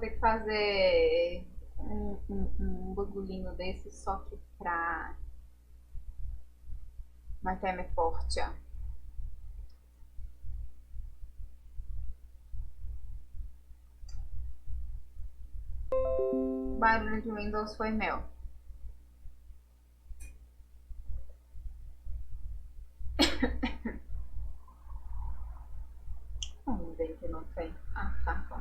ter que fazer um bagulhinho desse só que pra matar minha forte, ó. O barulho de Windows foi meu. Vamos ver que não tem. Ah, tá bom.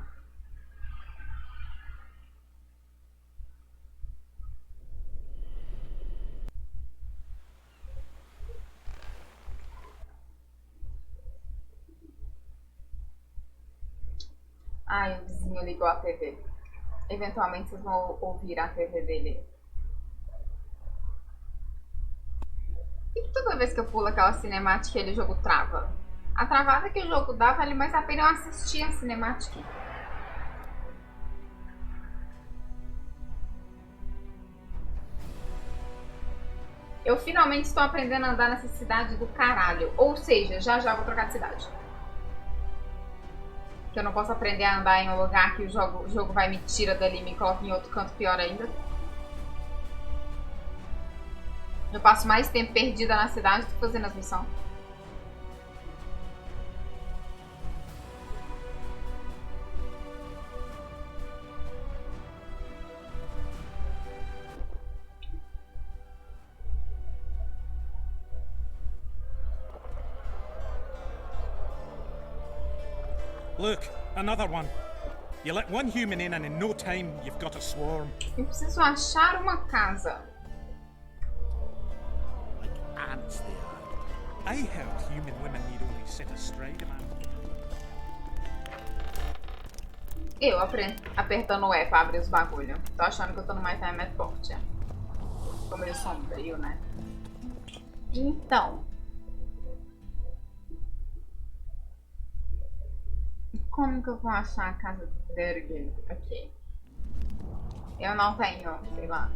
Ai, o vizinho ligou a TV. Eventualmente vocês vão ouvir a TV dele. E que toda vez que eu pulo aquela cinemática, ele o jogo trava? A travada que o jogo dá vale mais a pena eu assistir a cinemática. Eu finalmente estou aprendendo a andar nessa cidade do caralho. Ou seja, já já vou trocar de cidade. Que eu não posso aprender a andar em um lugar que o jogo vai me tira dali e me coloca em outro canto pior ainda. Eu passo mais tempo perdida na cidade do que fazendo as missões. Look, another one. You let one human in and in no time you've got a swarm. Eu preciso achar uma casa. Like ants they are. I heard human women need only sit astride a man. Eu apertando o E pra abrir os bagulho. Tô achando que eu tô no My Time at Forte. Ficou meio sombrio, né? Então. Como que eu vou achar a casa do Dergen aqui? Eu não tenho, sei lá.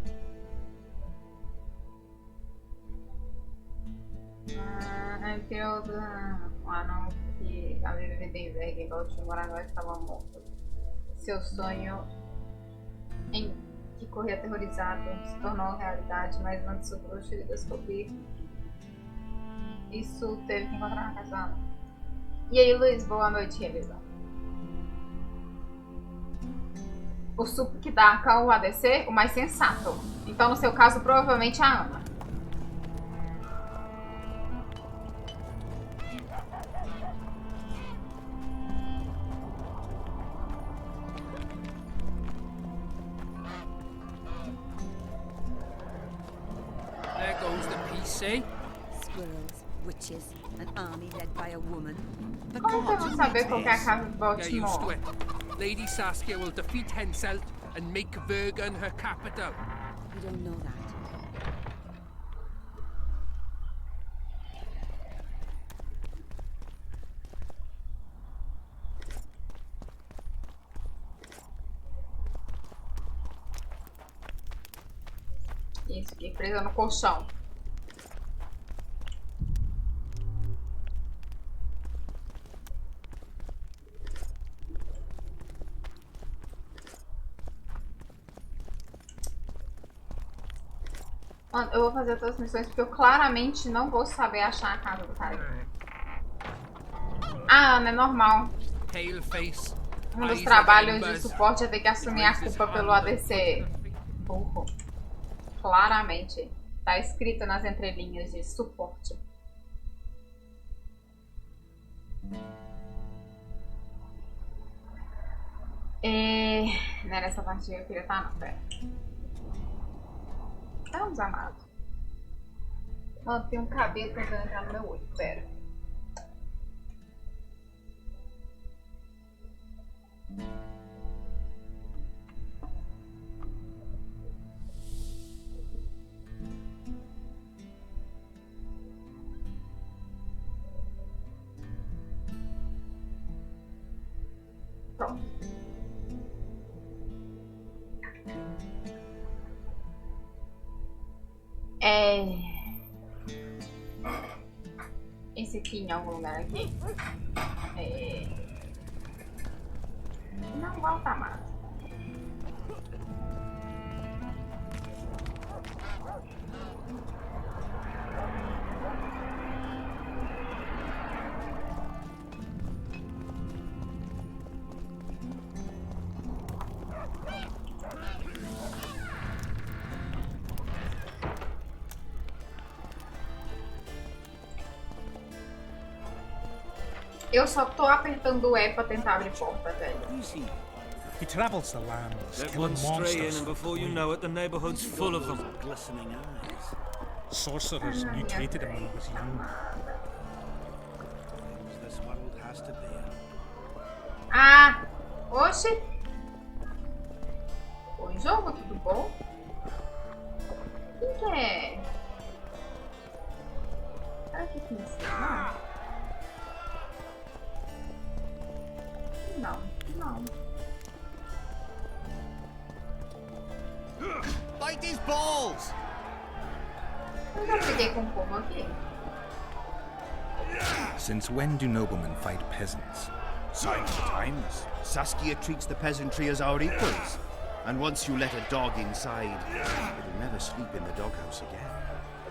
Eu quero não que a minha vida em Bergen, igual o Moragal estava morto. Seu sonho em que corria aterrorizado se tornou realidade, mas antes o bruxo de descobrir isso teve que encontrar na casa. E aí, Luiz, boa noite, beleza? O supo que dá a o ADC, o mais sensato. Então, no seu caso, provavelmente a Ana. There goes the PC. Squirrels, witches, an army led by a woman. Como que eu vou saber qual que é a casa de Get used to Baltimore? it. Lady Saskia will defeat Henselt and make Vergen her capital. You don't know that. Isso, aqui presa no colchão. Mano, eu vou fazer todas as missões porque eu claramente não vou saber achar a casa do cara. Ah, Ana, é normal. Pale face. Um dos eyes trabalhos like de embers. suporte é ter que assumir a culpa pelo ADC. Burro. Claramente. Tá escrito nas entrelinhas de suporte. Não era essa parte que eu queria estar, não, pera. Vamos, amado. Mano, tem um cabelo tentando entrar no meu olho, pera. Pronto. Esse aqui em algum lugar aqui? Não volta mais. Eu só tô apertando o E pra tentar abrir porta, velho. Easy. He travels the lands, Let killing one stray in, monsters. and before you know it, the neighborhood's full of them. Glistening eyes. Sorcerers mutated him when he was young. Things this world has to bear. Ah! Oxe! Oi, jogo, tudo bom? O que é? Será que aqui em cima? Não, não. Bite his balls! Eu já peguei com o povo aqui. Since when do noblemen fight peasants? Sign of the times. Saskia treats the peasantry as our equals. And once you let a dog inside, it'll never sleep in the doghouse again.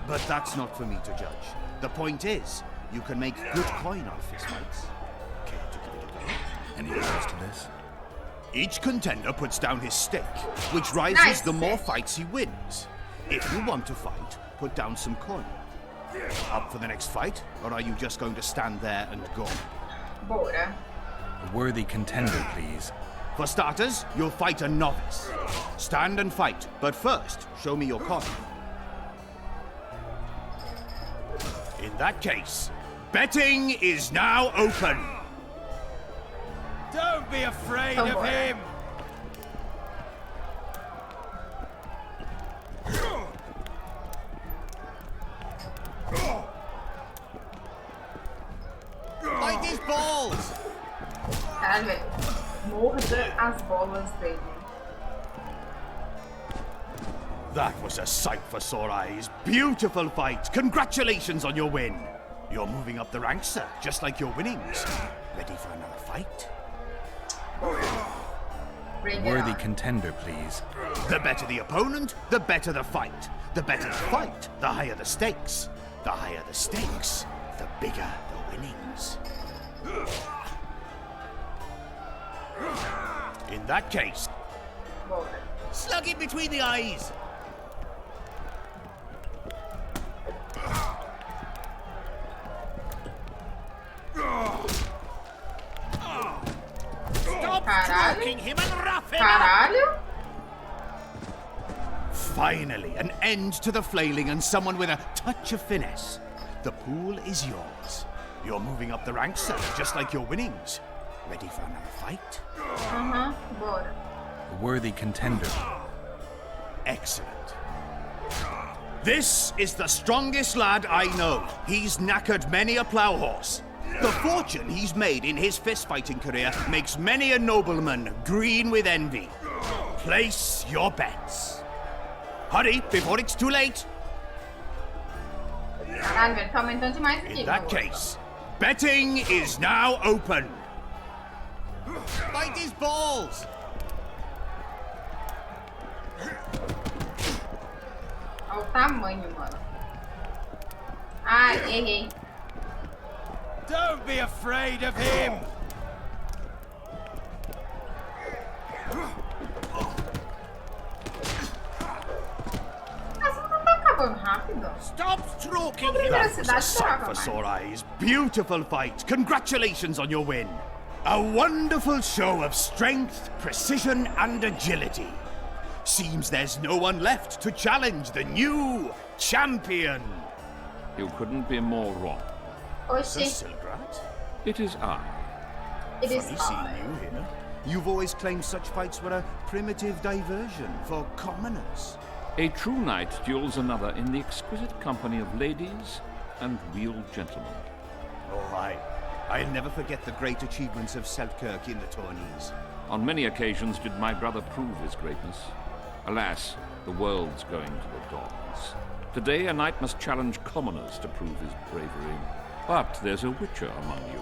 But that's not for me to judge. The point is, you can make good coin on fistfights. Care to give it a go? Any rules to this? Each contender puts down his stake, which rises Nice. the more fights he wins. If you want to fight, put down some coin. Up for the next fight, or are you just going to stand there and go? Bora. A worthy contender, please. For starters, you'll fight a novice. Stand and fight, but first, show me your coin. In that case, betting is now open. Don't be afraid Oh, of boy. him! Bite his balls! Caralho, velho. Morda as bolas dele. That was a sight for sore eyes. Beautiful fight. Congratulations on your win. You're moving up the ranks, sir, just like your winnings. Ready for another fight? Bring it Worthy on. contender, please. The better the opponent, the better the fight. The better the fight, the higher the stakes. The higher the stakes, the bigger the winnings. In that case, Bora. slug it between the eyes. Caralho. him and rough him up. Caralho. Finally, an end to the flailing and someone with a touch of finesse. The pool is yours. You're moving up the ranks, sir, just like your winnings. Ready for another fight? Bora. A worthy contender. Excellent. This is the strongest lad I know. He's knackered many a plough horse. The fortune he's made in his fist-fighting career makes many a nobleman green with envy. Place your bets. Hurry, before it's too late. Caralho, velho. Tá aumentando demais aqui. In that meu. case, betting is now open. Bite his balls! Olha o tamanho, mano. Ai, errei. Don't be afraid of him! Essa luta tá acabando rápido. Stop stroking him. That was a That's sight not for mine. sore eyes. Beautiful fight. Congratulations on your win. A wonderful show of strength, precision, and agility. Seems there's no one left to challenge the new champion. You couldn't be more wrong. Oxi, Silgrat? It is I. it is Funny hard. seeing you here. You've always claimed such fights were a primitive diversion for commoners. A true knight duels another in the exquisite company of ladies and real gentlemen. Oh, I'll never forget the great achievements of Selkirk in the tourneys. On many occasions did my brother prove his greatness. Alas, the world's going to the dogs. Today a knight must challenge commoners to prove his bravery. But there's a witcher among you.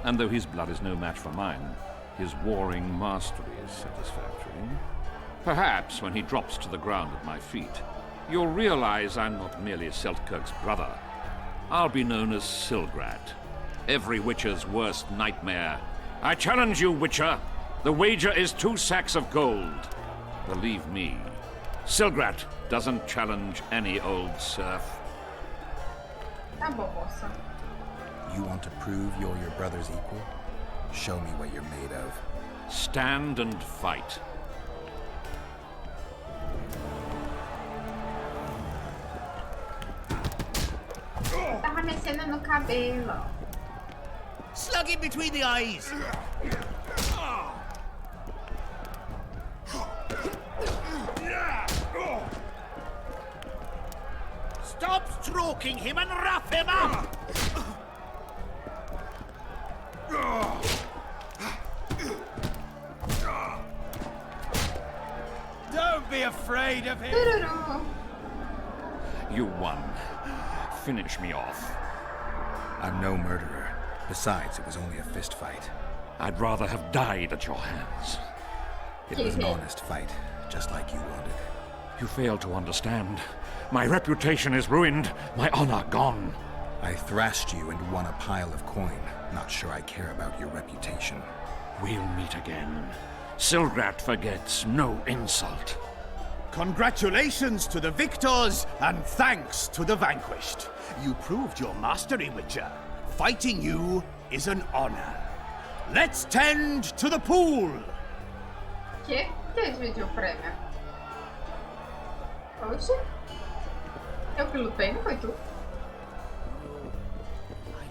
And though his blood is no match for mine, his warring mastery is satisfactory. Perhaps when he drops to the ground at my feet, you'll realize I'm not merely Selkirk's brother. I'll be known as Silgrat, every witcher's worst nightmare. I challenge you, witcher. The wager is 2 sacks of gold. Believe me, Silgrat doesn't challenge any old serf. Tá bom, moça. You want to prove you're your brother's equal? Show me what you're made of. Stand and fight. Tava mexendo no cabelo. Slug him between the eyes! Stop stroking him and rough him up! Don't be afraid of him. Tururu. You won. Finish me off. I'm no murderer. Besides, it was only a fist fight. I'd rather have died at your hands. It was an honest fight, just like you wanted. You fail to understand. My reputation is ruined, my honor gone. I thrashed you and won a pile of coin. Not sure I care about your reputation. We'll meet again. Silgrat forgets no insult. Congratulations to the victors, and thanks to the vanquished. You proved your mastery, Witcher. Fighting you is an honor. Let's tend to the pool! Que dividiu o prêmio? Oxe. Eu que lutei, não foi tu? I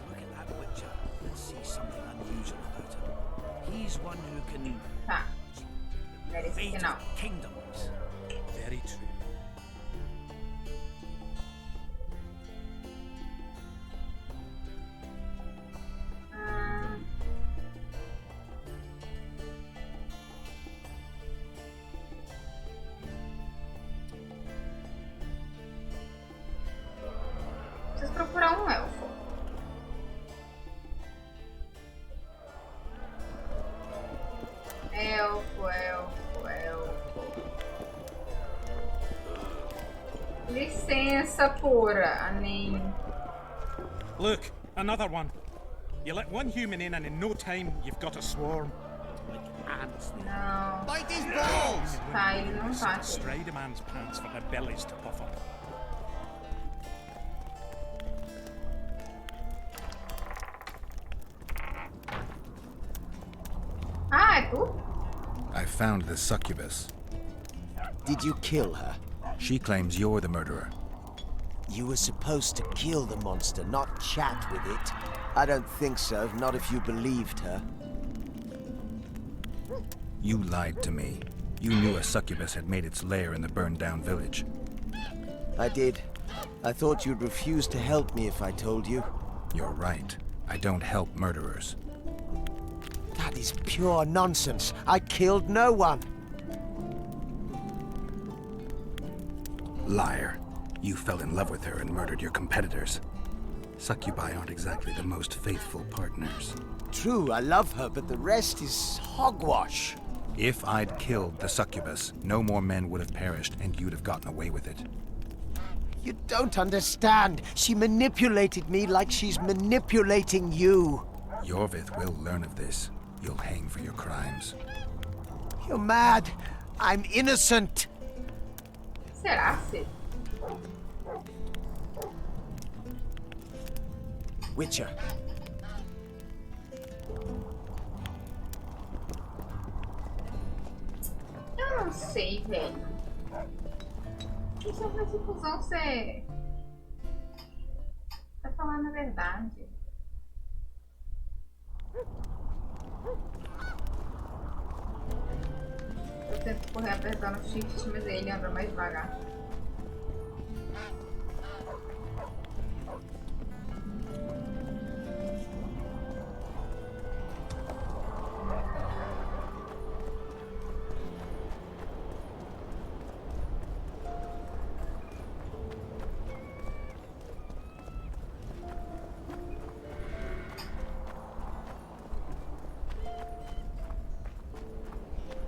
look at that Witcher and see something unusual about him. He's one who can Tá. Merece que fate não. kingdoms. Very true. Preciso procurar um elfo. Elfo. Licença pura, nem. Look, another one. You let one human in, and in no time, you've got a swarm. Não. Bite his balls! Tá, ele não tá aqui. Stride a man's pants for their bellies to puff up. Ah, é tu? I found the succubus. Did you kill her? She claims you're the murderer. You were supposed to kill the monster, not chat with it. I don't think so, not if you believed her. You lied to me. You knew a succubus had made its lair in the burned-down village. I did. I thought you'd refuse to help me if I told you. You're right. I don't help murderers. That is pure nonsense. I killed no one. Liar. You fell in love with her and murdered your competitors. Succubi aren't exactly the most faithful partners. True, I love her, but the rest is hogwash. If I'd killed the succubus, no more men would have perished and you'd have gotten away with it. You don't understand. She manipulated me like she's manipulating you. Yorvith will learn of this. You'll hang for your crimes. You're mad. I'm innocent. Será, Cid? Witcher. Eu não sei, velho. Isso faz confusão você. Tá falando a verdade. Eu tento correr apertando o shift, mas ele anda mais devagar.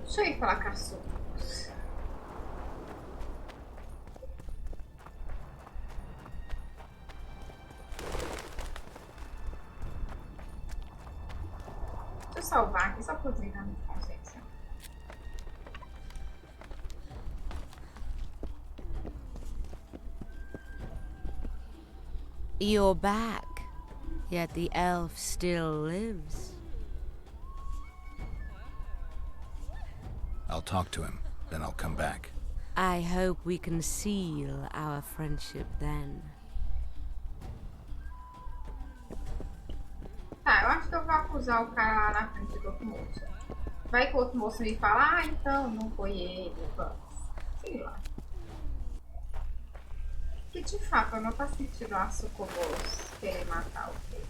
Deixa eu ir falar com a Su. Deixa eu salvar aqui só por desligar minha consciência. You're back. Yet the elf still lives. I'll talk to him, then I'll come back. I hope we can seal our friendship then. Tá, eu acho que eu vou acusar o cara lá na frente do outro moço. Vai que o outro moço me fala, ah, então não foi ele, vamos. Sei lá. Que de fato eu não faço sentido a Sucubus querer matar o Fê.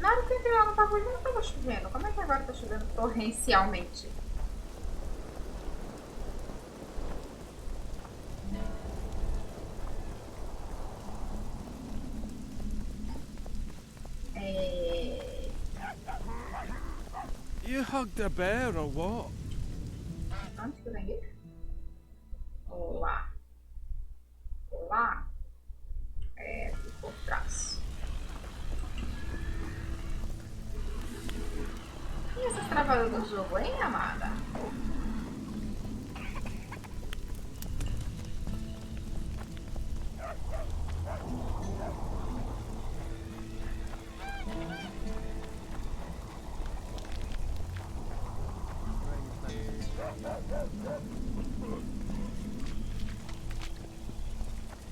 Na hora que eu entrei lá no bagulho não tava chovendo. Como é que agora tá chovendo torrencialmente? You hugged a bear or what? Onde que eu venho? Olá. Olá. É, aqui por trás. E essas travadas do jogo, hein, amada?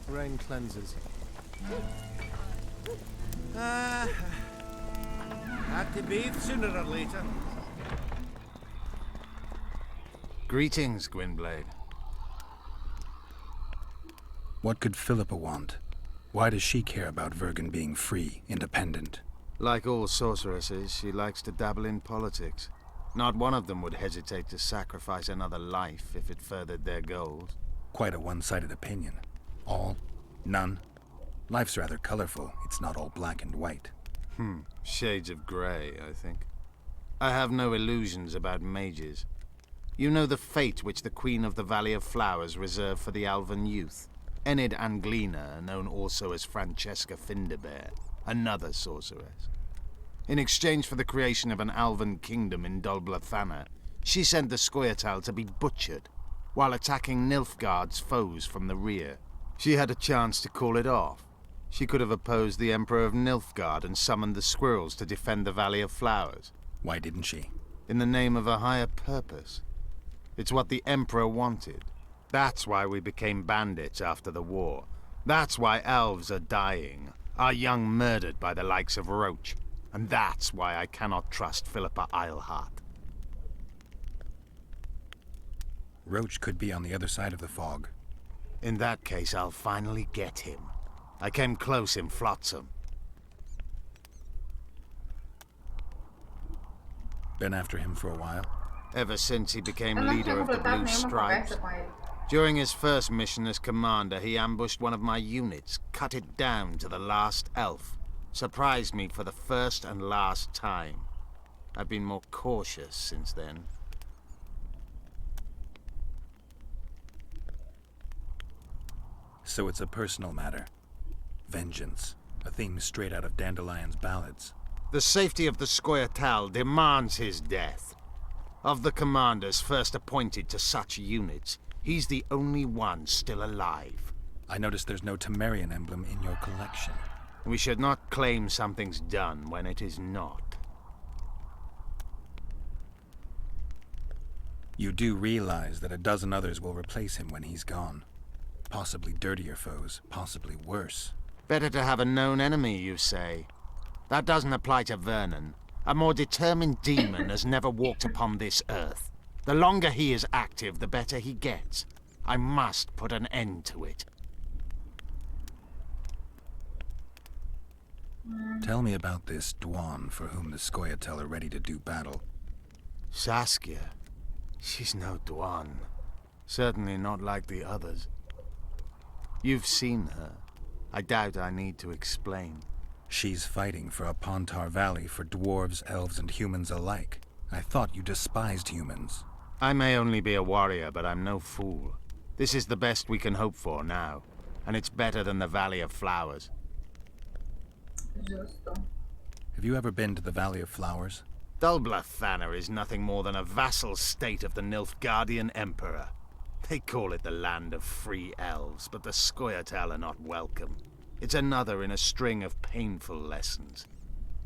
Rain cleanses. Had to be sooner or later. Greetings, Gwynblade. What could Philippa want? Why does she care about Vergen being free, independent? Like all sorceresses, she likes to dabble in politics. Not one of them would hesitate to sacrifice another life if it furthered their goals. Quite a one-sided opinion. All? None? Life's rather colorful. It's not all black and white. Shades of grey, I think. I have no illusions about mages. You know the fate which the Queen of the Valley of Flowers reserved for the Alvan youth. Enid Anglina, known also as Francesca Finderbear, another sorceress. In exchange for the creation of an Alvan kingdom in Dol Blathanna, she sent the Scoia'tael to be butchered, while attacking Nilfgaard's foes from the rear. She had a chance to call it off. She could have opposed the Emperor of Nilfgaard and summoned the squirrels to defend the Valley of Flowers. Why didn't she? In the name of a higher purpose. It's what the Emperor wanted. That's why we became bandits after the war. That's why elves are dying, our young murdered by the likes of Roach. And that's why I cannot trust Philippa Eilhart. Roach could be on the other side of the fog. In that case, I'll finally get him. I came close in Flotsam. Been after him for a while? Ever since he became Eu não tinha leader of the completado Blue nenhuma Stripes. conversa com ele. During his first mission as commander, he ambushed one of my units, cut it down to the last elf. Surprised me for the first and last time. I've been more cautious since then. So it's a personal matter. Vengeance. A theme straight out of Dandelion's ballads. The safety of the Scoia'tael demands his death. Of the commanders first appointed to such units, he's the only one still alive. I noticed there's no Temerian emblem in your collection. We should not claim something's done when it is not. You do realize that a dozen others will replace him when he's gone. Possibly dirtier foes, possibly worse. Better to have a known enemy, you say? That doesn't apply to Vernon. A more determined demon has never walked upon this earth. The longer he is active, the better he gets. I must put an end to it. Tell me about this Dwan for whom the Scoia'tael are ready to do battle. Saskia. She's no Dwan. Certainly not like the others. You've seen her. I doubt I need to explain. She's fighting for a Pontar Valley for dwarves, elves, and humans alike. I thought you despised humans. I may only be a warrior, but I'm no fool. This is the best we can hope for now. and it's better than the Valley of Flowers. Justo. Have you ever been to the Valley of Flowers? Dol Blathanna is nothing more than a vassal state of the Nilfgaardian Emperor. They call it the land of free elves, but the Scoia'tael are not welcome. It's another in a string of painful lessons.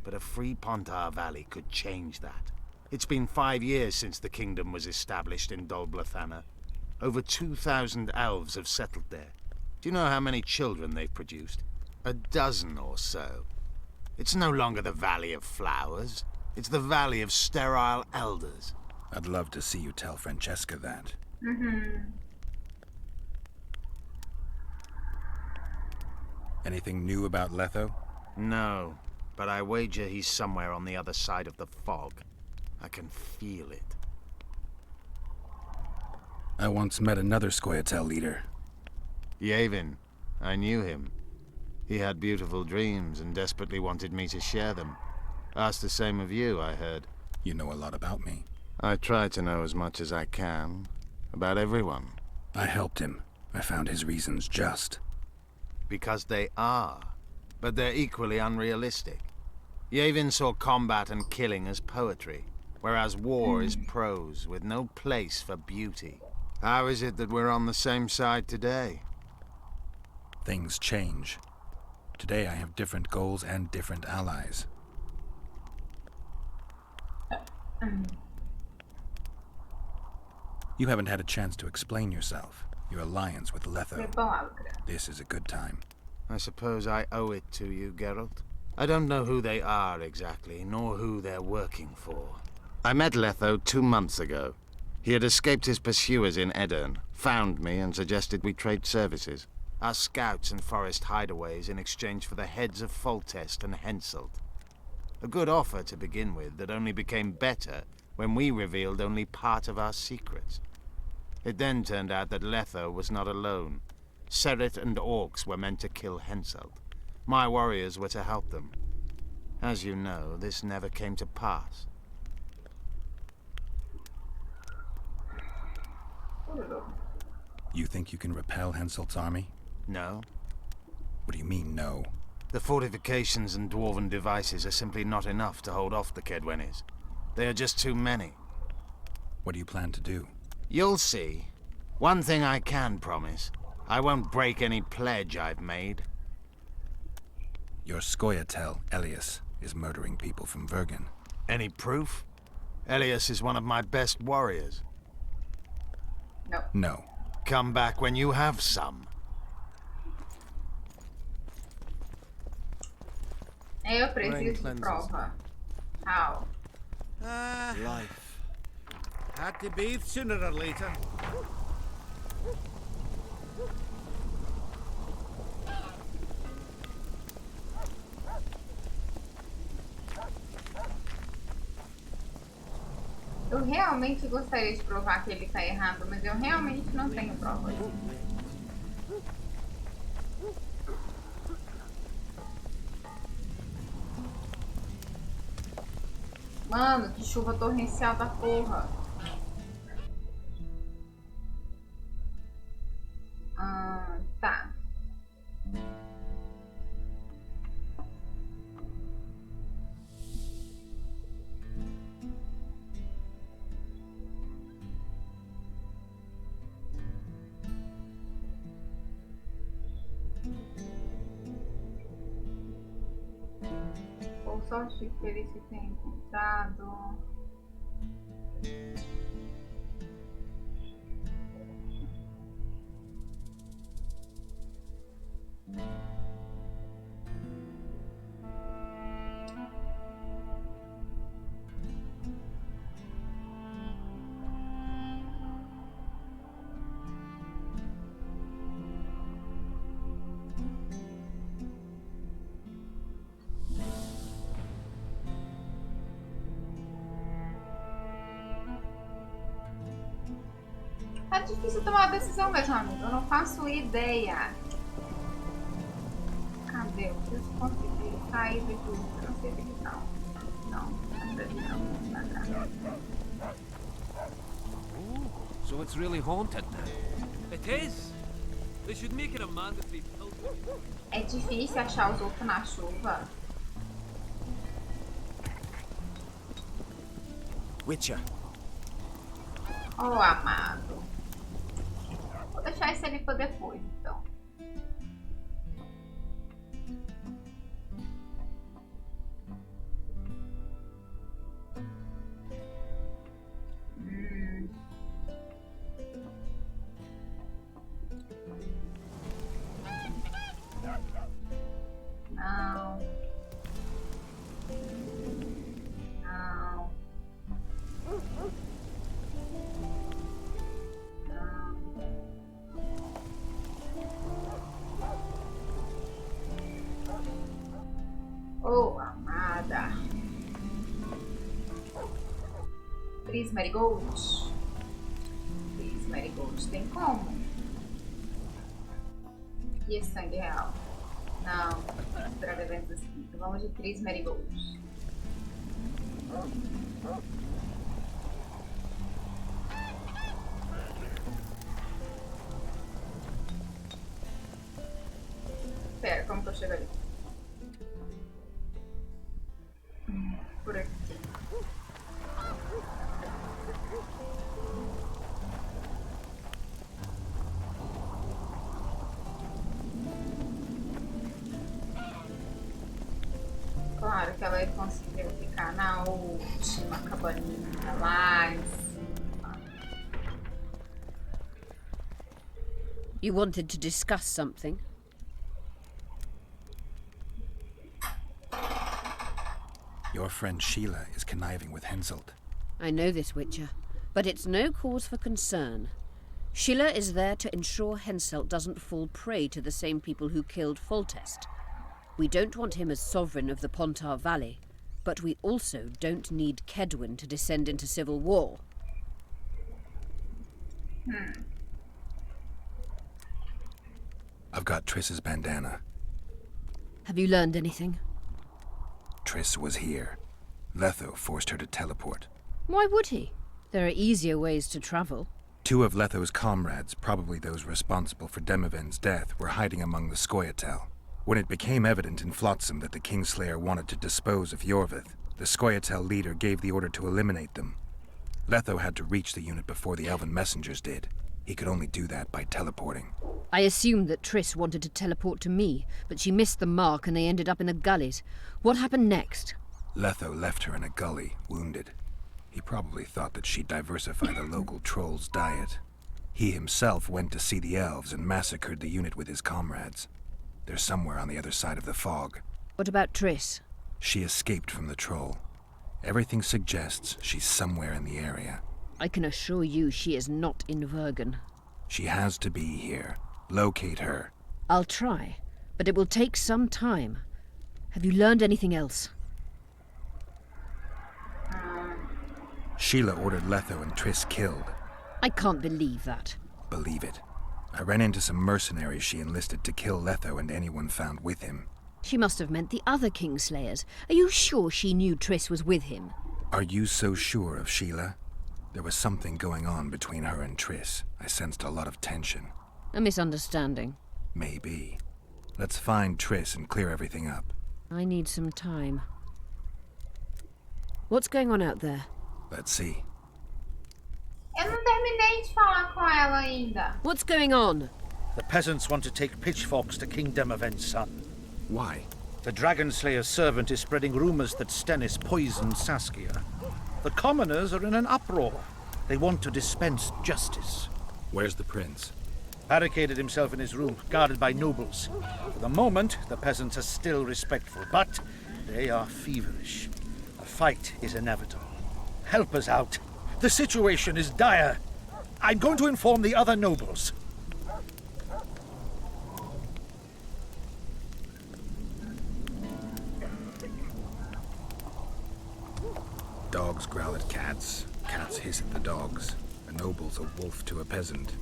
But a free Pontar Valley could change that. It's been 5 years since the kingdom was established in Dol Blathanna. Over 2,000 elves have settled there. Do you know how many children they've produced? 12 or so. It's no longer the Valley of Flowers. It's the Valley of Sterile Elders. I'd love to see you tell Francesca that. Anything new about Letho? No, but I wager he's somewhere on the other side of the fog. I can feel it. I once met another Scoia'tael leader. Yavin. I knew him. He had beautiful dreams and desperately wanted me to share them. Asked the same of you, I heard. You know a lot about me. I try to know as much as I can. About everyone. I helped him. I found his reasons just. Because they are. But they're equally unrealistic. Yavin saw combat and killing as poetry, whereas war is prose with no place for beauty. How is it that we're on the same side today? Things change. Today I have different goals and different allies. You haven't had a chance to explain yourself. Your alliance with Letho. This is a good time. I suppose I owe it to you, Geralt. I don't know who they are exactly, nor who they're working for. I met Letho 2 months ago. He had escaped his pursuers in Edirn, found me and suggested we trade services. Our scouts and forest hideaways in exchange for the heads of Foltest and Henselt. A good offer to begin with that only became better when we revealed only part of our secrets. It then turned out that Letho was not alone. Seret and orcs were meant to kill Henselt. My warriors were to help them. As you know, this never came to pass. You think you can repel Henselt's army? No. What do you mean, no? The fortifications and dwarven devices are simply not enough to hold off the Kedwenis. They are just too many. What do you plan to do? You'll see. One thing I can promise. I won't break any pledge I've made. Your Scoia'tael, Elias, is murdering people from Vergen. Any proof? Elias is one of my best warriors. No. No. Come back when you have some. Eu preciso de prova. How? Life. Had to bathe sooner or later. Eu realmente gostaria de provar que ele está errado, mas eu realmente não tenho prova. Mano, que chuva torrencial da porra. Tá. Ou sorte que ele se tenha encontrado. Tá difícil tomar uma decisão, meus amigos. Eu não faço ideia. Cadê? Eu preciso conseguir sair daqui. Eu não sei se eles não. Não, So it's really haunted now. It is. They should make it a mandatory pilgrimage. É difícil achar os outros na chuva. Witcher. Oh, amado. Vou deixar esse ali pra depois, então. Não. Não. Oh, amada. 3 marigolds. 3 marigolds. Tem como? E esse sangue real? Não. Droga dentro desse. Então vamos de 3 marigolds. Pera, como que eu chego ali? Por aqui. Claro que ela conseguiu ficar na última cabaninha lá em cima. You wanted to discuss something? Your friend Sheila is conniving with Henselt. I know this, Witcher, but it's no cause for concern. Sheila is there to ensure Henselt doesn't fall prey to the same people who killed Foltest. We don't want him as sovereign of the Pontar Valley, but we also don't need Kedwin to descend into civil war. I've got Triss's bandana. Have you learned anything? Triss was here. Letho forced her to teleport. Why would he? There are easier ways to travel. 2 of Letho's comrades, probably those responsible for Demoven's death, were hiding among the Scoia'tael. When it became evident in Flotsam that the Kingslayer wanted to dispose of Yorvith, the Scoia'tael leader gave the order to eliminate them. Letho had to reach the unit before the Elven messengers did. He could only do that by teleporting. I assumed that Triss wanted to teleport to me, but she missed the mark and they ended up in the gullies. What happened next? Letho left her in a gully, wounded. He probably thought that she'd diversify the local trolls' diet. He himself went to see the elves and massacred the unit with his comrades. They're somewhere on the other side of the fog. What about Triss? She escaped from the troll. Everything suggests she's somewhere in the area. I can assure you she is not in Vergen. She has to be here. Locate her. I'll try, but it will take some time. Have you learned anything else? Sheila ordered Letho and Triss killed. I can't believe that. Believe it. I ran into some mercenaries she enlisted to kill Letho and anyone found with him. She must have meant the other Kingslayers. Are you sure she knew Triss was with him? Are you so sure of Sheila? There was something going on between her and Triss. I sensed a lot of tension. A misunderstanding. Maybe. Let's find Triss and clear everything up. I need some time. What's going on out there? Let's see. Eu não terminei de falar com ela ainda. What's going on? The peasants want to take pitchforks to King Demoven's son. Why? The Dragonslayer's servant is spreading rumors that Stennis poisoned Saskia. The commoners are in an uproar. They want to dispense justice. Where's the prince? Barricaded himself in his room, guarded by nobles. For the moment, the peasants are still respectful, but they are feverish. A fight is inevitable. Help us out. The situation is dire. I'm going to inform the other nobles. Dogs growl at cats. Cats hiss at the dogs. A noble's a wolf to a peasant.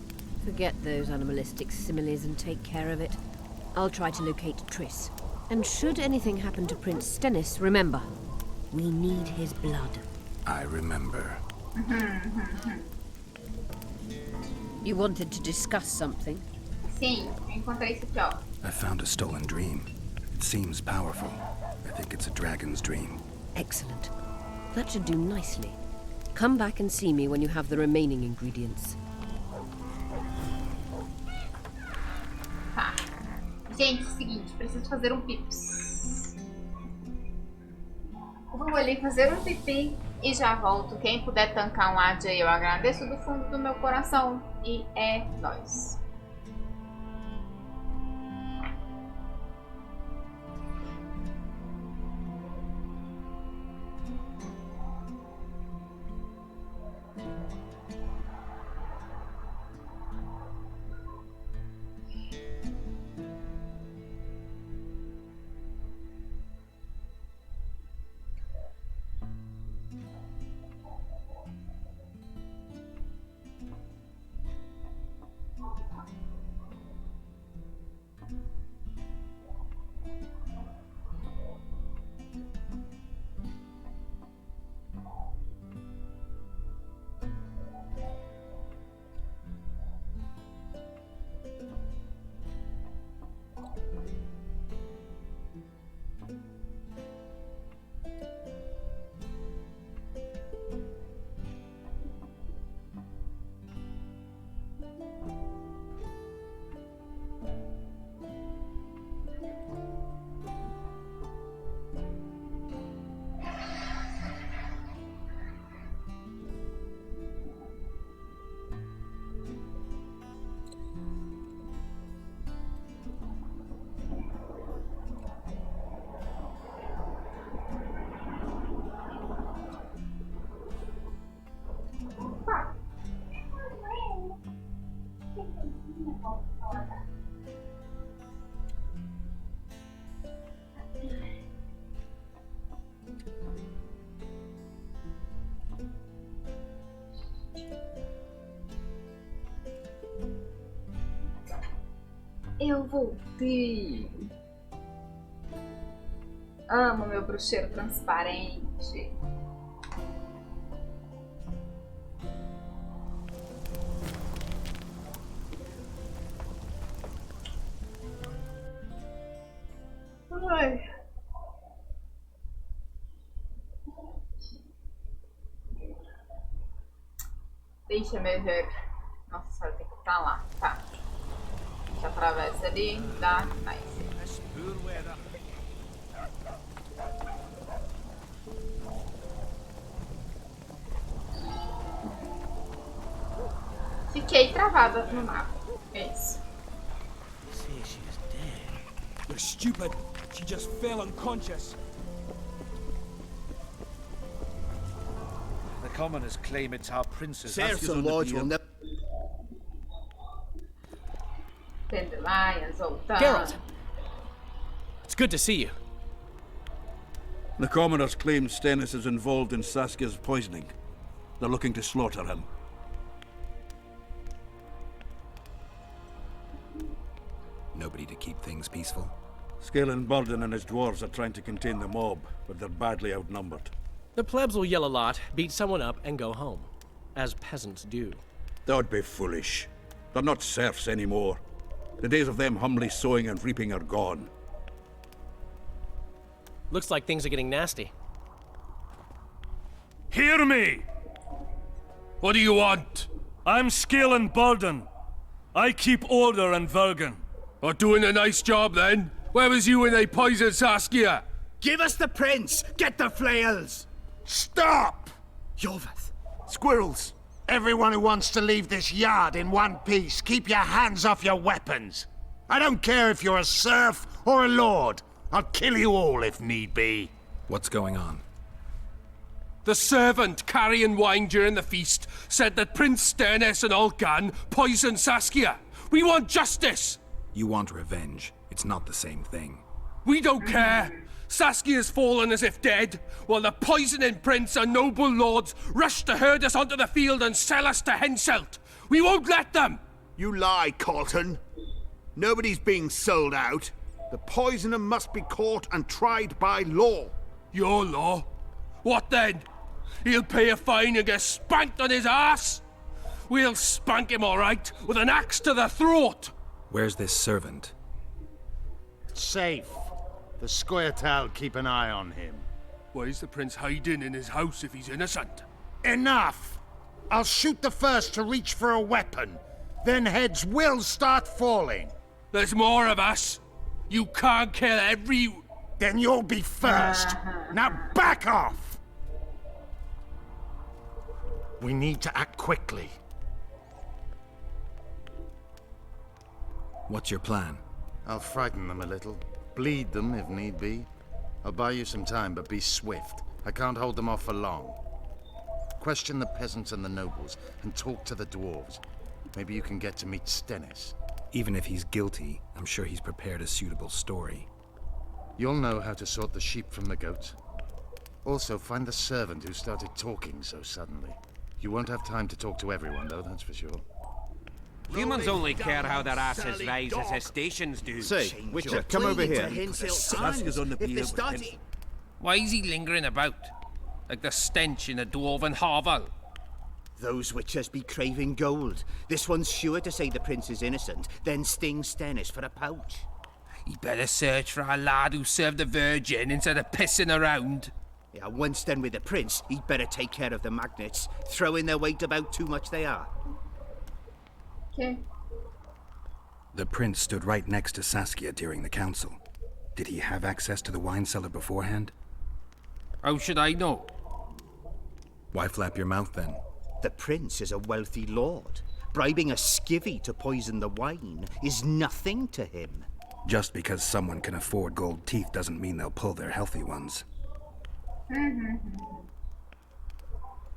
Forget those animalistic similes and take care of it. I'll try to locate Triss. And should anything happen to Prince Stennis, remember, we need his blood. I remember. You wanted to discuss something? Sim, eu encontrei isso aqui, ó. I found a stolen dream. It seems powerful. I think it's a dragon's dream. Excellent. That should do nicely. Come back and see me when you have the remaining ingredients. Tá. Gente, é o seguinte, preciso fazer um pips. Vou ali fazer um pipi e já volto. Quem puder tancar um ad aí, eu agradeço do fundo do meu coração. E é nóis. Eu voltei. Amo meu bruxeiro transparente. Ai. Deixa eu ver. Nossa senhora, tem que ir pra lá. Tá. A gente atravessa ali, dá mais. Fiquei travada no mapa. É isso. You're stupid. She just fell unconscious. The commoners claim it's our princess. Serfs and lords will never. Dandelions voltando. Geralt! It's good to see you. The commoners claim Stennis is involved in Saskia's poisoning. They're looking to slaughter him. Nobody to keep things peaceful? Scalen Burden and his dwarves are trying to contain the mob, but they're badly outnumbered. The plebs will yell a lot, beat someone up, and go home. As peasants do. That would be foolish. They're not serfs anymore. The days of them humbly sowing and reaping are gone. Looks like things are getting nasty. Hear me! What do you want? I'm Scalen Burden. I keep order in Vergen. Or doing a nice job then? Where was you when they poisoned Saskia? Give us the prince! Get the flails! Stop! Yorvith. Squirrels! Everyone who wants to leave this yard in one piece, keep your hands off your weapons. I don't care if you're a serf or a lord. I'll kill you all if need be. What's going on? The servant carrying wine during the feast said that Prince Sternes and Olcan poisoned Saskia. We want justice! You want revenge. It's not the same thing. We don't care. Saskia's fallen as if dead, while the poisoning prince and noble lords rush to herd us onto the field and sell us to Henselt. We won't let them! You lie, Colton. Nobody's being sold out. The poisoner must be caught and tried by law. Your law? What then? He'll pay a fine and get spanked on his ass? We'll spank him all right, with an axe to the throat. Where's this servant? Safe. The Scoia'tael keep an eye on him. Why is the prince hiding in his house if he's innocent? Enough! I'll shoot the first to reach for a weapon. Then heads will start falling. There's more of us. You can't kill every... Then you'll be first. Now back off! We need to act quickly. What's your plan? I'll frighten them a little. Bleed them if need be. I'll buy you some time, but be swift. I can't hold them off for long. Question the peasants and the nobles, and talk to the dwarves. Maybe you can get to meet Stennis. Even if he's guilty, I'm sure he's prepared a suitable story. You'll know how to sort the sheep from the goats. Also, find the servant who started talking so suddenly. You won't have time to talk to everyone, though, that's for sure. Humans only care how their asses rise as their stations do. Say, Witcher, come over here. Saskia's on the pier with him. Why is he lingering about? Like the stench in a dwarven hovel. Those witchers be craving gold. This one's sure to say the prince is innocent, then sting Stennis for a pouch. He better search for a lad who served the Virgin instead of pissing around. Yeah, once done with the prince, he'd better take care of the magnets, throwing their weight about too much they are. Okay. The prince stood right next to Saskia during the council. Did he have access to the wine cellar beforehand? How should I know? Why flap your mouth then? The prince is a wealthy lord. Bribing a skivvy to poison the wine is nothing to him. Just because someone can afford gold teeth doesn't mean they'll pull their healthy ones.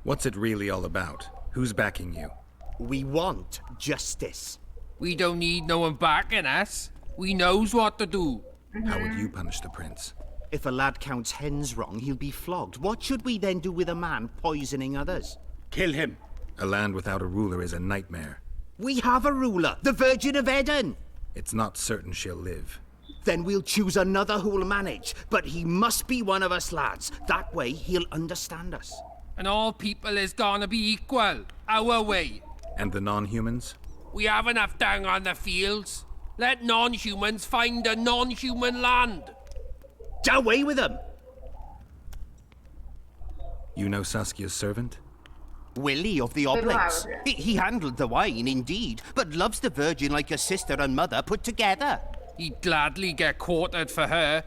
What's it really all about? Who's backing you? We want justice. We don't need no one backing us. We knows what to do. How would you punish the prince? If a lad counts hens wrong, he'll be flogged. What should we then do with a man poisoning others? Kill him. A land without a ruler is a nightmare. We have a ruler, the Virgin of Eden. It's not certain she'll live. Then we'll choose another who'll manage. But he must be one of us lads. That way he'll understand us. And all people is gonna be equal. Our way. And the non-humans? We have enough dung on the fields. Let non-humans find a non-human land. Away with them! You know Saskia's servant? Willie of the Oblates. He handled the wine, indeed, but loves the Virgin like a sister and mother put together. He'd gladly get quartered for her.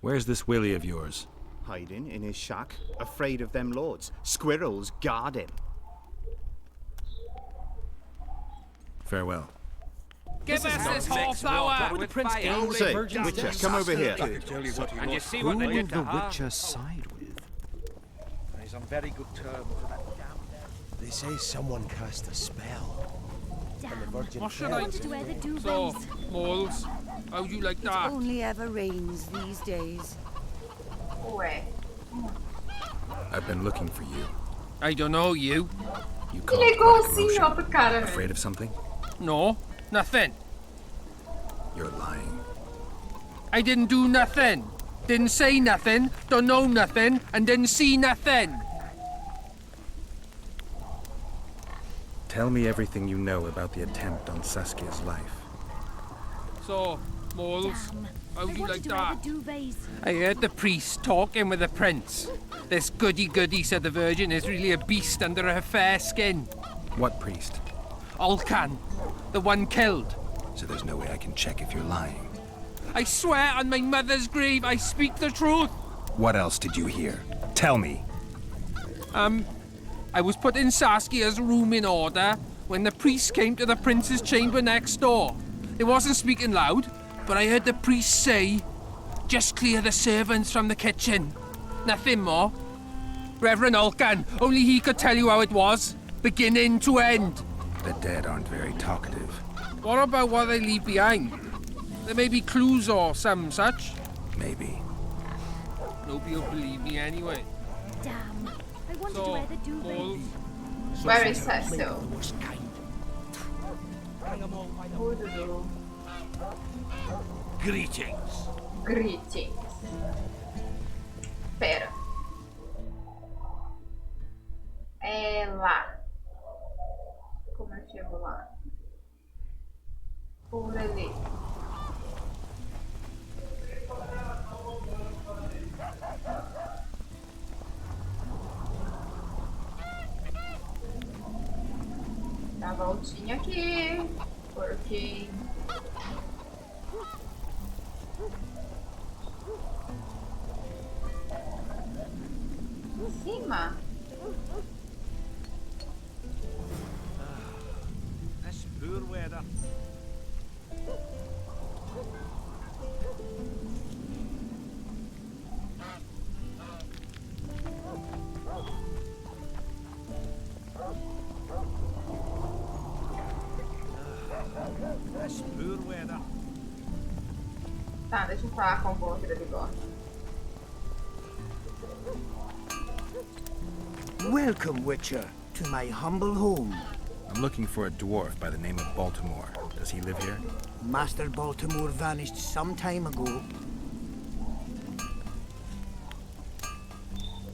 Where's this Willie of yours? Hiding in his shack, afraid of them lords. Squirrels guard him. Farewell. Give us this whole flower! What would the prince gain with Say, a virgin's Witcher, death? come over here. And you see what they did to her? Witcher side with? He's on very good terms with that damn. They say someone cast a spell. And the Virgin What should fell. I do? So, Moles, how'd you like that? Only ever rains these days. Ué. I've been looking for you. I don't know you. You Ele caused é quite a igualzinho ao commotion. do cara, velho. Afraid of something? No, nothing. You're lying. I didn't do nothing. Didn't say nothing, don't know nothing, and didn't see nothing. Tell me everything you know about the attempt on Saskia's life. So, Moles, how'd you like that? Duvets. I heard the priest talking with the prince. This goody-goody said the Virgin is really a beast under her fair skin. What priest? Olcan, the one killed. So there's no way I can check if you're lying. I swear on my mother's grave I speak the truth. What else did you hear? Tell me. I was put in Saskia's room in order when the priest came to the prince's chamber next door. They wasn't speaking loud, but I heard the priest say, "Just clear the servants from the kitchen." Nothing more. Reverend Olcan, only he could tell you how it was, beginning to end. The dead aren't very talkative. What about what they leave behind? There may be clues or some such. Maybe. Nobody will believe me anyway. Damn. I wanted to So, wear the duvet. Moles, Where is Cecil? Urdu. Greetings. Greetings. Pera. É lá. Como eu chego lá? Por ali. Dá a voltinha aqui. Porque... Em cima? This poor weather. This poor weather. Tá, deixa eu falar com o povo aqui da bigode. Welcome, Witcher, to my humble home. I'm looking for a dwarf by the name of Baltimore. Does he live here? Master Baltimore vanished some time ago.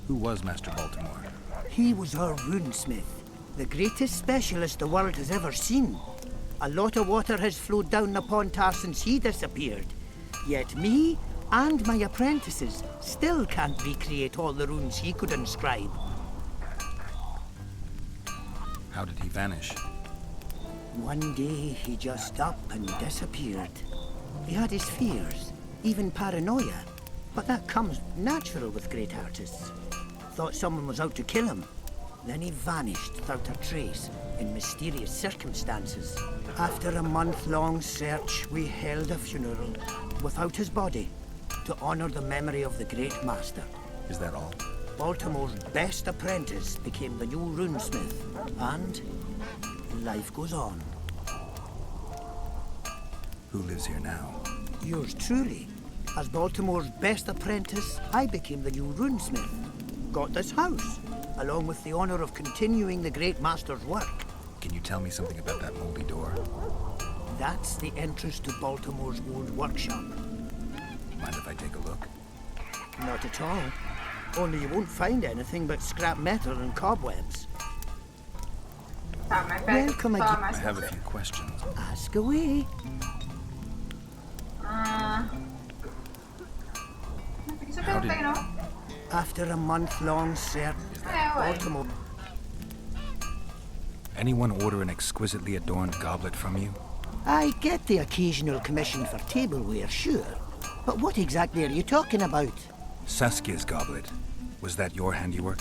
Who was Master Baltimore? He was our runesmith, the greatest specialist the world has ever seen. A lot of water has flowed down the Pontar since he disappeared. Yet me and my apprentices still can't recreate all the runes he could inscribe. How did he vanish? One day he just up and disappeared. He had his fears, even paranoia, but that comes natural with great artists. Thought someone was out to kill him. Then he vanished without a trace in mysterious circumstances. After a month-long search, we held a funeral without his body to honor the memory of the great master. Is that all? Baltimore's best apprentice became the new runesmith, and life goes on. Who lives here now? Yours truly. As Baltimore's best apprentice, I became the new runesmith. Got this house, along with the honor of continuing the great master's work. Can you tell me something about that moldy door? That's the entrance to Baltimore's old workshop. Mind if I take a look? Not at all. Only you won't find anything but scrap metal and cobwebs. Welcome again. I have a few questions. Ask away. How did... After a month-long search, Baltimore... Anyone order an exquisitely adorned goblet from you? I get the occasional commission for tableware, sure. But what exactly are you talking about? Saskia's goblet. Was that your handiwork?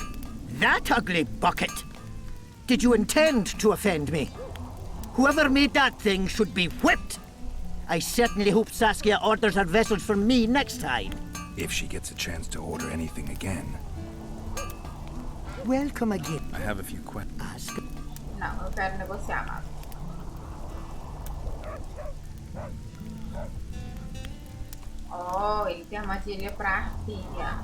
That ugly bucket! Did you intend to offend me? Whoever made that thing should be whipped! I certainly hope Saskia orders her vessels from me next time. If she gets a chance to order anything again. Welcome again. I have a few questions. Ask. Não, eu quero negociar, Mago. Oh, ele tem armadilha pra arpia.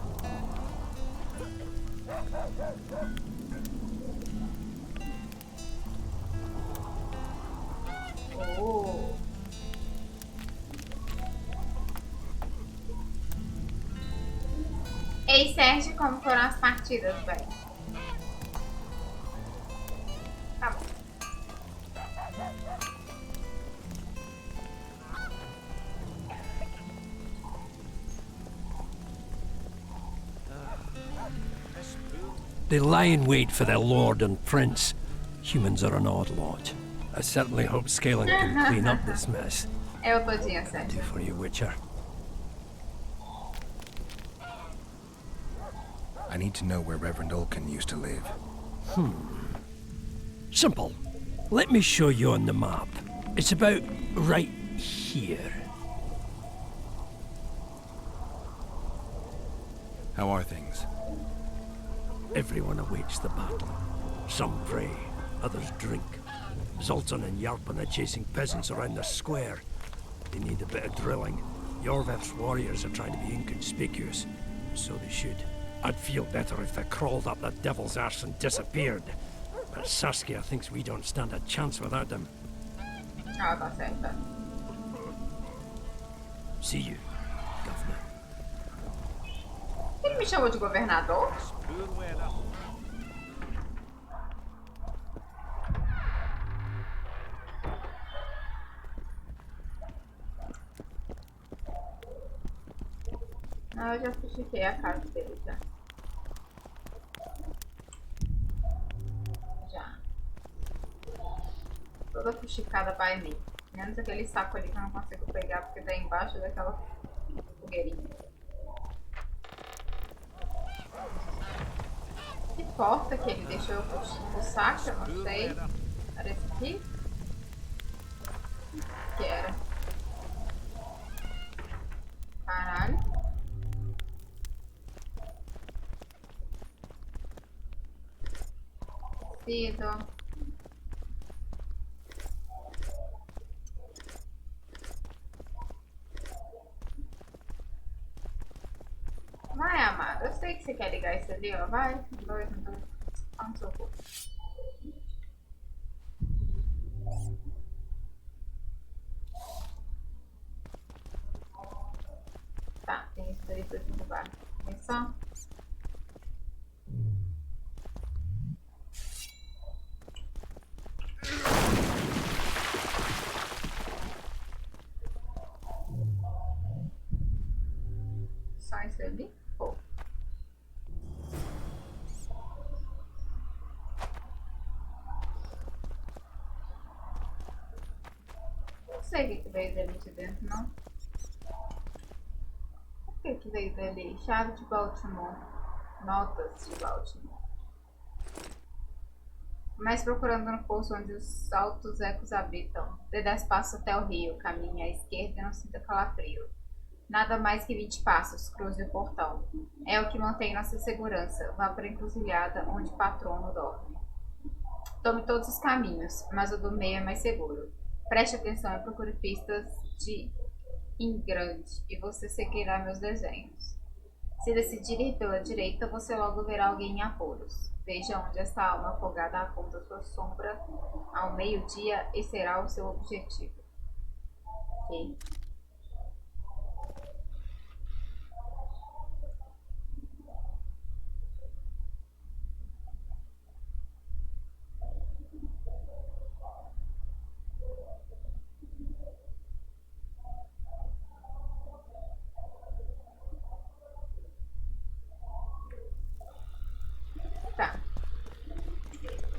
Oh. Ei, Sérgio, como foram as partidas, velho? Tá bom. They lie in wait for their lord and prince. Humans are an odd lot. I certainly hope Scaling can clean up this mess. Eu todinha, Sérgio. Do for you, Witcher. I need to know where Reverend Olkin used to live. Simple. Let me show you on the map. It's about right here. How are things? Everyone awaits the battle. Some pray, others drink. Zoltan and Yarpan are chasing peasants around the square. They need a bit of drilling. Yorveth's warriors are trying to be inconspicuous. So they should. I'd feel better if they crawled up that devil's arse and disappeared. But Saskia thinks we don't stand a chance without them. Ah, tá certo. See you, Governor. Ele me chamou de governador? Ah, eu já fuxiquei a casa dele já. Já. Toda fuxicada by me. Menos aquele saco ali que eu não consigo pegar porque tá embaixo daquela fogueirinha. Que porta que ele deixou eu fuçar, que eu não sei. Era esse aqui? Que era? Caralho. Preciso. Vai, amado. Eu sei que você quer ligar isso ali, ó. Vai. Doido, doido. Onde seu cu? Tá, tem isso ali pra derrubar. Tem só? Só isso ali? Pô. Não sei o que veio dali de dentro, não. O que veio dali? Chave de Baltimore. Notas de Baltimore. Mas procurando no poço onde os altos ecos habitam. Dê 10 passos até o rio. Caminhe à esquerda e não sinta calafrio. Nada mais que 20 passos. Cruze o portão. É o que mantém nossa segurança. Vá para a encruzilhada onde o patrono dorme. Tome todos os caminhos, mas o do meio é mais seguro. Preste atenção e procure pistas em grande, e você seguirá meus desenhos. Se decidir ir pela direita, você logo verá alguém em apuros. Veja onde esta alma afogada aponta sua sombra ao meio-dia e será o seu objetivo. Ok? Tá.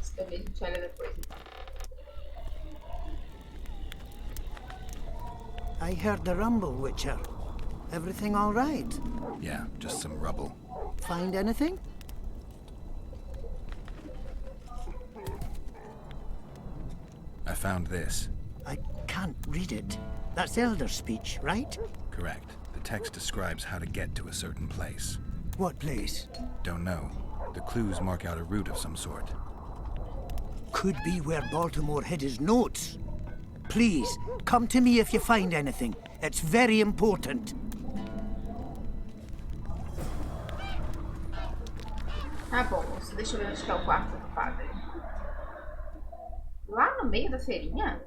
Isso também a gente olha depois, então. I heard the rumble, Witcher. Everything all right? Yeah, just some rubble. Find anything? I found this. I can't read it. That's Elder speech, right? Correct. The text describes how to get to a certain place. What place? Don't know. The clues mark out a route of some sort. Could be where Baltimore hid his notes. Please, come to me if you find anything. It's very important. Tá bom, moço. Deixa eu ver onde que é o quarto do padre. Lá no meio da feirinha?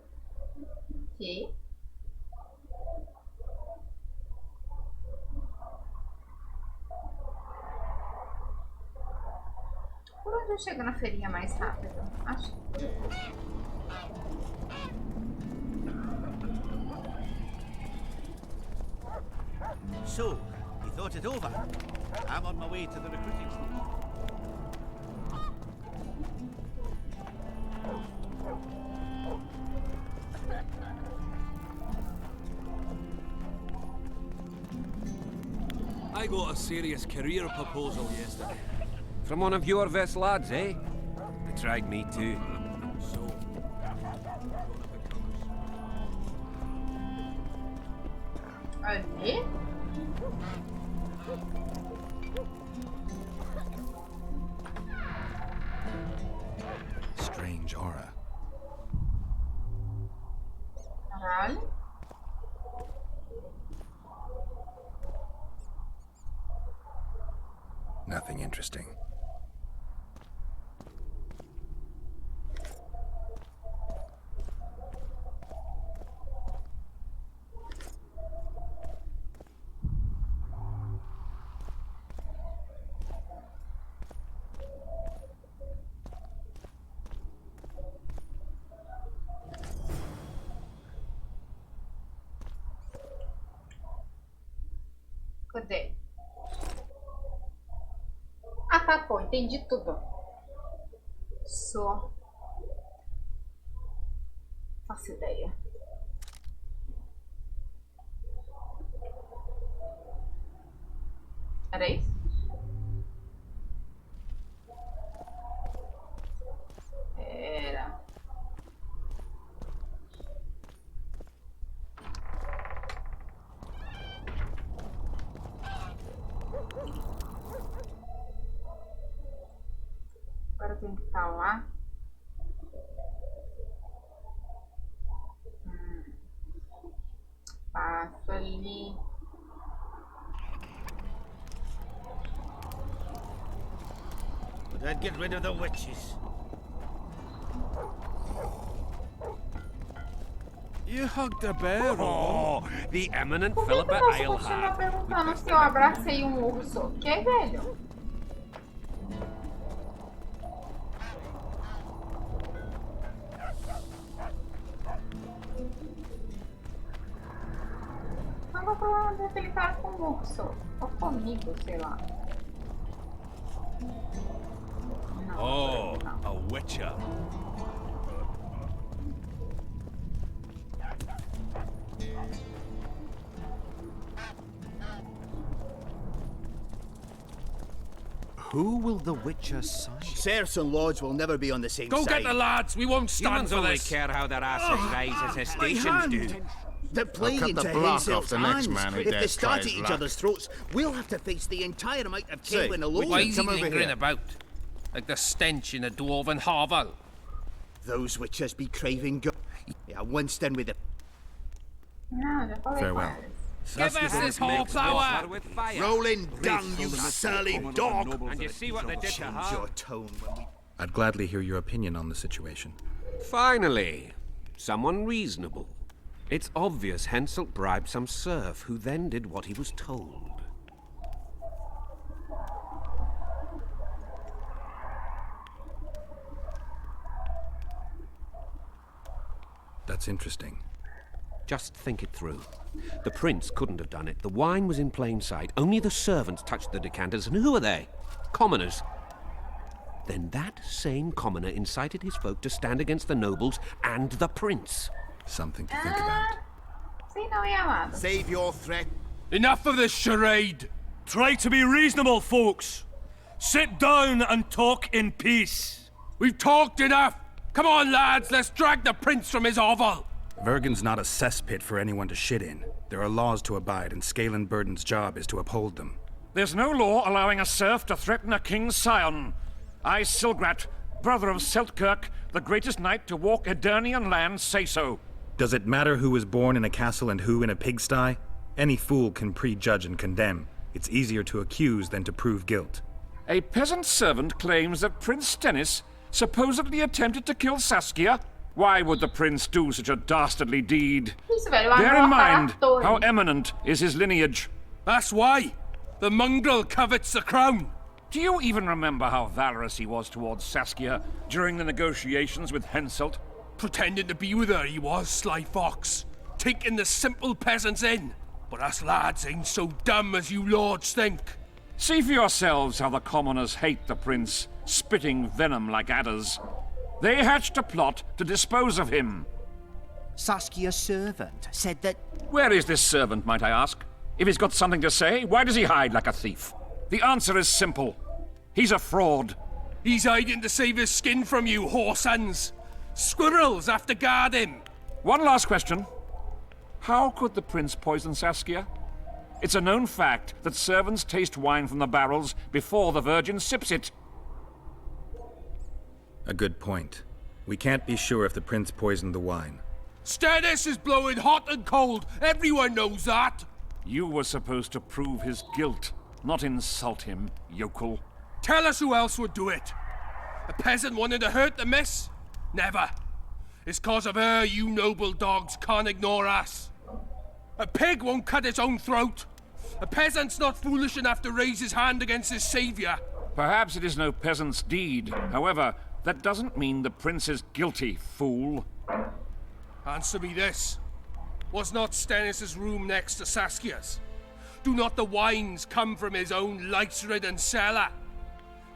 Que? Por onde eu chego na feirinha mais rápido? Acho que... So, you thought it over? I'm on my way to the recruiting station. I got a serious career proposal yesterday. From one of Jorveth's lads, eh? They tried me too. Ali? Strange aura. Caralho. Nothing interesting. Cadê? tá, pô. Entendi tudo. Só. Faço ideia. Era isso? Era. Agora eu tenho que estar lá. Passo ali. But I'd get rid of the witches. You hugged a bear, Oh, the eminent Por que Philippa o moço continua Eilhart. perguntando se eu abracei um urso? Que, velho? Qual é o problema daquele cara com o urso? Ou comigo, sei lá. Não, Oh, não. a witcher. Who will the Witcher sign? Serfs and lords will never be on the same Go side. get the lads. We won't stand Humans for only this. care how their asses rise as My stations do. hand! They're playing cut the into block Henselt's off the next hands. man who If they dares start try at his each luck. other's throats, we'll have to face the entire amount of Say, killing alone. Why is he Come over lingering here. about? Like the stench in a dwarven hovel. Those witches be craving go. Yeah, one stand with the. Não, já falei Farewell. com eles. Give us this whole power. With fire. Rolling down, you surly dog! And you see what they did to Change her? your tone when we. I'd gladly hear your opinion on the situation. Finally, someone reasonable. It's obvious Henselt bribed some serf who then did what he was told. That's interesting. Just think it through. The prince couldn't have done it. The wine was in plain sight. Only the servants touched the decanters, and who are they? Commoners. Then that same commoner incited his folk to stand against the nobles and the prince. Something to think about. Sim, não, e amado? Save your threat. Enough of this charade. Try to be reasonable, folks. Sit down and talk in peace. We've talked enough. Come on, lads. Let's drag the prince from his hovel. Vergen's not a cesspit for anyone to shit in. There are laws to abide, and Scalen Burden's job is to uphold them. There's no law allowing a serf to threaten a king's scion. I, Silgrat, brother of Seltkirk, the greatest knight to walk Edirnian land, say so. Does it matter who was born in a castle and who in a pigsty? Any fool can prejudge and condemn. It's easier to accuse than to prove guilt. A peasant servant claims that Prince Stennis supposedly attempted to kill Saskia. Why would the prince do such a dastardly deed? Isso, velho. O Bear in anão mind aparatou, how hein? eminent is his lineage. That's why. The mongrel covets the crown. Do you even remember how valorous he was towards Saskia during the negotiations with Henselt? Pretending to be with her, he was, sly fox. Taking the simple peasants in. But us lads ain't so dumb as you lords think. See for yourselves how the commoners hate the prince, spitting venom like adders. They hatched a plot to dispose of him. Saskia's servant said that... Where is this servant, might I ask? If he's got something to say, why does he hide like a thief? The answer is simple. He's a fraud. He's hiding to save his skin from you, whoresons. Squirrels have to guard him. One last question. How could the prince poison Saskia? It's a known fact that servants taste wine from the barrels before the virgin sips it. A good point. We can't be sure if the prince poisoned the wine. Stennis is blowing hot and cold. Everyone knows that. You were supposed to prove his guilt, not insult him, yokel. Tell us who else would do it. A peasant wanting to hurt the miss? Never. It's cause of her you noble dogs can't ignore us. A pig won't cut its own throat. A peasant's not foolish enough to raise his hand against his savior. Perhaps it is no peasant's deed. However, that doesn't mean the prince is guilty, fool. Answer me this. Was not Stennis' room next to Saskia's? Do not the wines come from his own lice-ridden cellar?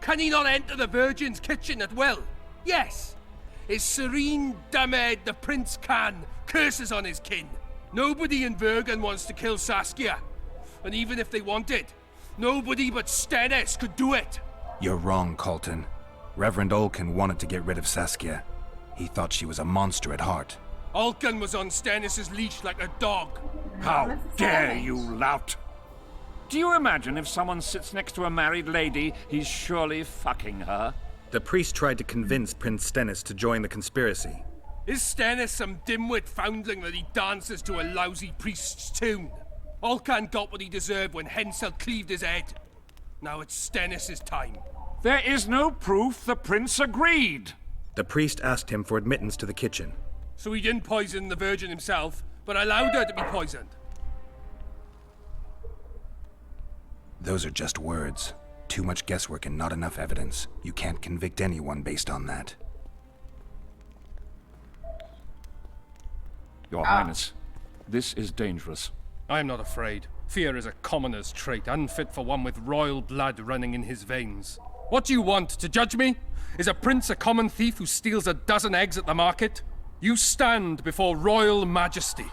Can he not enter the Virgin's kitchen at will? Yes. His serene Damed the Prince can, curses on his kin. Nobody in Vergen wants to kill Saskia. And even if they wanted, nobody but Stennis could do it. You're wrong, Colton. Reverend Olkin wanted to get rid of Saskia. He thought she was a monster at heart. Olkin was on Stennis' leash like a dog. How dare you, lout! Do you imagine if someone sits next to a married lady, he's surely fucking her? The priest tried to convince Prince Stennis to join the conspiracy. Is Stennis some dimwit foundling that he dances to a lousy priest's tune? Olcan got what he deserved when Hensel cleaved his head. Now it's Stennis' time. There is no proof the prince agreed. The priest asked him for admittance to the kitchen. So he didn't poison the Virgin himself, but allowed her to be poisoned. Those are just words. Too much guesswork and not enough evidence. You can't convict anyone based on that. Your Highness, this is dangerous. I am not afraid. Fear is a commoner's trait, unfit for one with royal blood running in his veins. What do you want, to judge me? Is a prince a common thief who steals a dozen eggs at the market? You stand before royal majesty,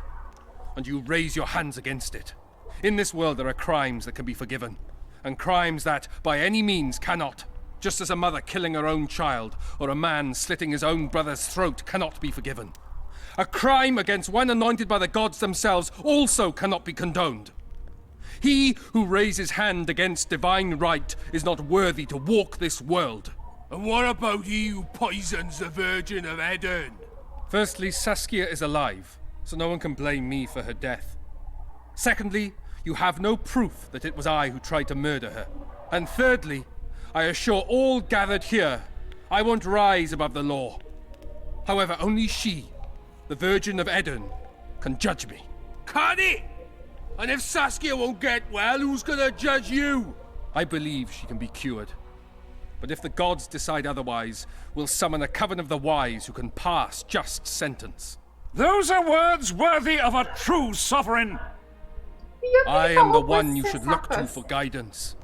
and you raise your hands against it. In this world there are crimes that can be forgiven, and crimes that, by any means, cannot. Just as a mother killing her own child, or a man slitting his own brother's throat cannot be forgiven. A crime against one anointed by the gods themselves also cannot be condoned. He who raises hand against divine right is not worthy to walk this world. And what about he who poisons the Virgin of Eden? Firstly, Saskia is alive, so no one can blame me for her death. Secondly, you have no proof that it was I who tried to murder her. And thirdly, I assure all gathered here, I won't rise above the law. However, only she, the Virgin of Eden, can judge me. Can it? And if Saskia won't get well, who's gonna judge you? I believe she can be cured. But if the gods decide otherwise, we'll summon a coven of the wise who can pass just sentence. Those are words worthy of a true sovereign. I am the one you should look to for guidance.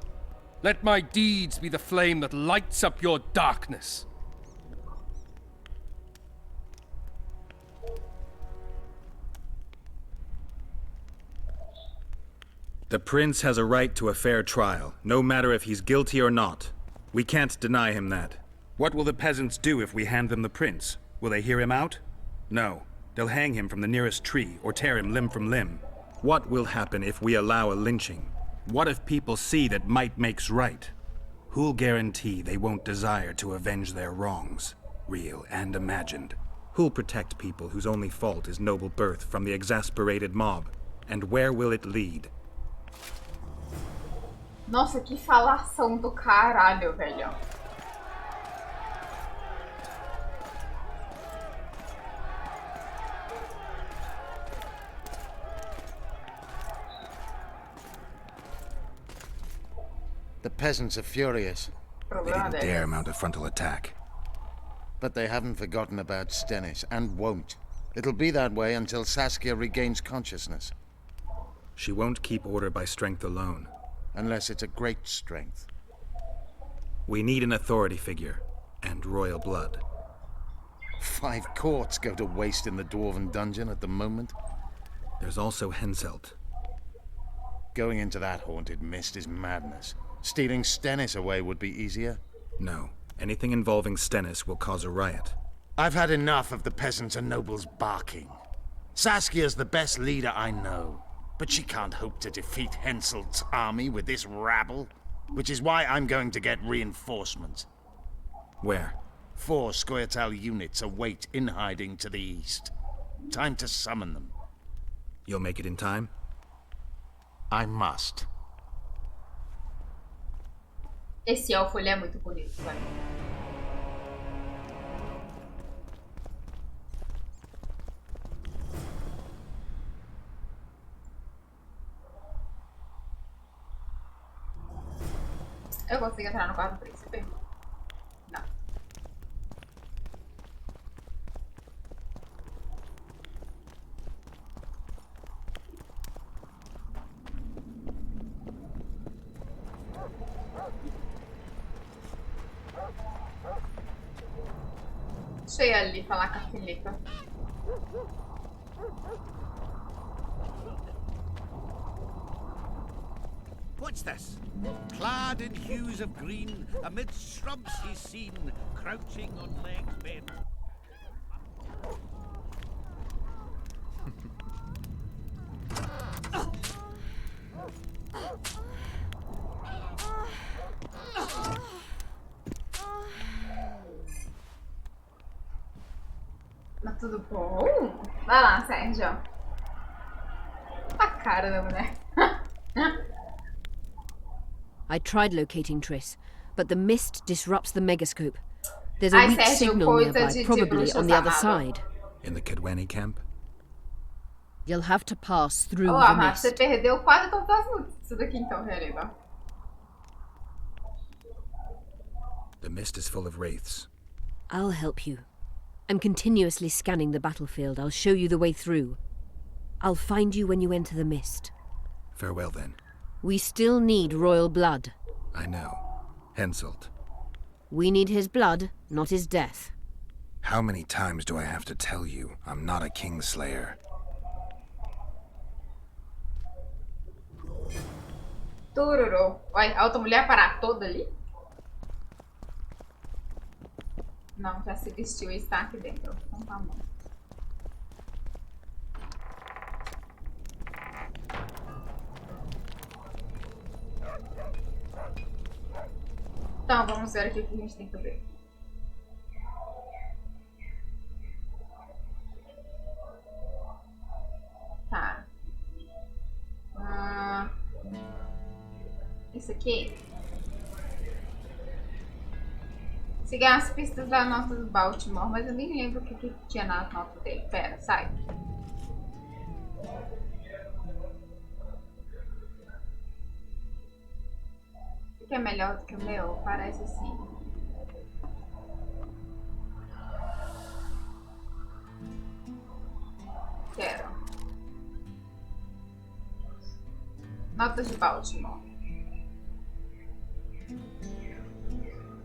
Let my deeds be the flame that lights up your darkness. The prince has a right to a fair trial, no matter if he's guilty or not. We can't deny him that. What will the peasants do if we hand them the prince? Will they hear him out? No. They'll hang him from the nearest tree or tear him limb from limb. What will happen if we allow a lynching? What if people see that might makes right? Who'll guarantee they won't desire to avenge their wrongs, real and imagined? Who'll protect people whose only fault is noble birth from the exasperated mob? And where will it lead? Nossa, que falação do caralho, velho. The peasants are furious. They didn't dare mount a frontal attack. But they haven't forgotten about Stennis, and won't. It'll be that way until Saskia regains consciousness. She won't keep order by strength alone. Unless it's a great strength. We need an authority figure, and royal blood. 5 courts go to waste in the Dwarven dungeon at the moment. There's also Henselt. Going into that haunted mist is madness. Stealing Stennis away would be easier. No. Anything involving Stennis will cause a riot. I've had enough of the peasants and nobles barking. Saskia's the best leader I know. But she can't hope to defeat Henselt's army with this rabble, which is why I'm going to get reinforcements. Where? 4 Scoia'tael units await in hiding to the east. Time to summon them. You'll make it in time? I must. Esse elfo, ele é muito bonito, velho. Eu consigo entrar no quarto do príncipe? Não. Deixa eu ir ali falar com a Filipa. What's this? Clad in hues of green, amidst shrubs he's seen, crouching on legs bent. Tá tudo bom? Vai lá, Sérgio. A cara da mulher. I tried locating Triss, but the mist disrupts the megascope. There's a Ai, weak Sérgio, signal coisa nearby, de probably bruxas on the other amado. side. In the Kidweni camp? You'll have to pass through Ô, the amado, você mist. perdeu quase todas as lutas. Isso daqui então, querida. The mist is full of wraiths. I'll help you. I'm continuously scanning the battlefield. I'll show you the way through. I'll find you when you enter the mist. Farewell, then. We still need royal blood. I know. Henselt. We need his blood, not his death. How many times do I have to tell you I'm not a Kingslayer? Tururu. Olha, a outra mulher parar toda ali? Não, já se vestiu e está aqui dentro. Então tá bom. Então, vamos ver aqui o que a gente tem que ver. Tá. Isso aqui. Siga as pistas da nota do Baltimore, mas eu nem lembro o que tinha na nota dele. Pera, sai. Esse aqui é melhor do que o meu? Parece assim. Quero. Notas de Baltimore.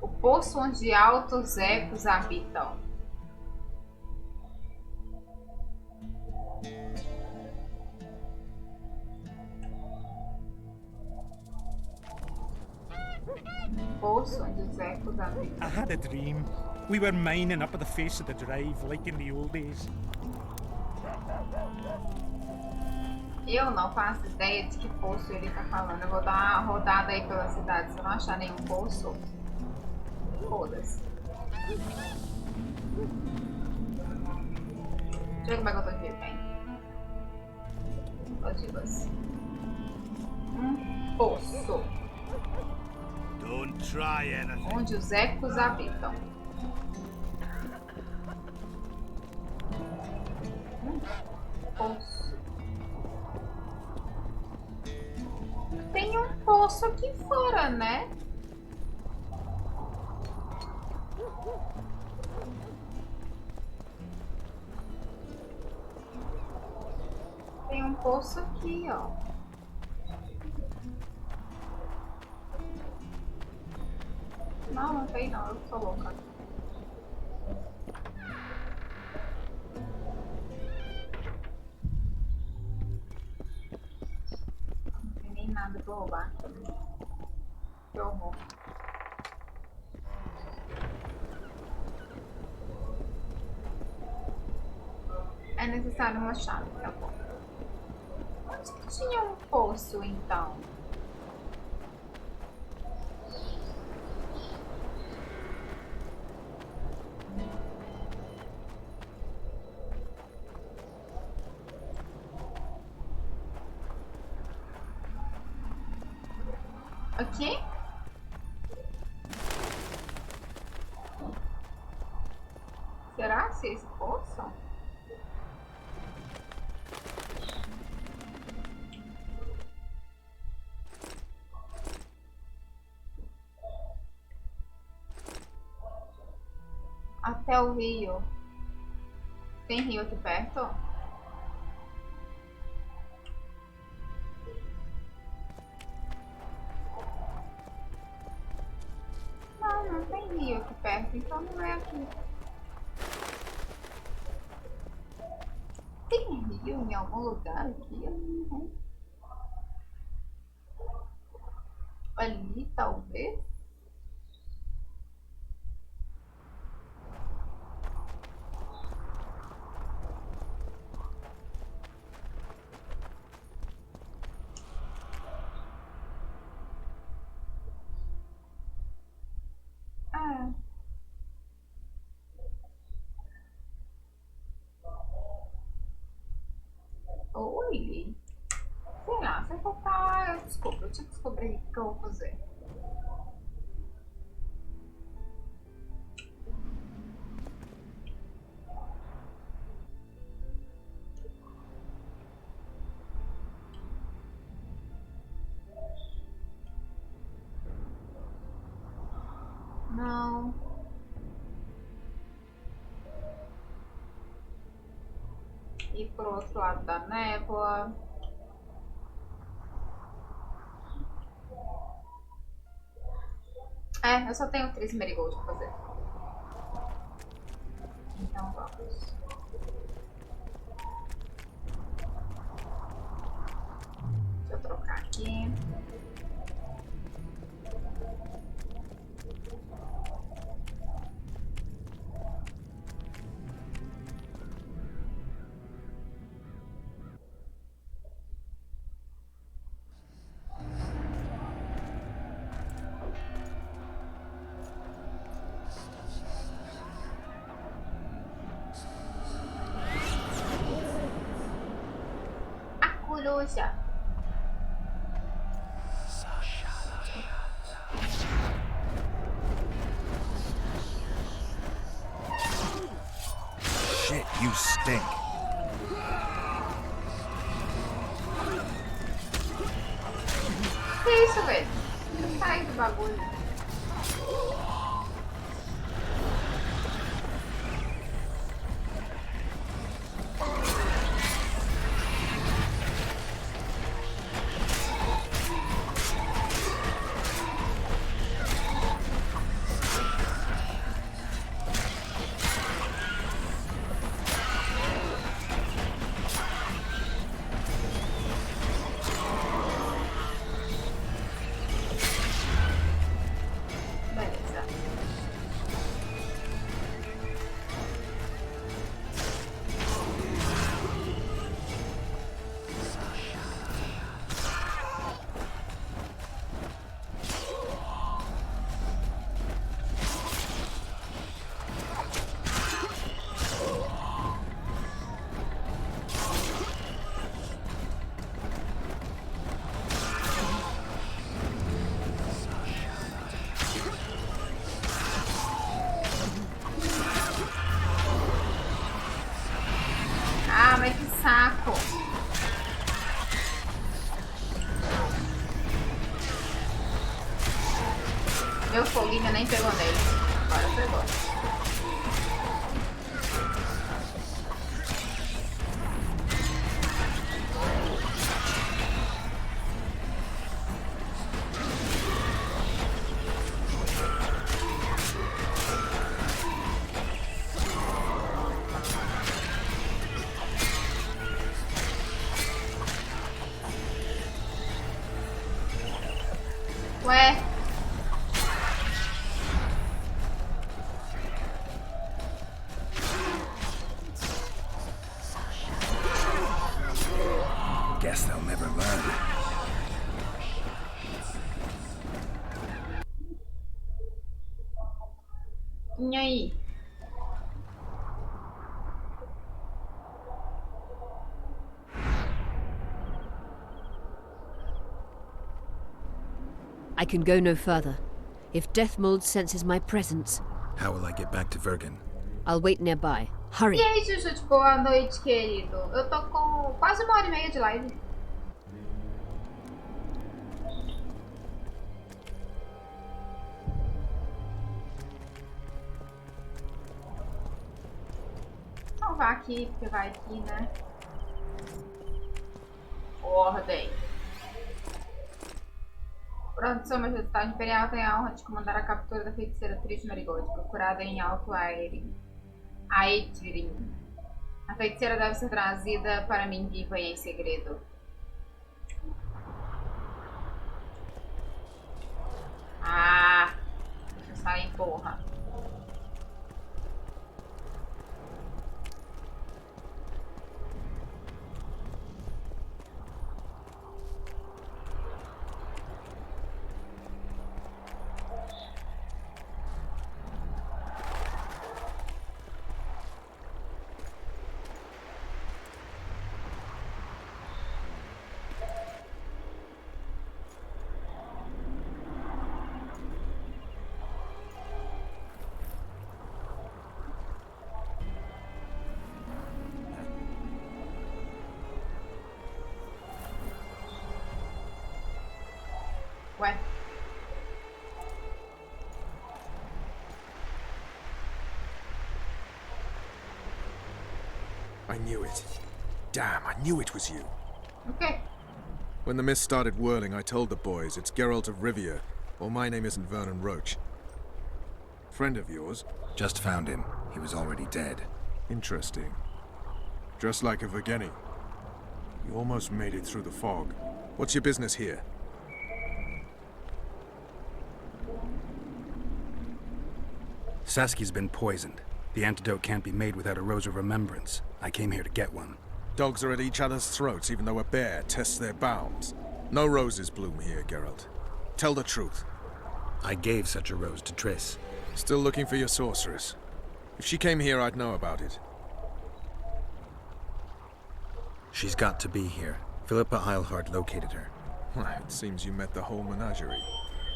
O poço onde altos ecos habitam. Poço onde os ecos habitam. I had a dream. We were mining up at the face of the drive, like in the old days. Eu não faço ideia de que poço ele tá falando. Eu vou dar uma rodada aí pela cidade. Se eu não achar nenhum poço, foda-se. Deixa eu ver como é que eu tô de vida, hein? Odivas. Poço. Don't try anything. Onde os ecos habitam. Poço. Tem um poço aqui fora, né? Tem um poço aqui, ó. Não, não tem não, eu sou louca. Não tem nem nada pra roubar. Que horror. É necessário uma chave, tá bom. Onde que tinha um poço, então? Aqui? Será que é esse poço? Até o rio. Tem rio aqui perto? Não, não tem rio aqui perto, então não é aqui. Tem rio em algum lugar aqui? Né? Ali, talvez? Ah. Oi. Sei lá, se eu colocar. Desculpa, eu tinha que descobrir o que eu vou fazer. Não. Ir pro outro lado da névoa. É, eu só tenho 3 marigold pra fazer. Então vamos. Deixa eu trocar aqui. A coruja. Shit, you stink. Que isso, velho? Sai do bagulho. Beleza. Ah, mas que saco. Meu foguinho nem pegou nele. Agora pegou. Ué? Guess they'll never learn. E aí? I can go no further. If Deathmold senses my presence, How will I get back to Vergen? I'll wait nearby. Hurry! E aí, Juju, boa noite, querido. Eu tô com quase 1h30 de live. Salvar aqui, porque vai aqui, né? Ordem. Pronto, Sua Majestade Imperial tem a honra de comandar a captura da feiticeira Trish Marigold, procurada em Alto Aerim. A feiticeira deve ser trazida para mim viva e em segredo. Ah, deixa eu sair, porra. Ué. I knew it. Damn, I knew it was you. Okay. When the mist started whirling, I told the boys it's Geralt of Rivia, or my name isn't Vernon Roach. Friend of yours? Just found him. He was already dead. Interesting. Dressed like a Vergenni. You almost made it through the fog. What's your business here? Saskia's been poisoned. The antidote can't be made without a Rose of Remembrance. I came here to get one. Dogs are at each other's throats, even though a bear tests their bounds. No roses bloom here, Geralt. Tell the truth. I gave such a rose to Triss. Still looking for your sorceress. If she came here, I'd know about it. She's got to be here. Philippa Eilhart located her. It seems you met the whole menagerie.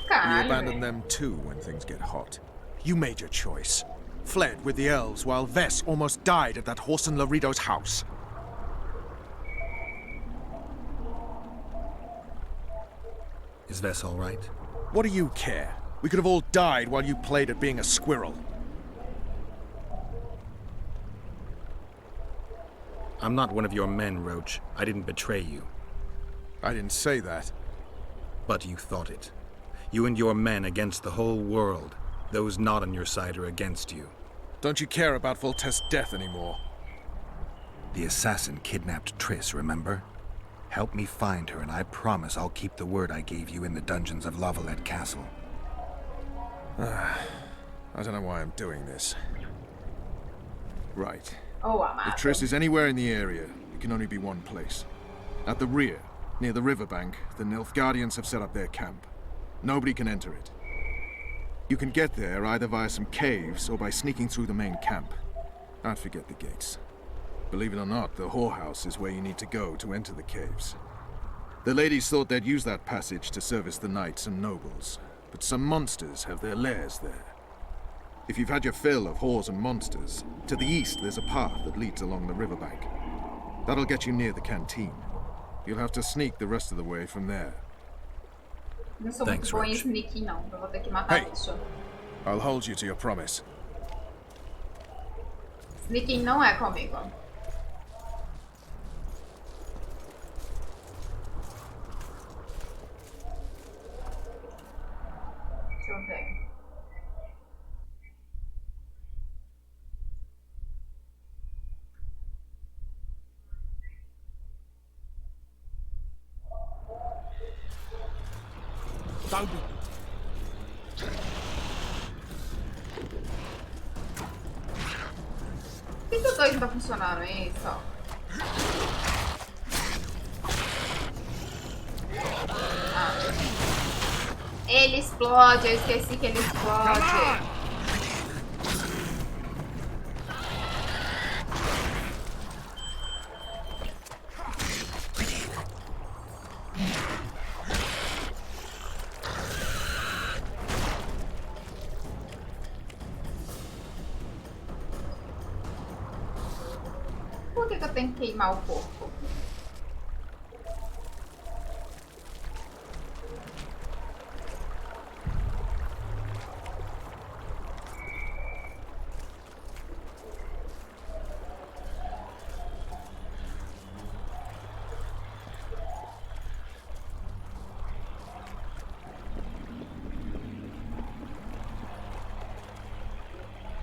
Caralho, You abandon velho. them too when things get hot. You made your choice. Fled with the elves while Vess almost died at that Horson Lorito's house. Is Vess all right? What do you care? We could have all died while you played at being a squirrel. I'm not one of your men, Roach. I didn't betray you. I didn't say that. But you thought it. You and your men against the whole world. Those not on your side are against you. Don't you care about Voltest's death anymore? The assassin kidnapped Triss, remember? Help me find her, and I promise I'll keep the word I gave you in the dungeons of Lavalette Castle. I don't know why I'm doing this. Right. Oh, If Triss is anywhere in the area, it can only be one place. At the rear, near the riverbank, the Nilfgaardians have set up their camp. Nobody can enter it. You can get there either via some caves or by sneaking through the main camp. I'd forget the gates. Believe it or not, the whorehouse is where you need to go to enter the caves. The ladies thought they'd use that passage to service the knights and nobles, but some monsters have their lairs there. If you've had your fill of whores and monsters, to the east there's a path that leads along the riverbank. That'll get you near the canteen. You'll have to sneak the rest of the way from there. Não sou muito boa em sneaking, não. Eu vou ter que matar bicho. I'll hold you to your promise. Sneaking não é comigo. Deixa eu ver. Por que o 2 não tá funcionando, hein? Só. Ele explode, eu esqueci que ele explode. Por que eu tenho que queimar o corpo?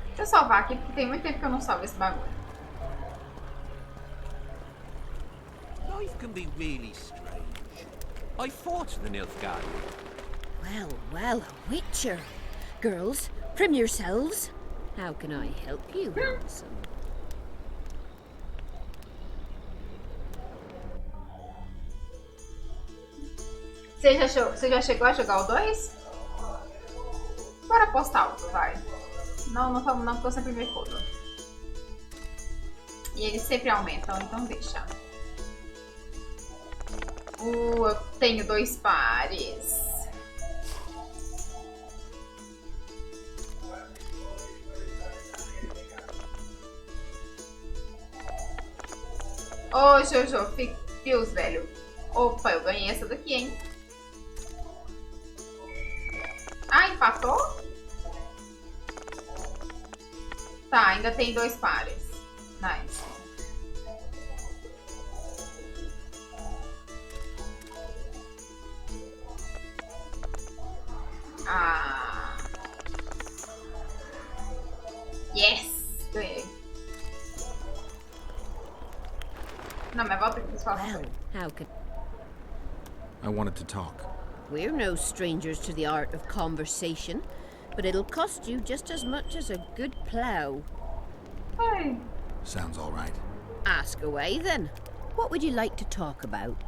Deixa eu salvar aqui, porque tem muito tempo que eu não salvo esse bagulho. Life can be really strange. I fought the Nilfgaardian. Well, well, a witcher. Girls, prim yourselves. How can I help you, handsome? Você já chegou a jogar o 2? Bora postar alto, vai. Não, não vamos não, porque eu sempre me fodo. E eles sempre aumentam, então deixa. Eu tenho 2 pares. Ô, Jojo, fios, velho. Opa, eu ganhei essa daqui, hein? Ah, empatou? Tá, ainda tem 2 pares. Nice. Ah. Yes! Ganhei. Não, mas volta aqui, pessoal. Well, how could... I wanted to talk. We're no strangers to the art of conversation, but it'll cost you just as much as a good plough. Hey. Sounds all right. Ask away, then. What would you like to talk about?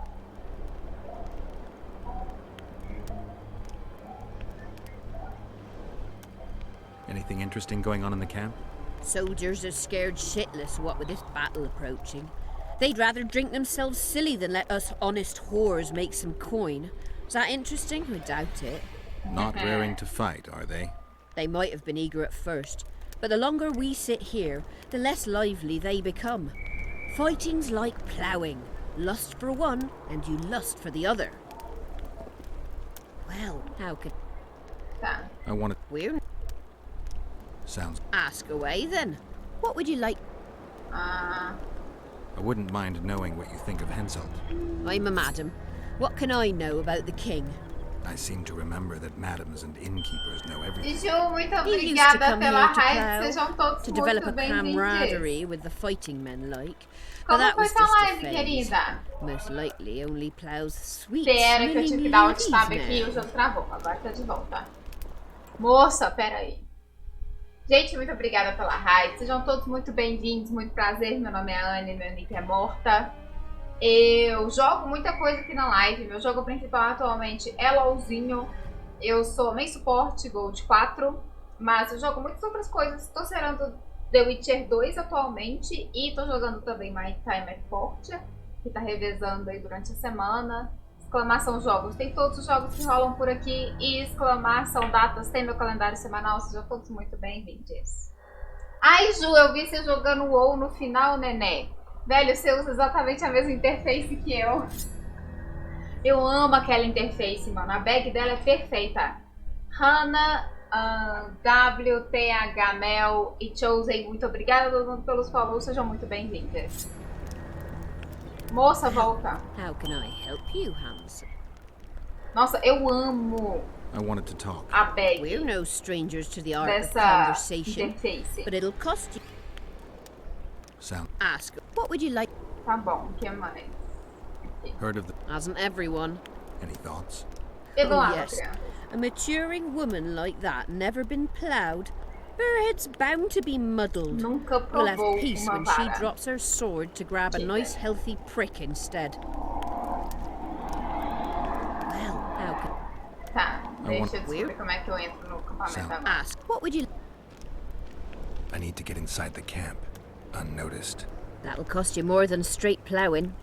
Anything interesting going on in the camp? Soldiers are scared shitless, what with this battle approaching. They'd rather drink themselves silly than let us honest whores make some coin. Is that interesting? I doubt it. Not raring to fight, are they? They might have been eager at first, but the longer we sit here, the less lively they become. Fighting's like ploughing. Lust for one, and you lust for the other. Well, how could... I want to... We're... Sounds... Ask away, then. What would you like... I wouldn't mind knowing what you think of Henselt. I'm a madam. What can I know about the king? I seem to remember that madams and innkeepers know everything. Ju, muito He used to obrigada come pela here to raid. plough, Sejam todos to develop muito a bem-vindos. camaraderie with the fighting men like. Como But that foi was sua just a live, phase. querida? Most likely only plows sweet, Pera que eu tive smelling que dar alt ladies tab aqui e o now. jogo travou. Agora tá de volta. Moça, pera aí. Gente, muito obrigada pela raid. Sejam todos muito bem-vindos. Muito prazer. Meu nome é Anne, meu nick é Morta. Eu jogo muita coisa aqui na live. Meu jogo principal atualmente é LOLzinho. Eu sou main suporte Gold 4. Mas eu jogo muitas outras coisas. Estou zerando The Witcher 2 atualmente. E estou jogando também My Time at Parte, que está revezando aí durante a semana. Exclamação jogos, tem todos os jogos que rolam por aqui. E exclamação datas, tem meu calendário semanal. Sejam todos muito bem-vindos. Ai, Ju, eu vi você jogando WoW no final, Nené. Velho, você usa exatamente a mesma interface que eu. Eu amo aquela interface, mano. A bag dela é perfeita. Hannah, WTH Mel e Chosen, muito obrigada a todo mundo pelos follows. Sejam muito bem-vindas. Moça, volta. How can I help you, handsome? Nossa, eu amo I wanted to talk. a bag We're no strangers to the art of dessa conversation, interface. but it'll cost you. Sound. Ask, what would you like? Tá bom, o que mais? Heard of the... Hasn't everyone? Any thoughts? Eduardo, yes. criança. A maturing woman like that never been ploughed. Her head's bound to be muddled. Nunca We'll have provou peace uma when she vara. drops her sword to grab a Chega. nice healthy prick instead. Well, how can... Tá, deixa eu want- descobrir como é que eu entro no acampamento Sound. agora. Ask, what would you... I need to get inside the camp, unnoticed. That'll cost you more than straight ploughing.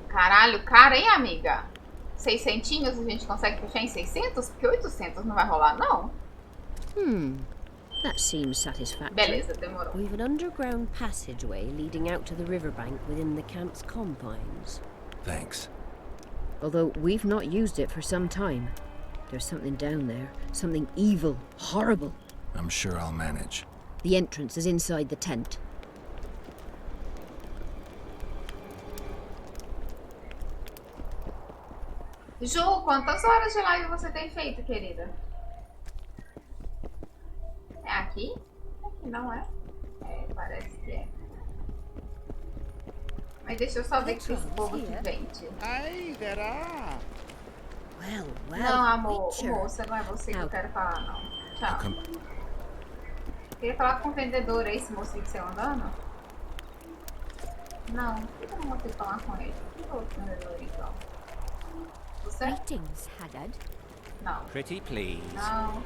Caralho, cara, hein, amiga? 600 a gente consegue puxar em 600? Porque 800 não vai rolar, não. That seems satisfactory. Beleza, demorou. We've an underground passageway leading out to the riverbank within the camp's confines. Thanks. Although we've not used it for some time. There's something down there. Something evil, horrible. I'm sure I'll manage. The entrance is inside the tent. Ju, quantas horas de live você tem feito, querida? É aqui? Aqui não é? É, parece que é. Mas deixa eu só ver que esse povo aqui vende. Aye, there are. Não, amor, moça, não é você que eu quero falar, não. Tchau. Queria falar com o vendedor, é esse moço que você andando? Não, por que eu não vou ter que falar com ele? Que outro vendedor, então? Você? Greetings, Haggard. Não. Pretty please. Não.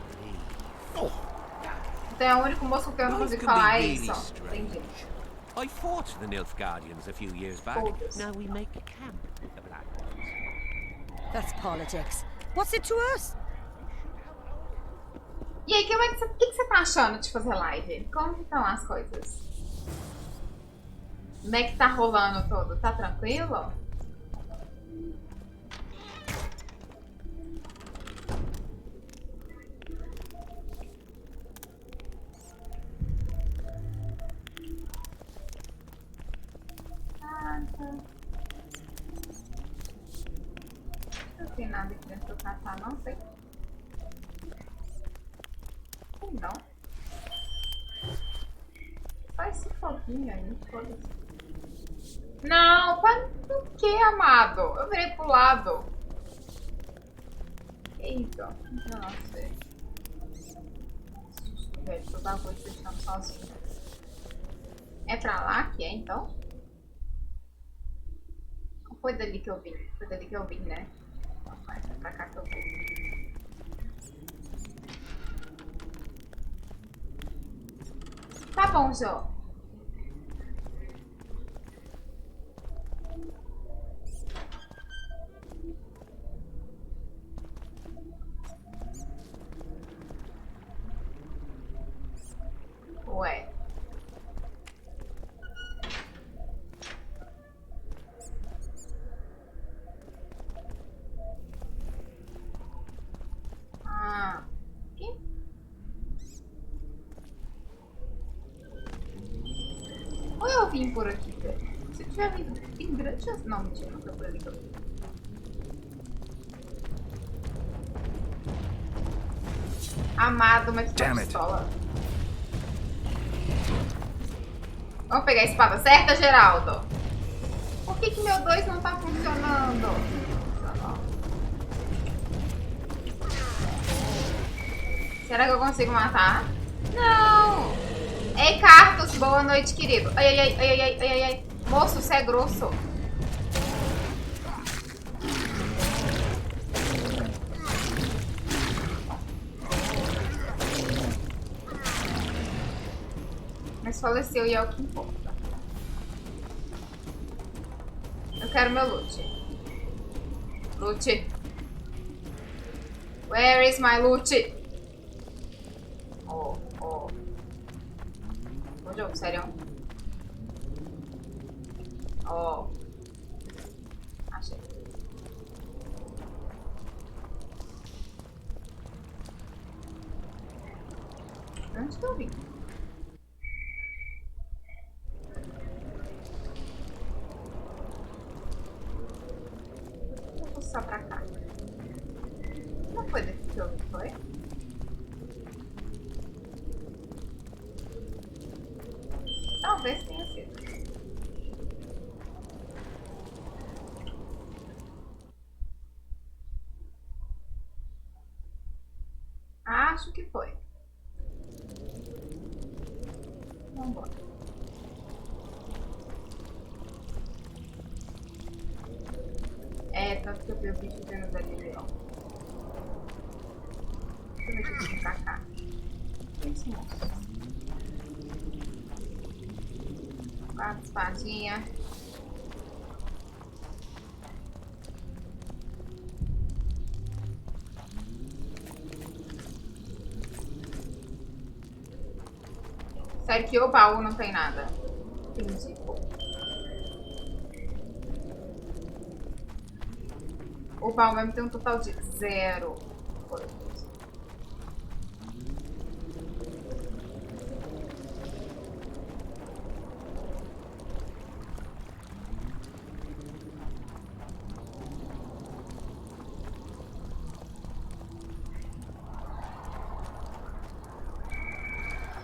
Então é o único moço que eu não consigo falar, é isso. Entendi. I fought the Nilfgaardians a few years back. Now we make camp with the Black Ones. That's politics. What's it to us? E aí, o que você tá achando de fazer live? Como que estão as coisas? Como é que tá rolando tudo? Tá tranquilo? Não tem nada aqui dentro do catar, não sei. Não. Só esse foguinho aí, foda-se. Não, por que, amado? Eu virei pro lado. Eita, não sei. Velho, toda coisa deixando sozinho. É pra lá que é, então? Foi dali que eu vim. Foi dali que eu vim, né? Vai pra cá que eu vou. Tá bom, Jô. Ué. Ah. Que? Ou eu vim por aqui, velho? Se eu tiver vindo, tem grande chance. Não, mentira, não foi por ali que eu vim. Amado, mas que pistola. Vamos pegar a espada certa, Geraldo? Por que meu 2 não tá funcionando? Será que eu consigo matar? Não! Ei, Cartus, boa noite, querido. Ai, ai, ai, ai, ai, ai, ai. Moço, você é grosso. Mas faleceu e é o que importa. Eu quero meu loot. Loot. Where is my loot? Oh. Bom jogo, sério. Oh. Achei. Onde que eu vim? Eu vou só pra cá. Não foi desse que eu vi, foi? Talvez tenha sido. Acho que foi. Vambora. É, tanto que eu vi o bicho vendo ali, ó. Deixa eu ver se eu vou pra cá. Esse monstro. 4 espadinhas. Sério que o baú não tem nada? Entendi. O baú mesmo tem um total de 0.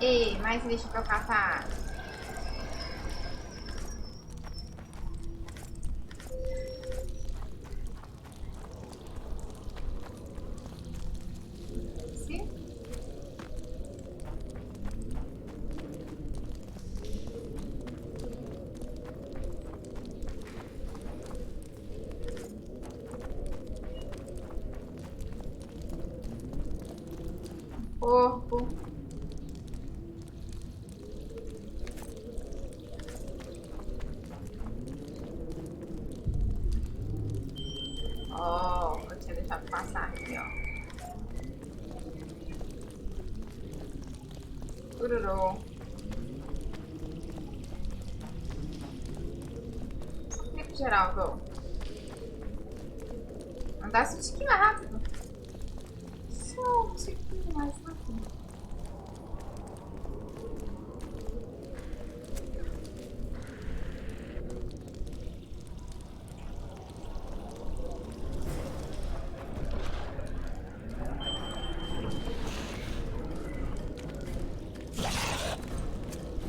Ei, mais lixo pra eu catar. Tururu. Clique Geraldo. Andasse um tiquinho mais rápido. Só um tiquinho mais rápido.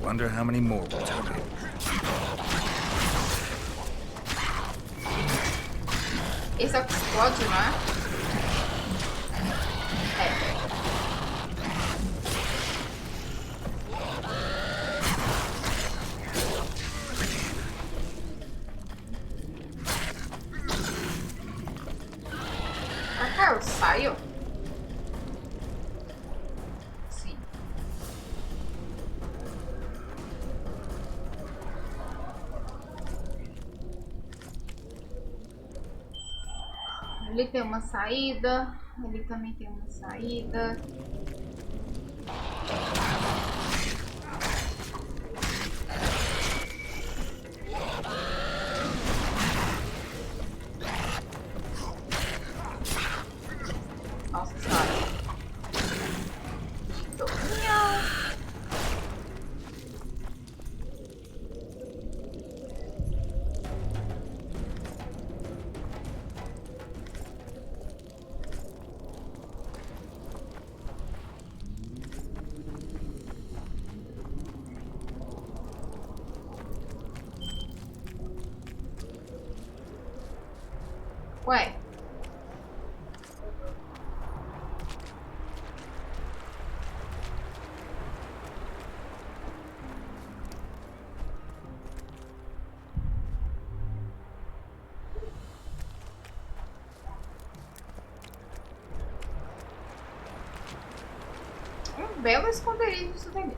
Wonder how many more will tell me. Esse é o que explode, não é? É. Pra cá eu saio? Sim. Ali tem uma saída. Ali também tem uma saída. Nossa senhora. Ué. Um belo esconderijo de souvenir.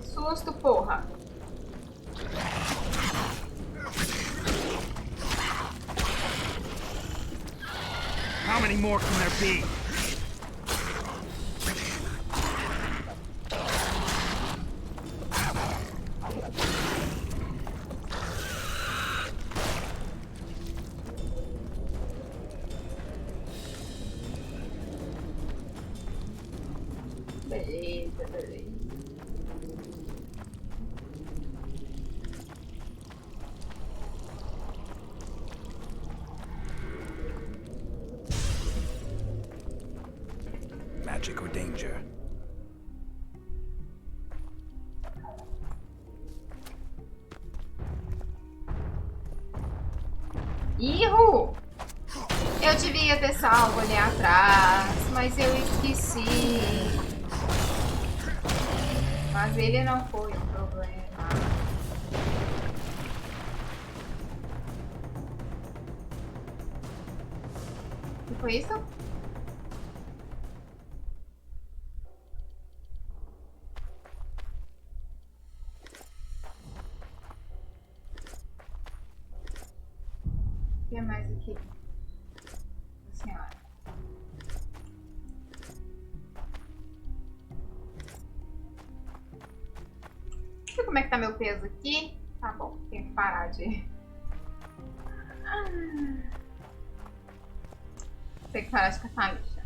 Susto, porra. How many more can there be? Beleza, beleza. Magic or danger? Ihu! Eu devia ter salvo ali atrás, mas eu esqueci. Mas ele não foi um problema. O que foi isso? O que mais aqui? Senhora. Deixa eu ver como é que tá meu peso aqui. Tá bom, tem que parar de... Tem que parar de catar lixa.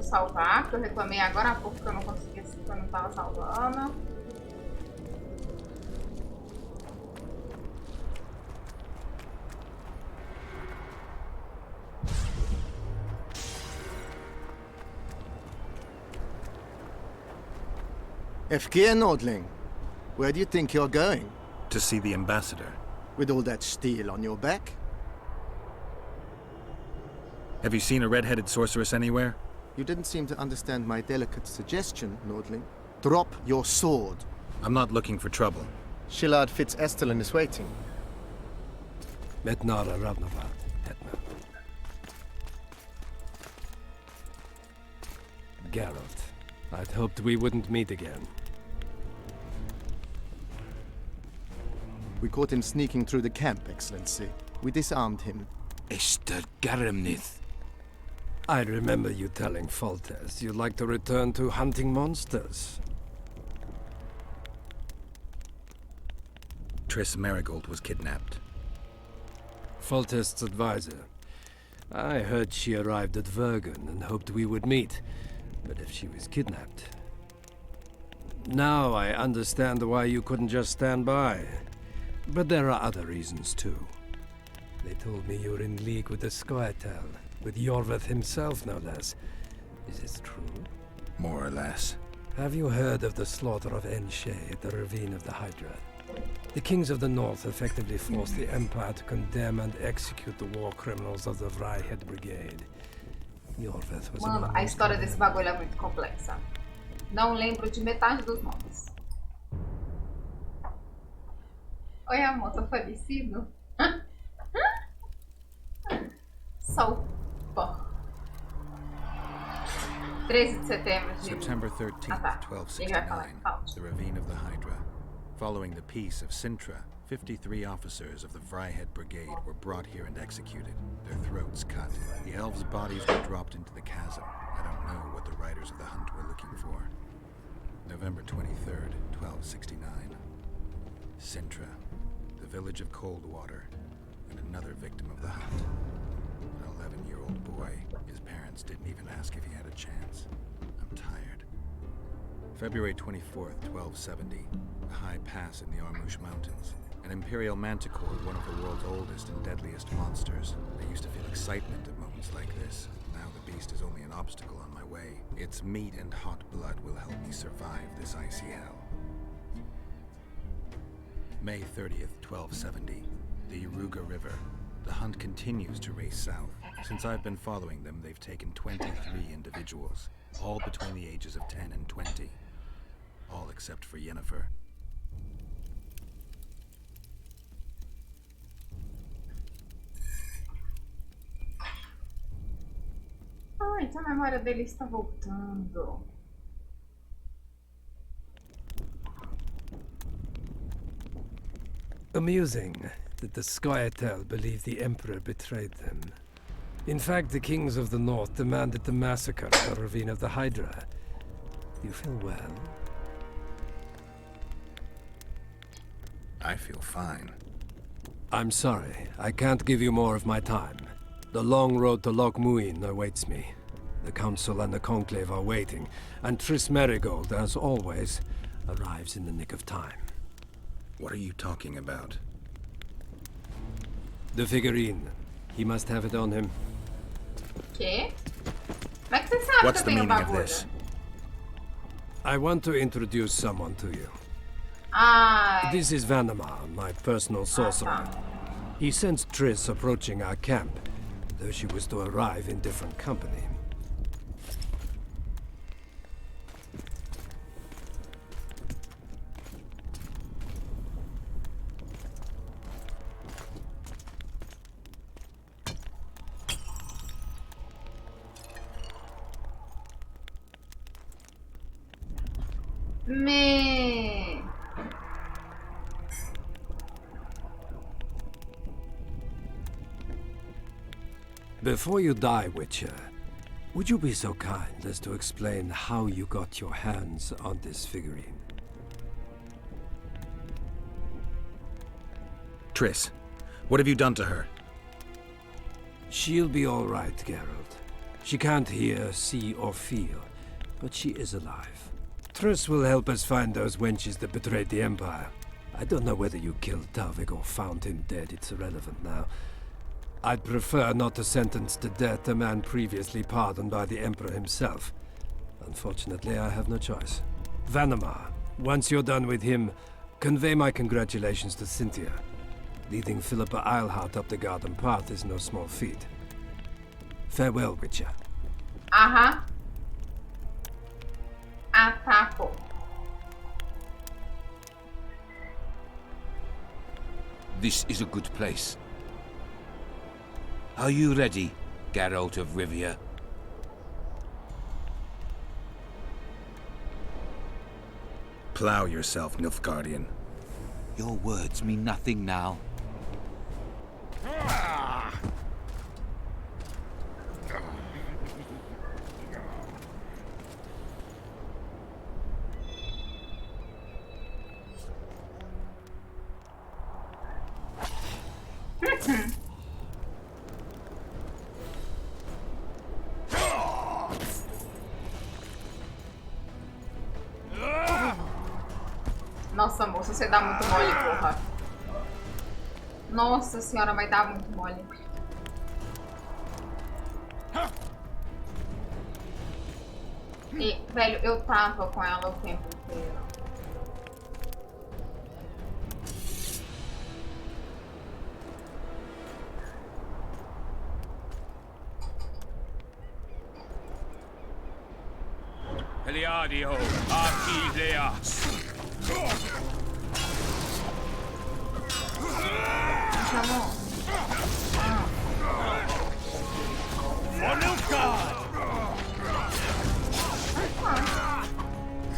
Salvar, porque eu reclamei agora há pouco que eu não conseguia, que eu não tava salvando. Efkia Nordling, where do you think you're going? To see the ambassador. With all that steel on your back? Have you seen a red-headed sorceress anywhere? You didn't seem to understand my delicate suggestion, Nordling. Drop your sword. I'm not looking for trouble. Shillard Fitz-Estelin is waiting. Metnara Ravnavad, Hetman. Geralt, I'd hoped we wouldn't meet again. We caught him sneaking through the camp, Excellency. We disarmed him. Ester Garamnith. I remember you telling Foltest you'd like to return to hunting monsters. Triss Marigold was kidnapped. Foltest's advisor. I heard she arrived at Vergen and hoped we would meet, but if she was kidnapped... Now I understand why you couldn't just stand by. But there are other reasons too. They told me you were in league with the Scoia'tael, with Iorveth himself no less. Is this true? More or less. Have you heard of the slaughter of Enshe at the Ravine of the Hydra? The kings of the North effectively forced the Empire to condemn and execute the war criminals of the Vryhed Brigade. Iorveth was Mano, a história desse bagulho é muito complexa. Não lembro de metade dos nomes. Oi, amor, tô falecido? Salpa. 13 de setembro de... September 13th, 1269, the Ravine of the Hydra. Following the peace of Sintra, 53 officers of the Vryhed Brigade were brought here and executed, their throats cut. The elves' bodies were dropped into the chasm. I don't know what the riders of the hunt were looking for. November 23rd, 1269. Sintra, the village of Coldwater, and another victim of the hunt. An 11-year-old boy. His parents didn't even ask if he had a chance. I'm tired. February 24th, 1270. A high pass in the Armouche Mountains. An Imperial Manticore, one of the world's oldest and deadliest monsters. I used to feel excitement at moments like this. Now the beast is only an obstacle on my way. Its meat and hot blood will help me survive this icy hell. May 30th, 1270. The Yaruga River. The hunt continues to race south. Since I've been following them, they've taken 23 individuals, all between the ages of 10 and 20. All except for Yennefer. Ah, então a memória dele está voltando. Amusing that the Scoia'tael believe the Emperor betrayed them. In fact, the kings of the North demanded the massacre at the Ravine of the Hydra. You feel well? I feel fine. I'm sorry. I can't give you more of my time. The long road to Loch Muin awaits me. The Council and the Conclave are waiting, and Triss Marigold, as always, arrives in the nick of time. What are you talking about? The figurine. He must have it on him. Que? Como é que você sabe What's que eu the tenho meaning of bagulho? this? I want to introduce someone to you. Ai. This is Vanamar, my personal sorcerer. He sensed Triss approaching our camp, though she was to arrive in different company. Me. Before you die, Witcher, would you be so kind as to explain how you got your hands on this figurine? Triss, what have you done to her? She'll be all right, Geralt. She can't hear, see, or feel, but she is alive. Triss will help us find those wenches that betrayed the Empire. I don't know whether you killed Talvik or found him dead. It's irrelevant now. I'd prefer not to sentence to death a man previously pardoned by the Emperor himself. Unfortunately, I have no choice. Vanamar, Once you're done with him, convey my congratulations to Cynthia. Leading Philippa Eilhart up the garden path is no small feat. Farewell, Witcher. Aham. Ah, tá, pô. This is a good place. Are you ready, Geralt of Rivia? Plow yourself, Nilfgaardian. Your words mean nothing now. Nossa, moça, você dá muito mole, porra. Nossa senhora, vai dar muito mole. E, velho, eu tava com ela o tempo inteiro. Heliadio, Archidea. Chamou.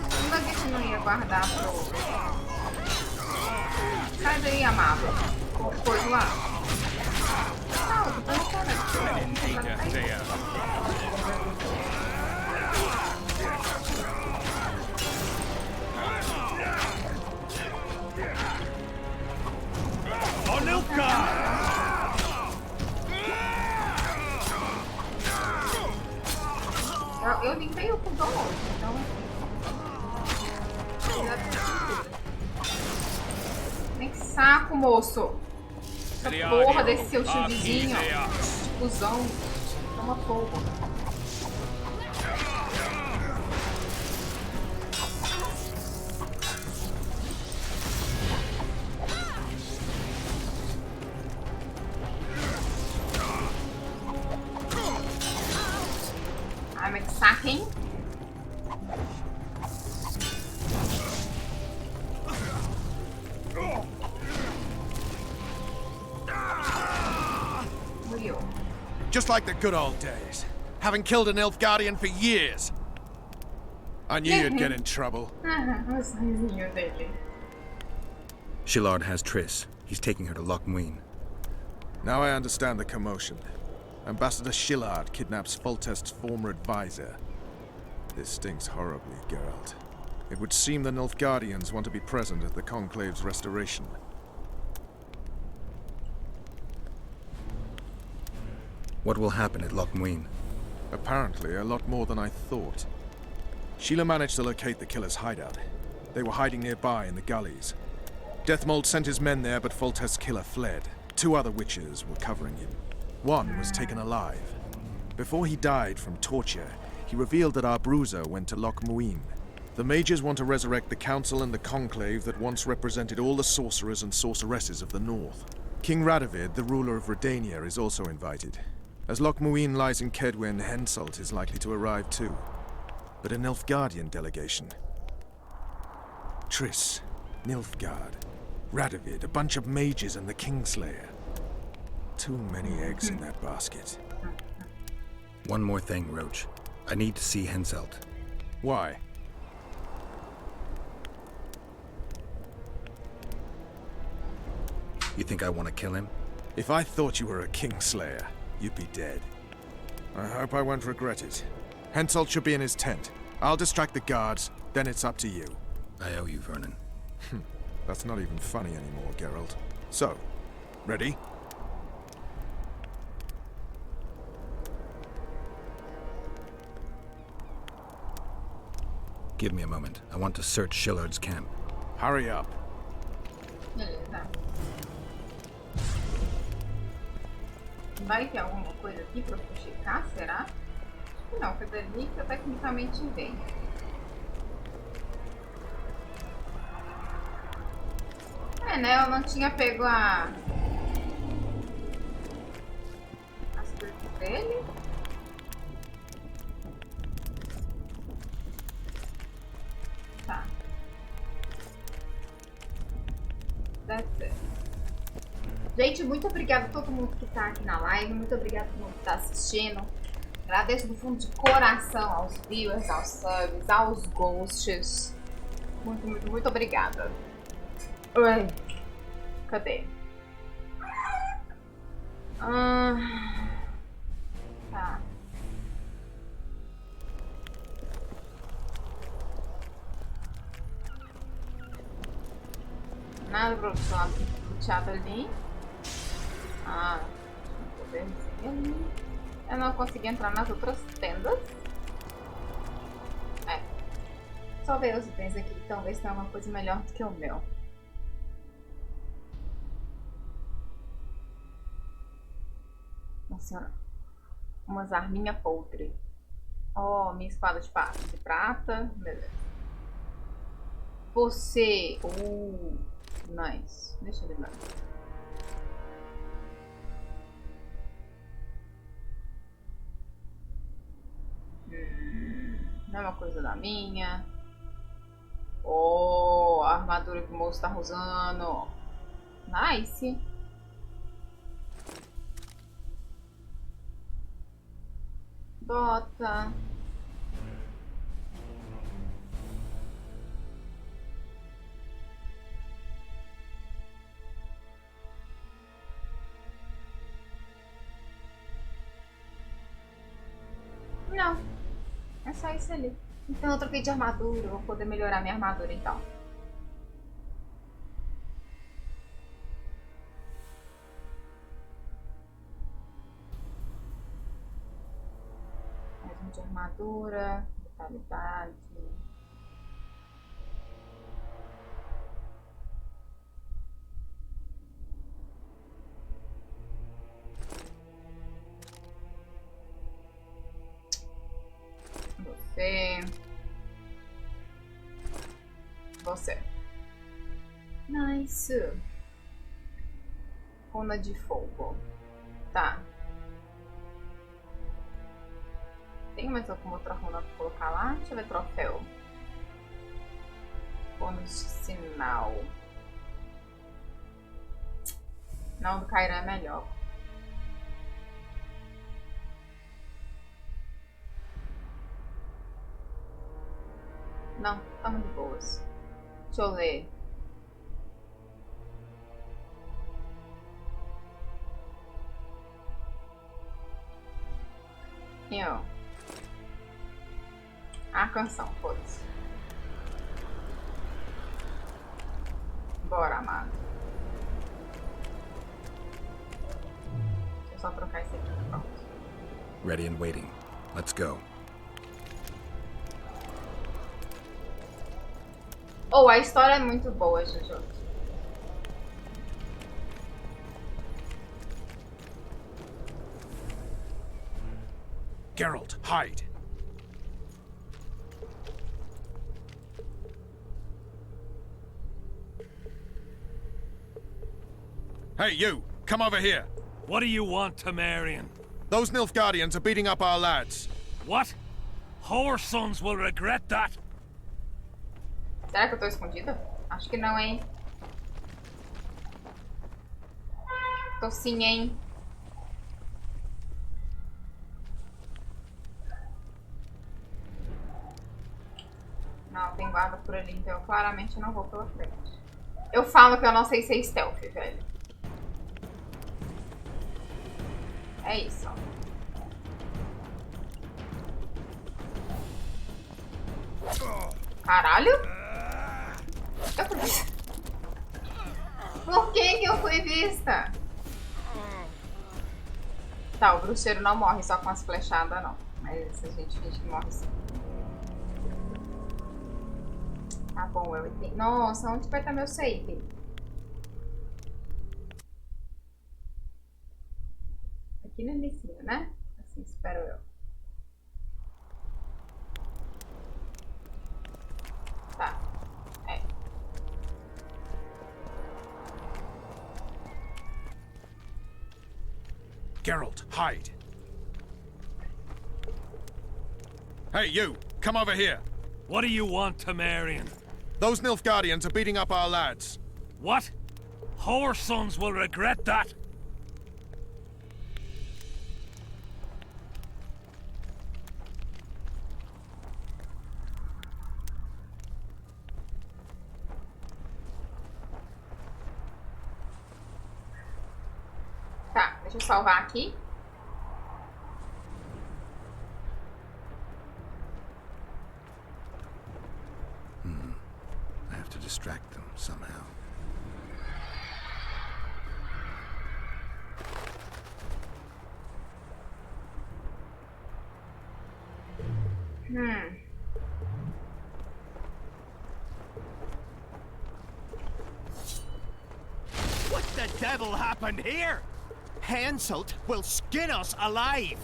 Não sabia que não ia guardar pro... Sai daí, amado. Coisa lá. Não, eu tô esperando. Eu limpei o fogão hoje, então... Nem saco, moço! Essa porra desse seu shieldzinho, cuzão, toma fogo. I'm attacking. Just like the good old days. Having killed an Nilfgaardian for years. I knew you'd get in trouble. Shillard has Triss. He's taking her to Lochmuin. Now I understand the commotion. Ambassador Shillard kidnaps Foltest's former advisor. This stinks horribly, Geralt. It would seem the Nilfgaardians want to be present at the Conclave's restoration. What will happen at Lochmuin? Apparently, a lot more than I thought. Sheila managed to locate the killer's hideout. They were hiding nearby in the gullies. Deathmold sent his men there, but Foltest's killer fled. 2 other witches were covering him. One was taken alive. Before he died from torture, he revealed that our bruiser went to Lochmuin. The mages want to resurrect the council and the conclave that once represented all the sorcerers and sorceresses of the north. King Radovid, the ruler of Redania, is also invited. As Lochmuin lies in Kedwen, Henselt is likely to arrive too. But a Nilfgaardian delegation. Triss, Nilfgaard, Radovid, a bunch of mages and the Kingslayer. Too many eggs in that basket. One more thing, Roach. I need to see Henselt. Why? You think I want to kill him? If I thought you were a Kingslayer, you'd be dead. I hope I won't regret it. Henselt should be in his tent. I'll distract the guards, then it's up to you. I owe you, Vernon. That's not even funny anymore, Geralt. So, ready? Give me a moment. I want to search Shillard's camp. Hurry up. Vai ter alguma coisa aqui pra eu checar, será? Não, Frederica tecnicamente vem. né? Eu não tinha pego as coisas dele. Tá. That's it. Gente, muito obrigada a todo mundo que tá aqui na live. Muito obrigada a todo mundo que tá assistindo. Agradeço do fundo de coração aos viewers, aos subs, aos ghosts. Muito, muito, muito obrigada. Oi. Cadê? Tá. Nada pra falar do teatro ali. Poderzinho ali. Eu não consegui entrar nas outras tendas. Só ver os itens aqui, então ver se tem alguma coisa melhor do que o meu. Nossa, umas arminhas podre. Ó, minha espada de prata. Beleza. Você. Nice. Deixa ele lá. Não é uma coisa da minha. Oh, a armadura que o moço tá usando. Nice. Bota. Não. É só isso ali. Então eu troquei de armadura. Vou poder melhorar minha armadura então. Mais um de armadura. Vitalidade. Você. Nice. Runa de fogo. Tá. Tem mais alguma outra runa pra colocar lá? Deixa eu ver troféu. Bônus de sinal. Não, do Kairan é melhor. Não, estamos de boas. Deixa eu ler. E ó. A canção, foda-se. Bora, amado. Deixa eu só trocar esse aqui, pronto. Ready and waiting. Let's go. Oh, a história é muito boa, Jojo. Geralt, hide. Hey, you! Come over here! What do you want, Temerian? Those Nilfgaardians are beating up our lads. What? Our sons will regret that. Será que eu tô escondida? Acho que não, hein? Tô sim, hein? Não, tem guarda por ali, então eu claramente não vou pela frente. Eu falo que eu não sei ser stealth, velho. É isso, ó. Caralho? Por que eu fui vista? Tá, o bruxeiro não morre só com as flechadas, não. Mas a gente finge que morre sim. Tá bom, eu entendi. Nossa, onde vai estar meu save? Aqui no início, né? Assim espero eu. Tá. É. Geralt, hide. Hey, you! Come over here! What do you want, Temerian? Those Nilfgaardians are beating up our lads. What? Our sons will regret that. Tá, deixa eu salvar aqui. I have to distract them somehow. What the devil happened here? Henselt will skin us alive!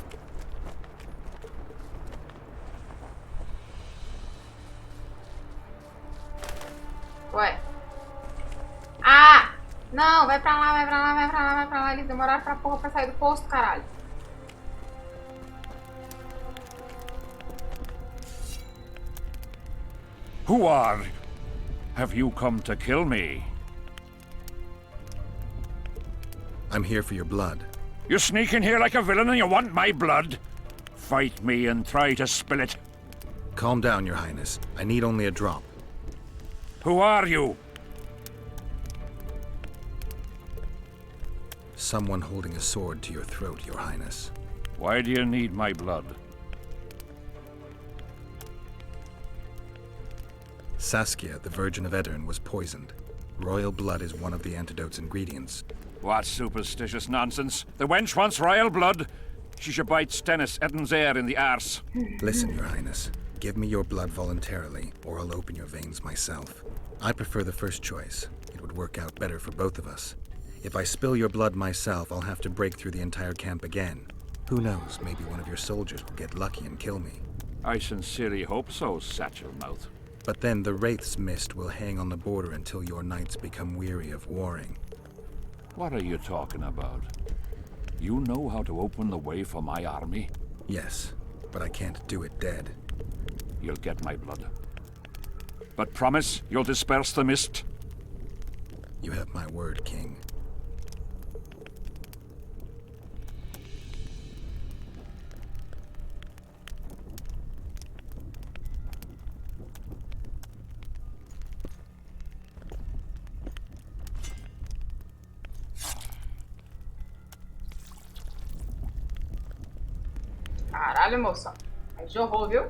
Ué. Ah! Não, vai pra lá, vai pra lá, vai pra lá, vai pra lá. Eles demoraram pra porra pra sair do posto, caralho. Who are? Have you come to kill me? I'm here for your blood. You sneak in here like a villain and you want my blood? Fight me and try to spill it. Calm down, Your Highness. I need only a drop. Who are you? Someone holding a sword to your throat, Your Highness. Why do you need my blood? Saskia, the Virgin of Edirn, was poisoned. Royal blood is one of the antidote's ingredients. What superstitious nonsense. The wench wants royal blood. She should bite Stennis Eddon's heir in the arse. Listen, Your Highness. Give me your blood voluntarily, or I'll open your veins myself. I prefer the first choice. It would work out better for both of us. If I spill your blood myself, I'll have to break through the entire camp again. Who knows, maybe one of your soldiers will get lucky and kill me. I sincerely hope so, Satchel-mouth. But then the Wraith's mist will hang on the border until your knights become weary of warring. What are you talking about? You know how to open the way for my army? Yes, but I can't do it dead. You'll get my blood. But promise you'll disperse the mist? You have my word, King. Caralho, moça. Aí jorrou, viu?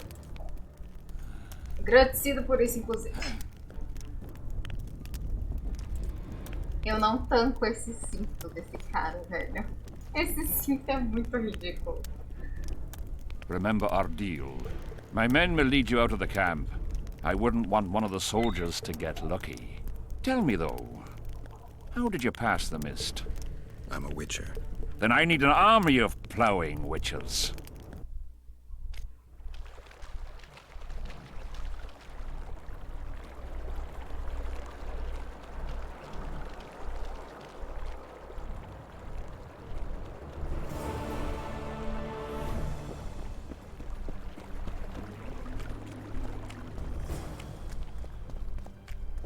Agradecido por isso, inclusive. Eu não tanco esse cinto desse cara, velho. Esse cinto é muito ridículo. Remember our deal. My men will lead you out of the camp. I wouldn't want one of the soldiers to get lucky. Tell me, though, how did you pass the mist? I'm a witcher. Then I need an army of plowing witchers.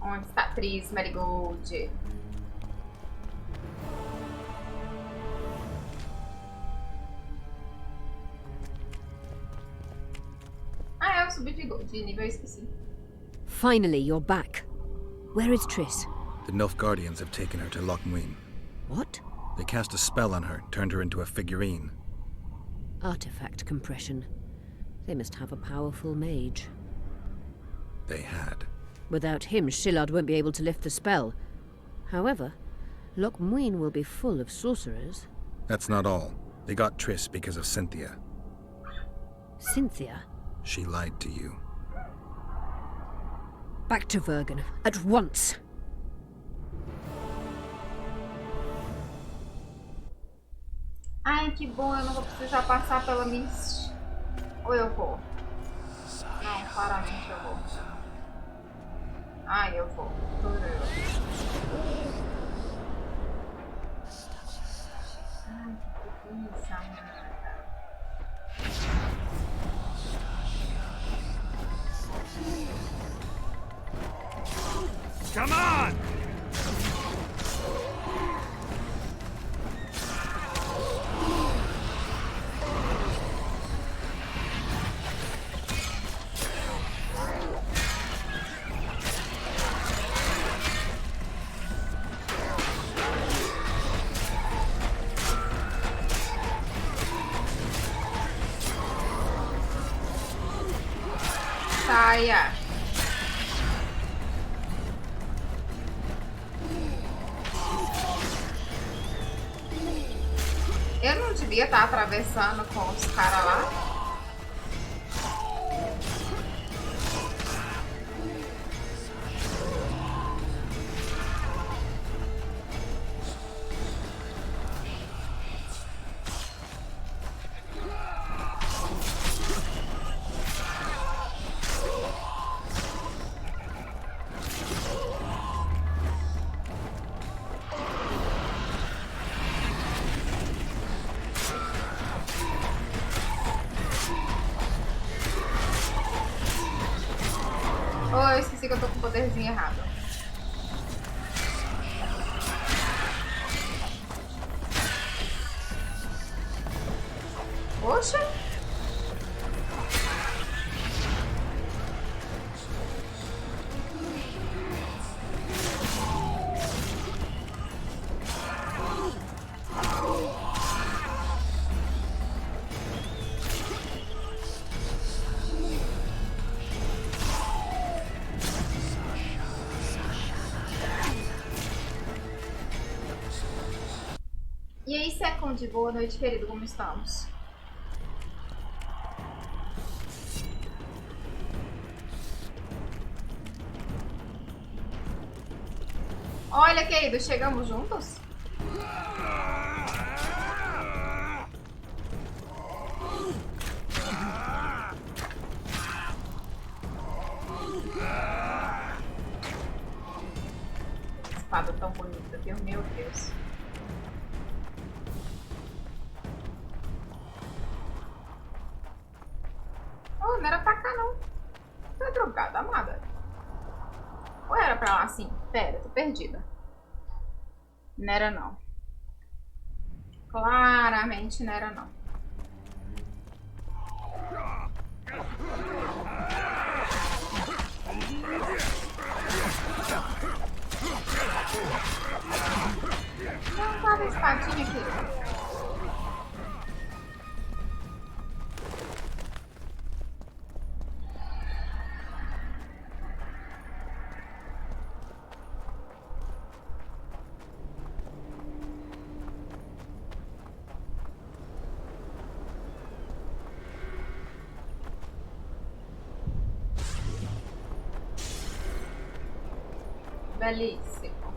Onde está a atriz Marigold? Ah, eu subi de nível, eu esqueci. Finally, you're back. Where is Triss? The Nilfgaardians have taken her to Loch Muin. What? They cast a spell on her, turned her into a figurine. Artifact compression. They must have a powerful mage. They had. Without him, Shillard won't be able to lift the spell. However, Loch Muin will be full of sorcerers. That's not all. They got Triss because of Cynthia. Cynthia? She lied to you. Back to Vergen, at once! Ai, que bom, eu não vou precisar passar pela Mist. Ou eu vou? Não, claramente eu vou. Ai, eu vou. Ai, que preguiça. Come on! Saia. Eu não devia estar atravessando com os caras lá. Oh, eu esqueci que eu tô com o poderzinho errado. Poxa! E aí, Second, boa noite, querido, como estamos? Olha, querido, chegamos juntos? Espada tão bonita, meu Deus. Oh, não era pra cá, não. Tá drogada, amada. Ou era pra lá assim? Pera, tô perdida. Não era, não. Claramente não era, não. Não tava a espadinha aqui. Belíssimo.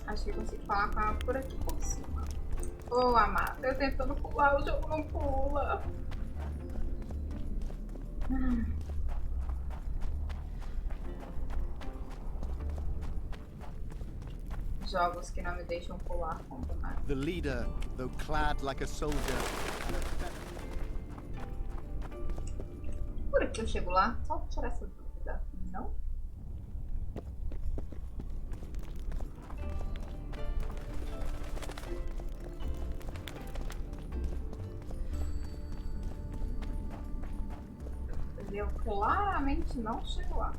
Acho que consigo falar com ela por aqui por cima. Ô, amada, eu tentando pular, o jogo não pula. Jogos que não me deixam pular como nada. The leader, though clad like a soldier. Por aqui eu chego lá? Só pra tirar essa dúvida. Não? Eu claramente não chego lá.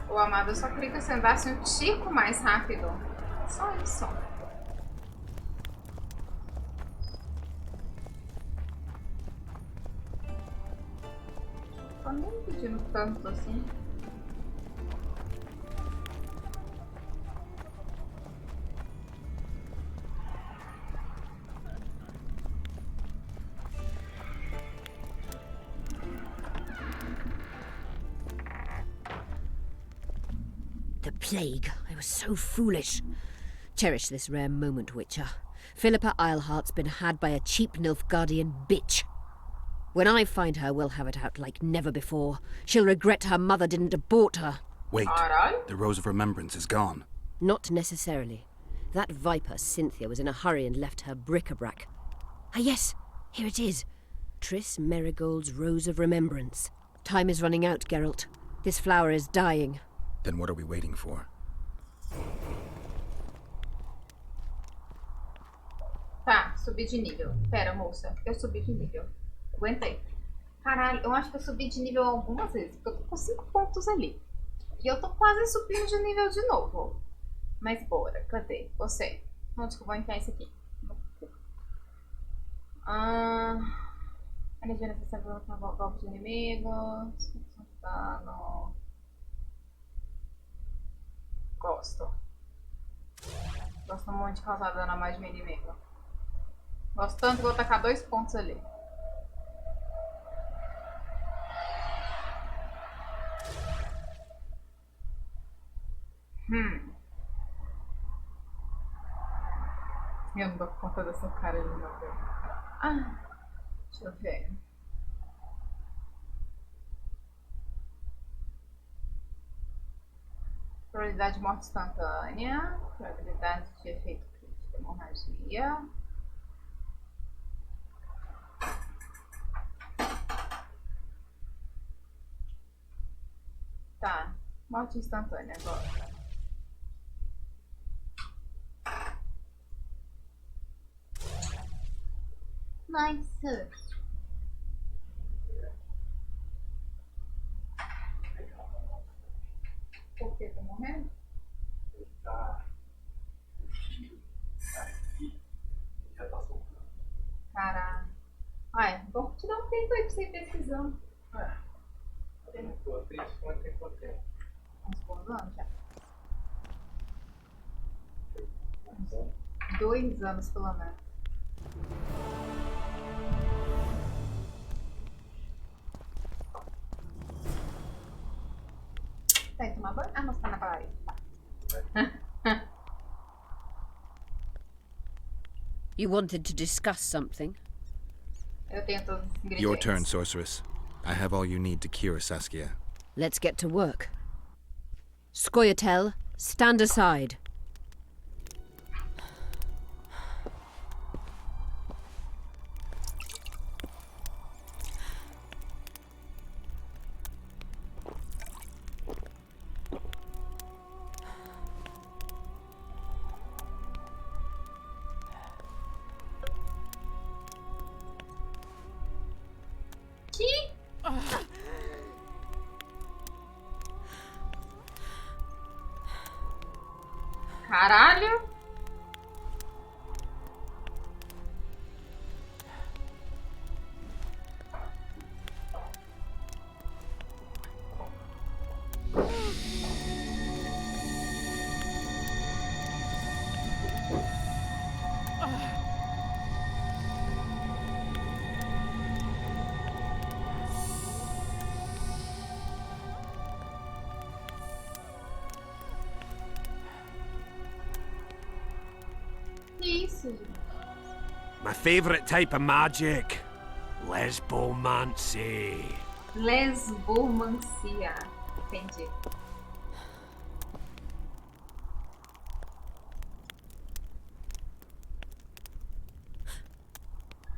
Ô, amado, eu só queria que você andasse um tico mais rápido. Só isso. Tô nem pedindo tanto assim. The plague. I was so foolish. Cherish this rare moment, Witcher. Philippa Eilhart's been had by a cheap Nilfgaardian bitch. When I find her, we'll have it out like never before. She'll regret her mother didn't abort her. Wait, the Rose of Remembrance is gone. Not necessarily. That viper, Cynthia, was in a hurry and left her bric-a-brac. Ah yes, here it is. Triss Merigold's Rose of Remembrance. Time is running out, Geralt. This flower is dying. Then what are we waiting for? Tá, subi de nível. Pera, moça, eu subi de nível. Aguentei. Caralho, eu acho que eu subi de nível algumas vezes, porque eu tô com 5 pontos ali. E eu tô quase subindo de nível de novo. Mas bora, cadê? Você. Onde que eu vou enfiar isso aqui? Energia necessária para golpes de inimigos. Dano. Gosto. Gosto muito de causar dano a mais de meu inimigo. Gosto tanto que vou tacar 2 pontos ali. Eu não dou conta dessa cara de novo. Deixa eu ver. Probabilidade de morte instantânea. Probabilidade de efeito crítico. Hemorragia. Tá. Morte instantânea agora. Nice. Por que tá morrendo? Caralho. Ai, vou te dar um tempo aí pra você ir pesquisando. Uns bons anos já. Uns 2 anos pelo menos. Tá indo tomar banho? Ah, mas tá na parede. Tá. You wanted to discuss something? Eu tenho todos os ingredientes. Your turn, sorceress. I have all you need to cure Saskia. Let's get to work. Scoia'tael, stand aside. Caralho! Isso, gente. My favourite type of magic. Lesbomancy. Lesbomancia. Entendi.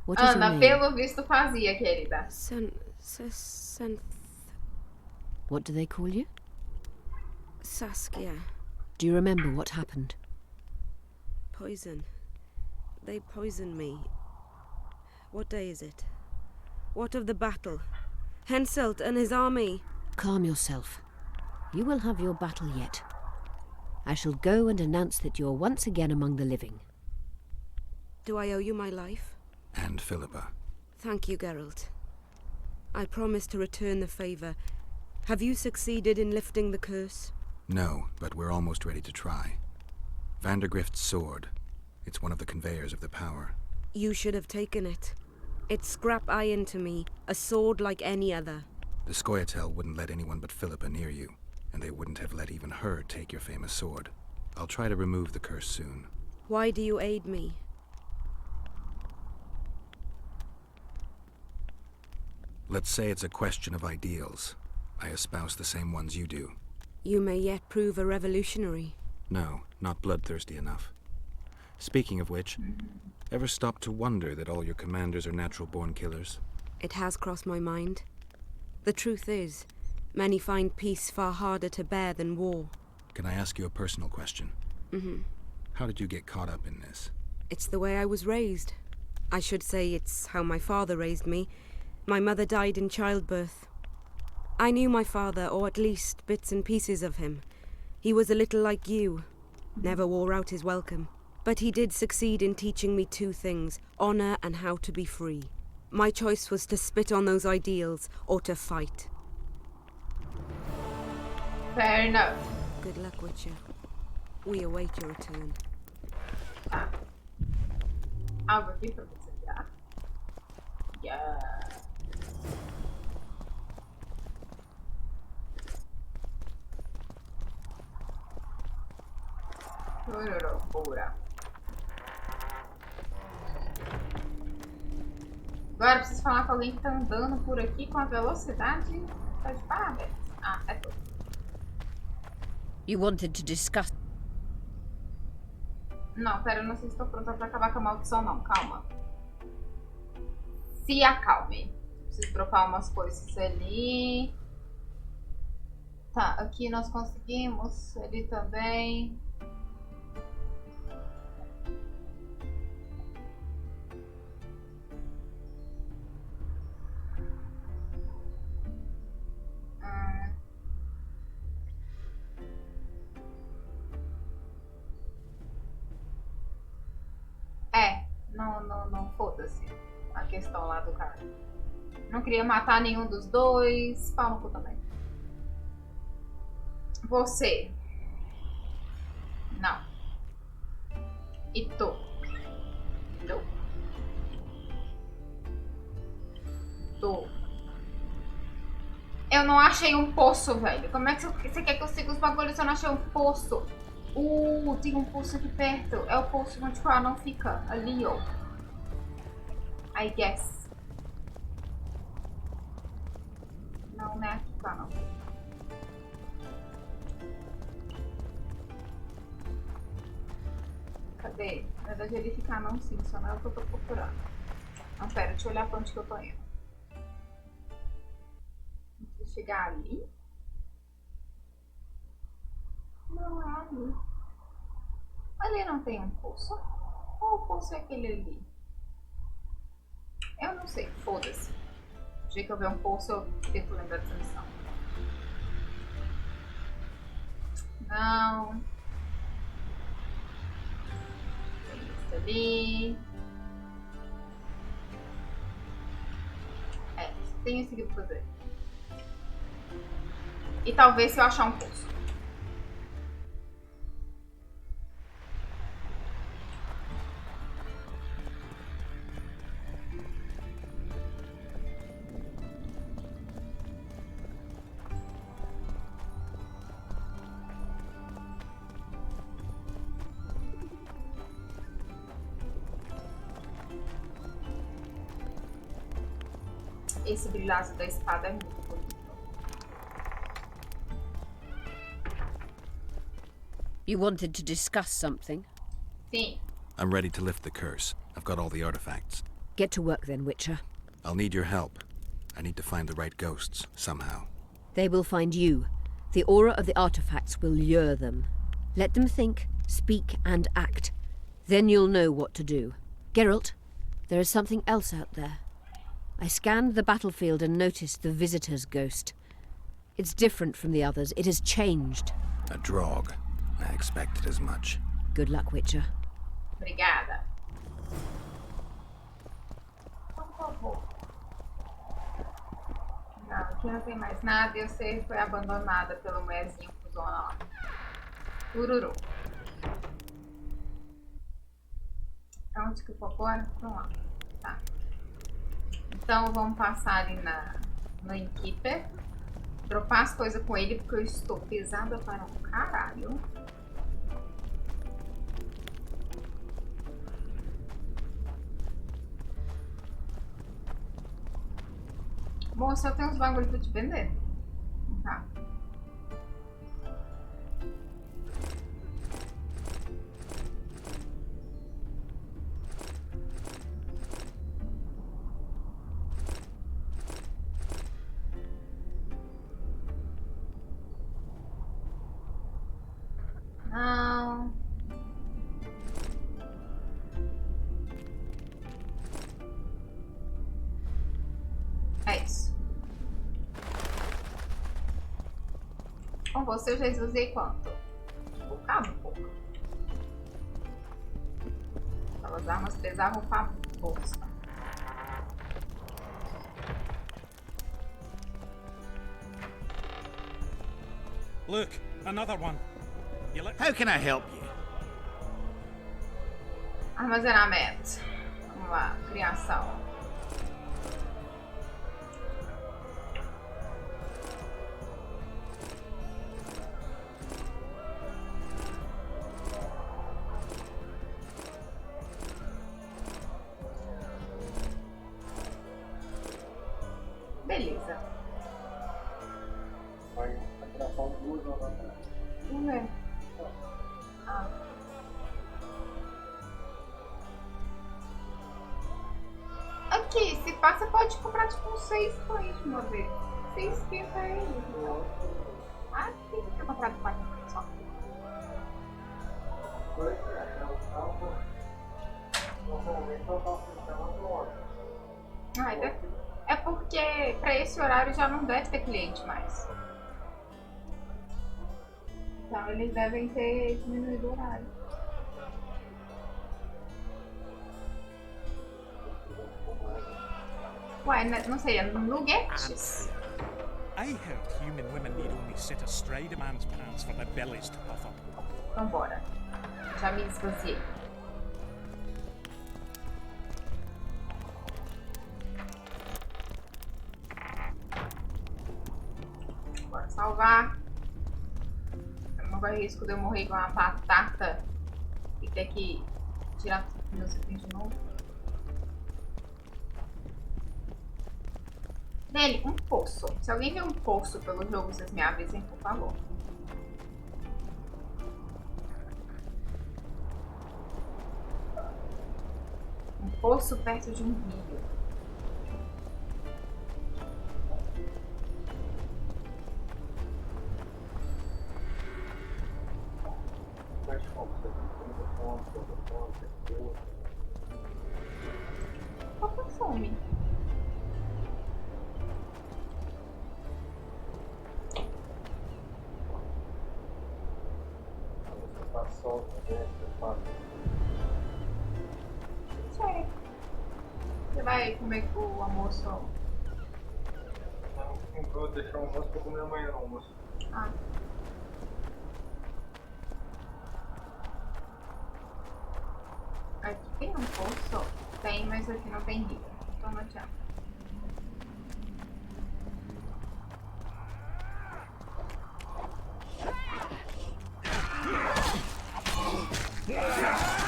What is your Ana, name? pelo visto fazia, querida. What do they call you? Saskia. Do you remember what happened? Poison. They poisoned me. What day is it? What of the battle? Henselt and his army. Calm yourself. You will have your battle yet. I shall go and announce that you're once again among the living. Do I owe you my life? And Philippa. Thank you, Geralt. I promise to return the favour. Have you succeeded in lifting the curse? No, but we're almost ready to try. Vandergrift's sword. It's one of the conveyors of the power. You should have taken it. It's scrap iron to me, a sword like any other. The Scoia'tael wouldn't let anyone but Philippa near you, and they wouldn't have let even her take your famous sword. I'll try to remove the curse soon. Why do you aid me? Let's say it's a question of ideals. I espouse the same ones you do. You may yet prove a revolutionary. No, not bloodthirsty enough. Speaking of which, ever stop to wonder that all your commanders are natural-born killers? It has crossed my mind. The truth is, many find peace far harder to bear than war. Can I ask you a personal question? Mm-hmm. How did you get caught up in this? It's the way I was raised. I should say it's how my father raised me. My mother died in childbirth. I knew my father, or at least bits and pieces of him. He was a little like you. Never wore out his welcome. But he did succeed in teaching me two things, honor and how to be free. My choice was to spit on those ideals, or to fight. Fair enough. Good luck, Witcher. We await your return. Tá. Algo aqui pra você já. Yeah. Loucura. Agora eu preciso falar com alguém que tá andando por aqui com a velocidade. Tá de parabéns. Ah, é tudo. You wanted to discuss. Não, pera, eu não sei se estou pronta pra acabar com a maldição, não. Calma. Se acalme. Preciso dropar umas coisas ali. Tá, aqui nós conseguimos. Ali também. Não, foda-se a questão lá do cara. Não queria matar nenhum dos dois. Pau no cu também. Você. Não. E tu. Tu. Tu. Eu não achei um poço, velho. Como é que você quer que eu siga os bagulhos se eu não achei um poço? Tem um poço aqui perto. É o poço onde o anão fica. Ali, ó. I guess. Não é aqui, tá, não. Cadê? Na verdade, ele fica não, sim. Só não é o que eu tô procurando. Não, pera. Deixa eu olhar pra onde que eu tô indo. Deixa eu chegar ali. Não é ali. Ali não tem um poço? Ou o poço é aquele ali? Eu não sei, foda-se. No dia que eu ver um poço, eu tento lembrar dessa missão. Não. Tem isso ali. Tem isso aqui pra fazer. E talvez se eu achar um poço. Esse brilhaço da espada é muito bonito. You wanted to discuss something? Sim. I'm ready to lift the curse. I've got all the artifacts. Get to work then, Witcher. I'll need your help. I need to find the right ghosts, somehow. They will find you. The aura of the artifacts will lure them. Let them think, speak, and act. Then you'll know what to do. Geralt, there is something else out there. I scanned the battlefield and noticed the visitor's ghost. It's different from the others. It has changed. A Draug. I expected as much. Good luck, Witcher. Obrigada. Por favor. Não, aqui não tem mais nada. Eu sei que foi abandonada pelo mulherzinho cuzona lá. Tururu. Onde que eu vou agora? Vamos lá. Tá. Então vamos passar ali no Innkeeper. Dropar as coisas com ele, porque eu estou pesada para um caralho. Moça, eu tenho uns bagulho pra te vender. Tá. Não. É isso. Com você eu já usei quanto? Um bocado, pouco. Aquelas armas pesavam pra bolsa. Look, another one. How can I help you? Armazenamento. Vamos lá, criação. Beleza. Vamos ver. Ah. Aqui, se passa, pode comprar tipo uns 6 pães de uma vez. 6,50 aí. Ah, tem que ter comprado 4 só. Ah, é porque pra esse horário já não deve ter cliente mais. Então eles devem ter diminuído o horário. Ué, não sei, é nuggets? I heard human women need only sit astride a man's pants for their bellies to puff up. Então bora. Já me esvaziei. Bora salvar. Eu não corro risco de eu morrer com uma batata e ter que tirar meus itens de novo. Dele, um poço. Se alguém vê um poço pelo jogo, vocês me avisem, por favor. Um poço perto de um rio. Qual que é a fome? Sei. Você vai comer com o almoço? Não, vou deixar o almoço pra comer amanhã no almoço. Ah. Aqui tem um poço? Tem, mas aqui não tem rio. Então não adianta.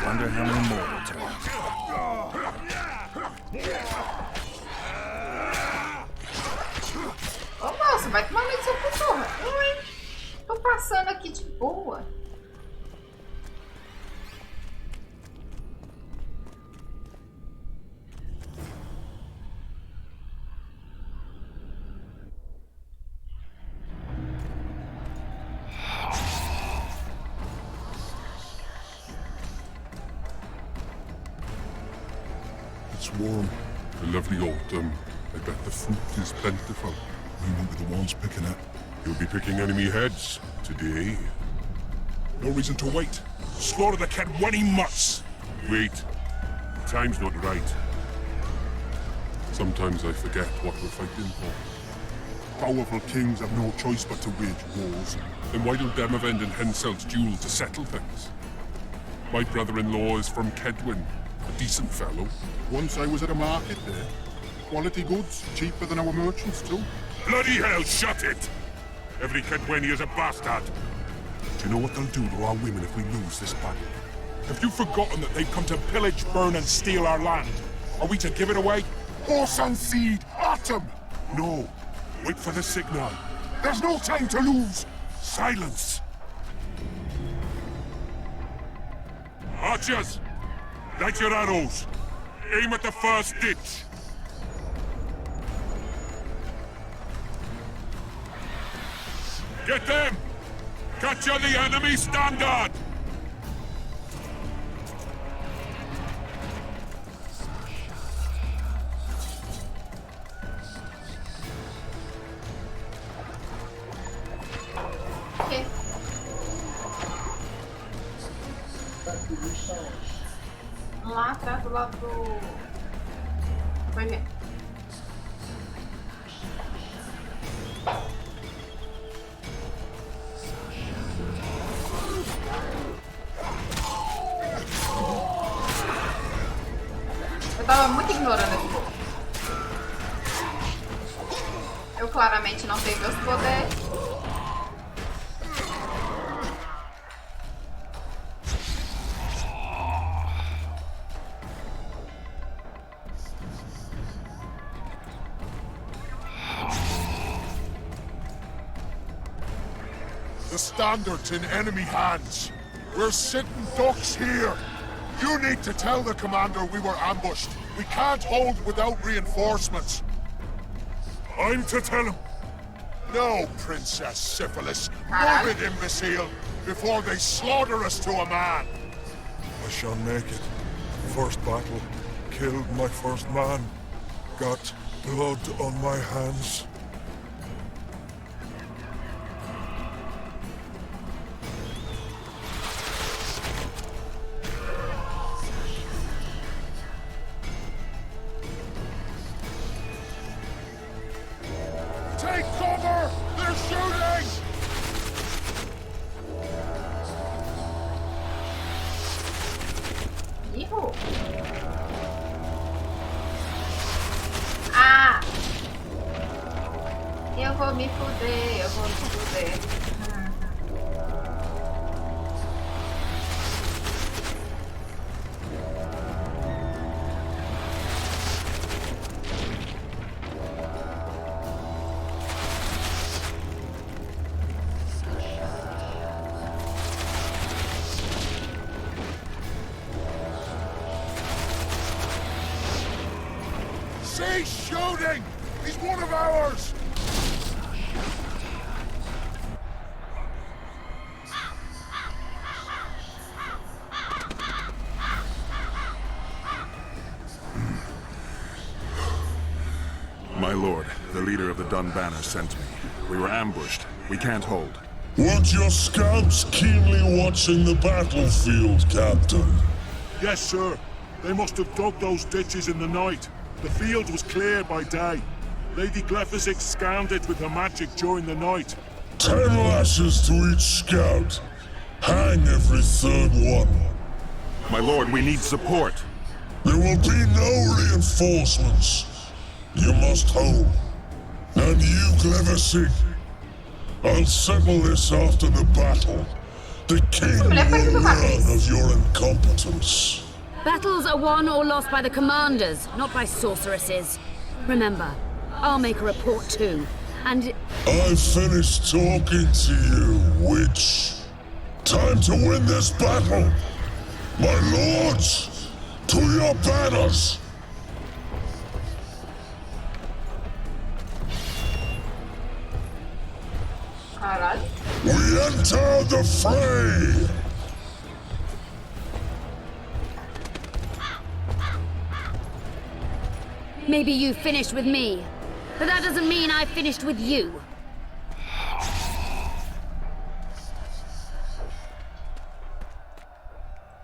Wonder how many more will turn. Ô moça, vai tomar meio de seu porra. Ui, tô passando aqui de boa. It's warm, a lovely autumn. I bet the fruit is plentiful. We won't be the ones picking it. You'll be picking enemy heads today. No reason to wait. Slaughter the cat when he must. Wait. Time's not right. Sometimes I forget what we're fighting for. Powerful kings have no choice but to wage wars. Then why don't Demavend and Henselt's duel to settle things? My brother-in-law is from Kedwin, a decent fellow. Once I was at a market there. Quality goods, cheaper than our merchants too. Bloody hell, shut it! Every Kedweni is a bastard. Do you know what they'll do to our women if we lose this battle? Have you forgotten that they've come to pillage, burn and steal our land? Are we to give it away? Horse and seed, at 'em! No. Wait for the signal. There's no time to lose. Silence. Archers, light your arrows. Aim at the first ditch. Get them! Capture the enemy standard! Ok. Lá atrás do lado do... Vai ver. Eu tava muito ignorando esse povo. Eu claramente não tenho meus poderes. The standard's in enemy hands. We're sitting ducks here. You need to tell the commander we were ambushed. We can't hold without reinforcements. I'm to tell him. No, Princess Syphilis. Move it, imbecile, before they slaughter us to a man. I shall make it. First battle. Killed my first man. Got blood on my hands. Take cover! They're shooting! Ihu. Ah! Eu vou me fuder, eu vou me fuder. He's shooting! He's one of ours! My lord, the leader of the Dun Banner sent me. We were ambushed. We can't hold. Weren't your scouts keenly watching the battlefield, Captain? Yes, sir. They must have dug those ditches in the night. The field was cleared by day. Lady Glephisic scanned it with her magic during the night. 10 lashes to each scout. Hang every third one. My lord, we need support. There will be no reinforcements. You must hold. And you, Glephisic, I'll settle this after the battle. The king will learn of your incompetence. Battles are won or lost by the commanders, not by sorceresses. Remember, I'll make a report too, and... I've finished talking to you, witch. Time to win this battle. My lords, to your banners. We enter the fray. Maybe you finished with me, but that doesn't mean I finished with you.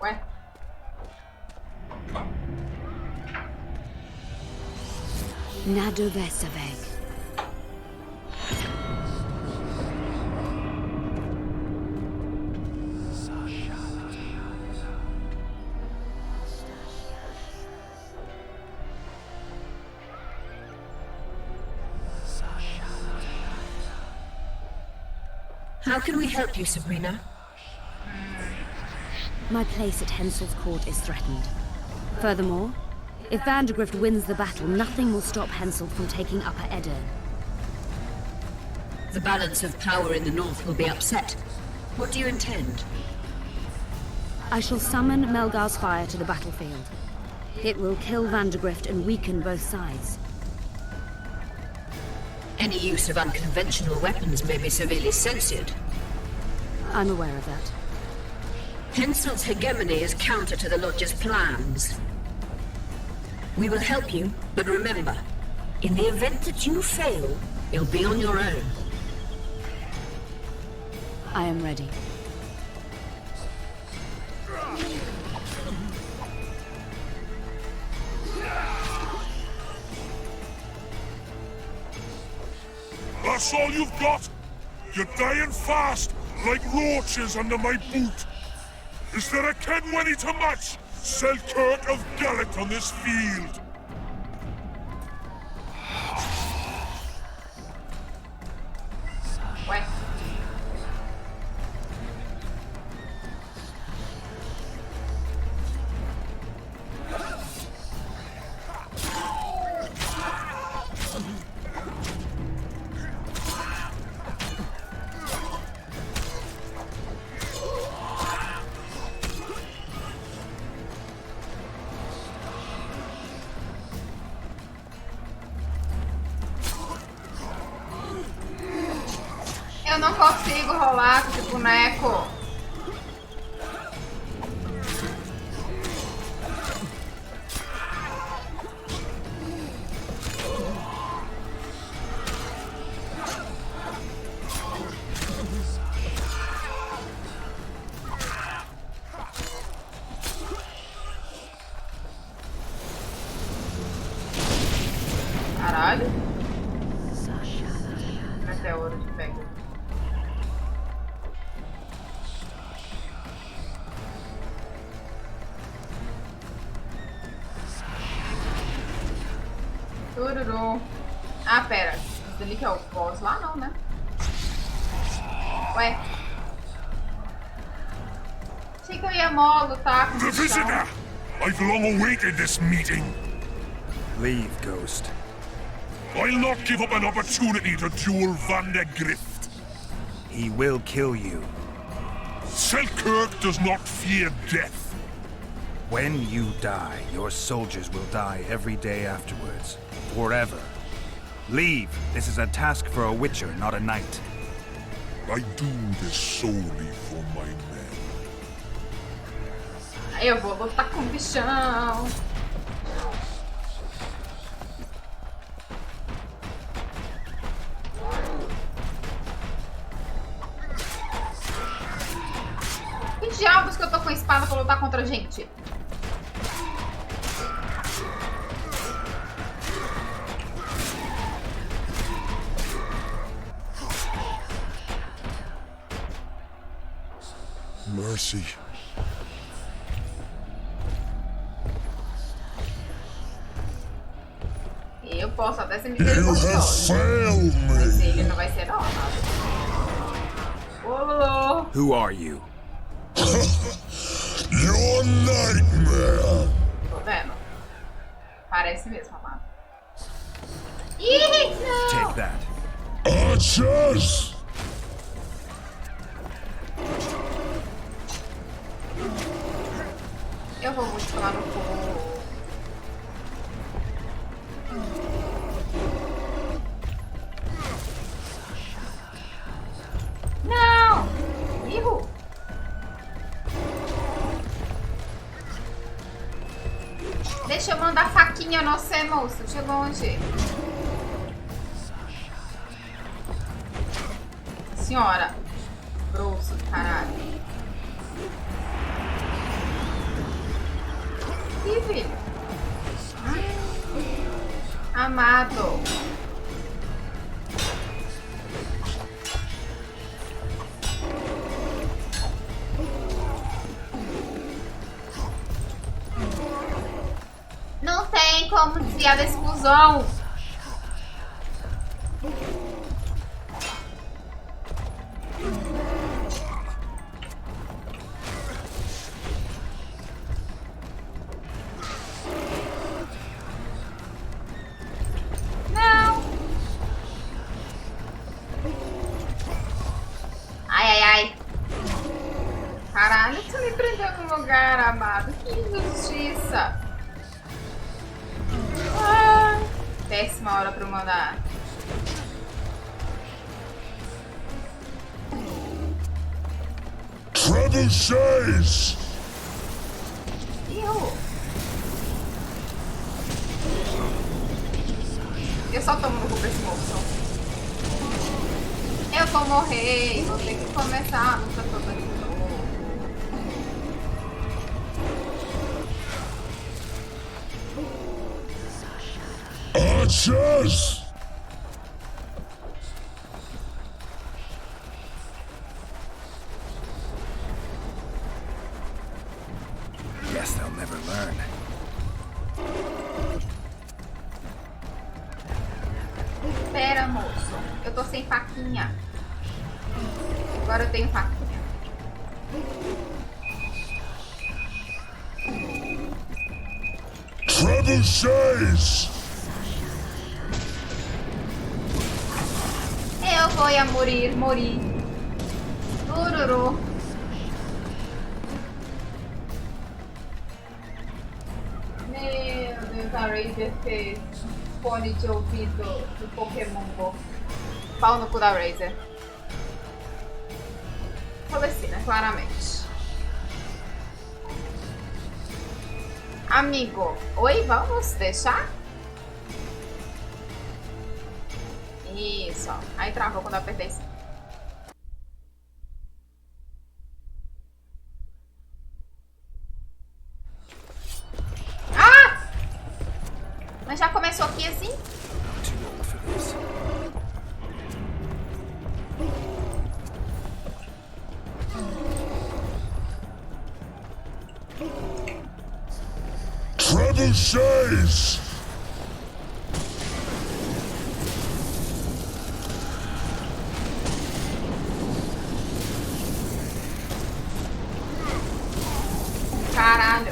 Ué? Nado Vesaveg. How can we help you, Sabrina? My place at Hensel's court is threatened. Furthermore, If Vandergrift wins the battle, nothing will stop Henselt from taking Upper Edirne. The balance of power in the north will be upset. What do you intend? I shall summon Melgar's fire to the battlefield. It will kill Vandergrift and weaken both sides. Any use of unconventional weapons may be severely censored. I'm aware of that. Henselt's hegemony is counter to the Lodge's plans. We will help you, but remember, in the event that you fail, you'll be on your own. I am ready. That's all you've got? You're dying fast, like roaches under my boot. Is there a Kenwenny to match Selkirk of Gallet on this field? Ué. Eu não consigo rolar com esse boneco. Caralho. Até a hora de pegar. Tururu. Ah, pera. Isso ali que é o boss lá, não, né? Ué. Achei que eu ia mó lutar com o The visitor! I've long awaited this meeting. Leave, Ghost. I'll not give up an opportunity to duel Vandergrift. He will kill you. Selkirk does not fear death. When you die, your soldiers will die every day afterwards. Forever. Leave. This is a task for a witcher, not a knight. I do this solely for my men. Aí eu vou lutar com o bichão. Que diabos que eu tô com a espada pra lutar contra a gente? Mercy. Eu posso até ser misericordioso. Mas ele não vai ser não. Oh. Who are you? Your nightmare. Tô vendo? Parece mesmo, amado. Ih, não! Take that. Archers! Eu vou muito falar no fogo. Não! Erro! Deixa eu mandar faquinha no você, moço. De longe. Senhora. Grosso, caralho. Ih, filho. Amado. Não tem como desviar da explosão. Que injustiça! Ah, péssima hora pra eu mandar. Trebuchets! Eu só tomo no cu pra esse moço. Eu vou morrer, vou ter que começar a luta toda de novo. Archers! Guess they'll never learn. Pera, moço. Eu tô sem faquinha. Agora eu tenho faquinha. Trebuchets! Eu vou a morir. Tururu. Meu Deus, a Razer fez fone de ouvido do Pokémon Go. Pau no cu da Razer. Faleci, né? Claramente. Amigo, oi, vamos deixar? Isso, ó. Aí travou quando eu apertei isso. Ah! Mas já começou aqui assim? Trebuchets! Caralho.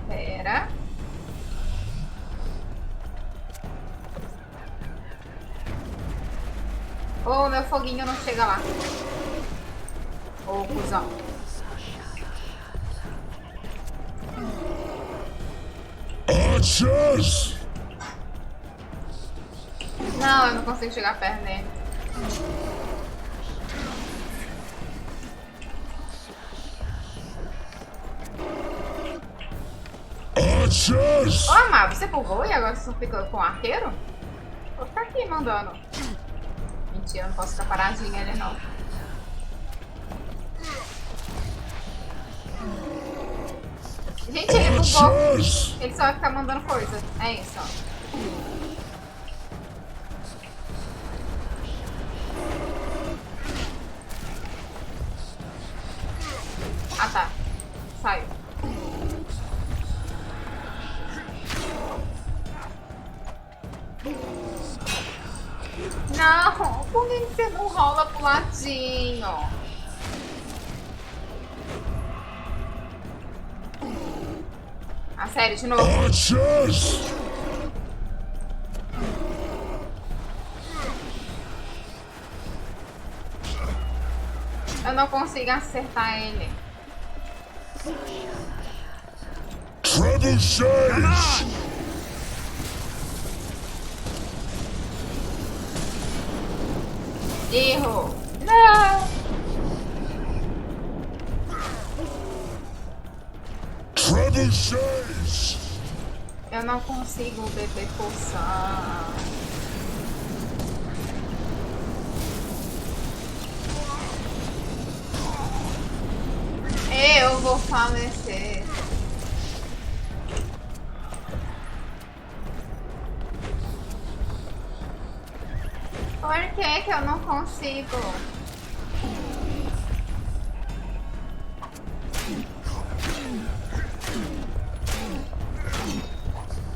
Pera. Ô, meu foguinho não chega lá. Ô, cuzão. Archers! Não, eu não consigo chegar perto dele. Archers! Ô, Amado, você bugou e agora você só fica com o arqueiro? Vou ficar aqui mandando. Mentira, eu não posso ficar paradinha ali não. Gente, ele bugou. Ele só vai ficar mandando coisa. É isso, ó. Ah, tá. Saiu. Não, por que você não rola pro ladinho? Ah, sério, de novo. Eu não consigo acertar ele. Trebuchets! Erro. Não. Trebuchets! Eu não consigo beber poção. Eu vou falecer. Por que que eu não consigo?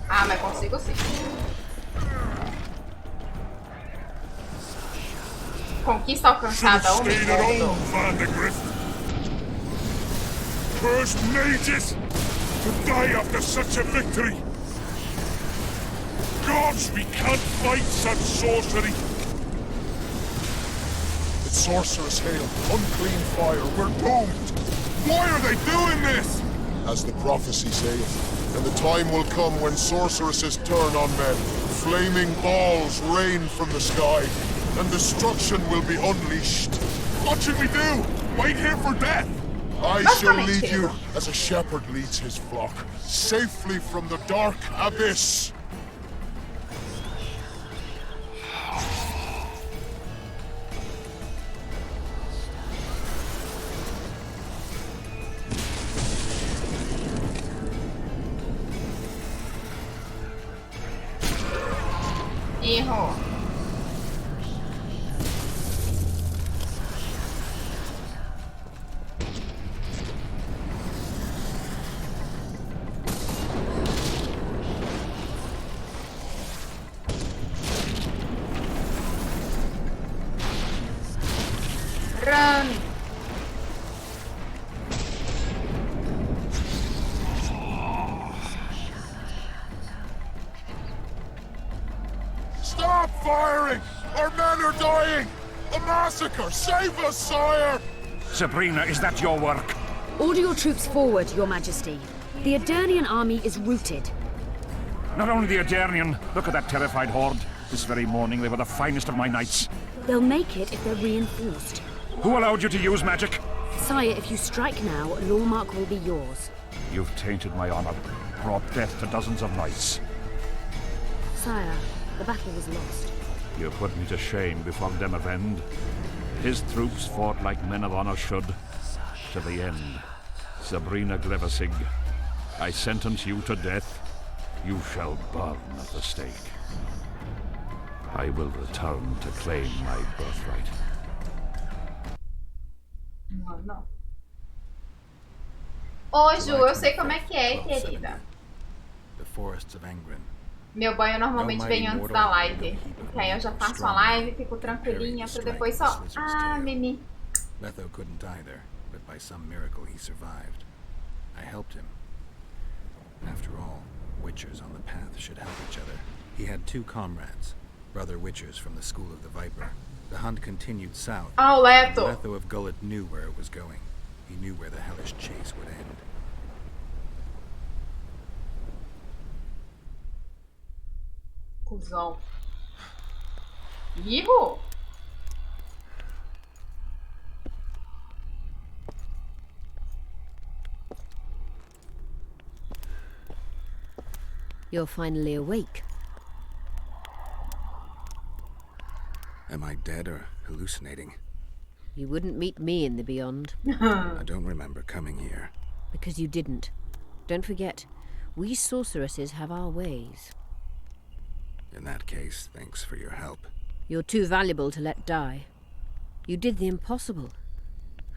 Ah, mas consigo sim. Conquista alcançada, oh meu Deus. Cursed mages! To die after such a victory! Gods, we can't fight such sorcery! sorceress hail, unclean fire, we're doomed! Why are they doing this? As the prophecy saith, and the time will come when sorceresses turn on men. Flaming balls rain from the sky, and destruction will be unleashed. What should we do? Wait here for death? I shall lead you as a shepherd leads his flock, safely from the dark abyss. Hijo. Run. Stop firing! Our men are dying! A massacre! Save us, sire! Sabrina, is that your work? Order your troops forward, Your Majesty. The Adernian army is routed. Not only the Adernian, look at that terrified horde. This very morning they were the finest of my knights. They'll make it if they're reinforced. Who allowed you to use magic? Sire, if you strike now, Lawmark will be yours. You've tainted my honor, brought death to dozens of knights. Sire, the battle was lost. You put me to shame before Demavend. His troops fought like men of honor should, to the end. Sabrina Glevasig, I sentence you to death. You shall burn at the stake. I will return to claim my birthright. Não, não. Ô, Ju, eu sei como é que é, querida. The forests of Angren. Meu banho normalmente vem antes da live. Porque aí eu já faço a live, fico tranquilinha pra depois só... Ah, Mimi. Letho couldn't either, but by some miracle he survived. I helped him. After all, Witchers on the path should help each other. He had two comrades, brother Witchers from the School of the Viper. The hunt continued south. Oh, Leto. Letho of Gullet knew where it was going. He knew where the hellish chase would end. Cusão. Iho! You're finally awake. Am I dead or hallucinating? You wouldn't meet me in the beyond. I don't remember coming here. Because you didn't. Don't forget, we sorceresses have our ways. In that case, thanks for your help. You're too valuable to let die. You did the impossible.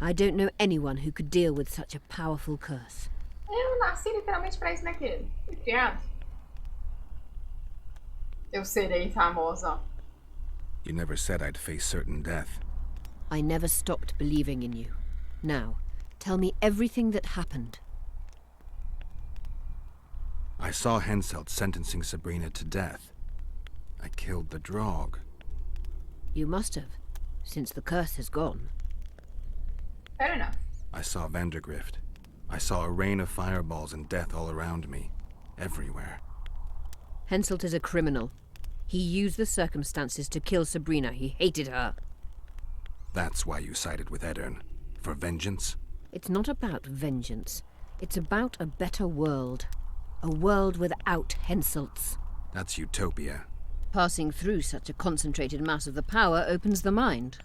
I don't know anyone who could deal with such a powerful curse. Eu nasci literalmente pra isso, né, querido? Fui criado. Eu serei famosa. You never said I'd face certain death. I never stopped believing in you. Now, tell me everything that happened. I saw Henselt sentencing Sabrina to death. I killed the Draug. You must have, since the curse has gone. Fair enough. I saw Vandergrift. I saw a rain of fireballs and death all around me. Everywhere. Henselt is a criminal. He used the circumstances to kill Sabrina. He hated her. That's why you sided with Eddern. For vengeance? It's not about vengeance. It's about a better world. A world without Henselts. That's utopia. Passing through such a concentrated mass of the power opens the mind.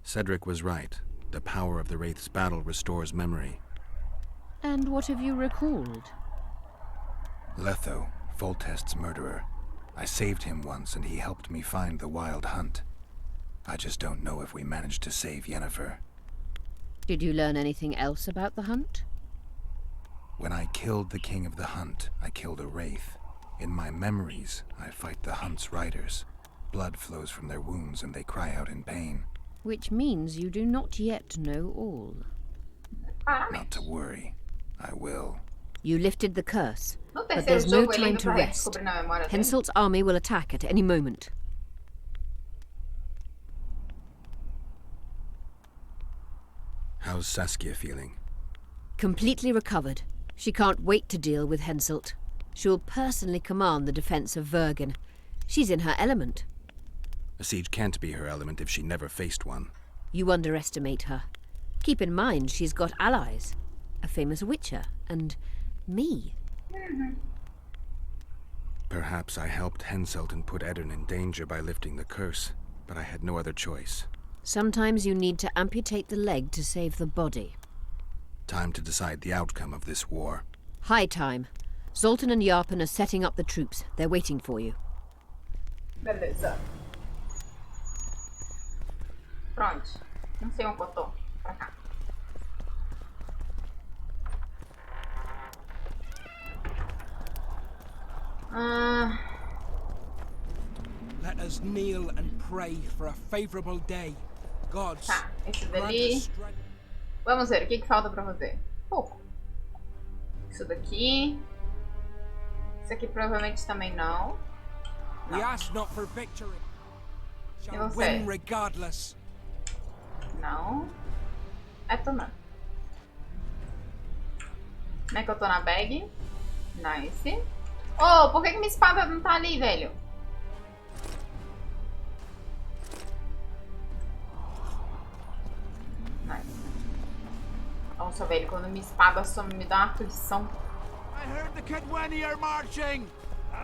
Cedric was right. The power of the Wraith's battle restores memory. And what have you recalled? Letho, Foltest's murderer. I saved him once and he helped me find the Wild Hunt. I just don't know if we managed to save Yennefer. Did you learn anything else about the hunt? When I killed the King of the Hunt, I killed a Wraith. In my memories, I fight the Hunt's riders. Blood flows from their wounds and they cry out in pain. Which means you do not yet know all. Not to worry. I will. You lifted the curse, No but terceiro there's no jogo ele time indo to pra rest. redescobrir na memória dele. Henselt's army will attack at any moment. How's Saskia feeling? Completely recovered. She can't wait to deal with Henselt. She'll personally command the defense of Vergen. She's in her element. A siege can't be her element if she never faced one. You underestimate her. Keep in mind she's got allies. A famous witcher, and me. Perhaps I helped Henselt and put Eddern in danger by lifting the curse, but I had no other choice. Sometimes you need to amputate the leg to save the body. Time to decide the outcome of this war. High time. Zoltan and Yarpen are setting up the troops. They're waiting for you. Beleza. Pronto. Não sei onde botou. Pra cá. Let us kneel and pray for a favorable day. Gods. Tá, esse dali. Vamos ver, o que falta pra fazer? Pouco. Isso daqui. Isso aqui provavelmente também não. We ask not for victory. E Shall você? win regardless. Não. É tu não. Como é que eu tô na bag? Nice. Oh, por que minha espada não tá ali, velho? Nice. Nossa, velho, quando minha espada some me dá uma aflição. I heard the Kedweni are marching!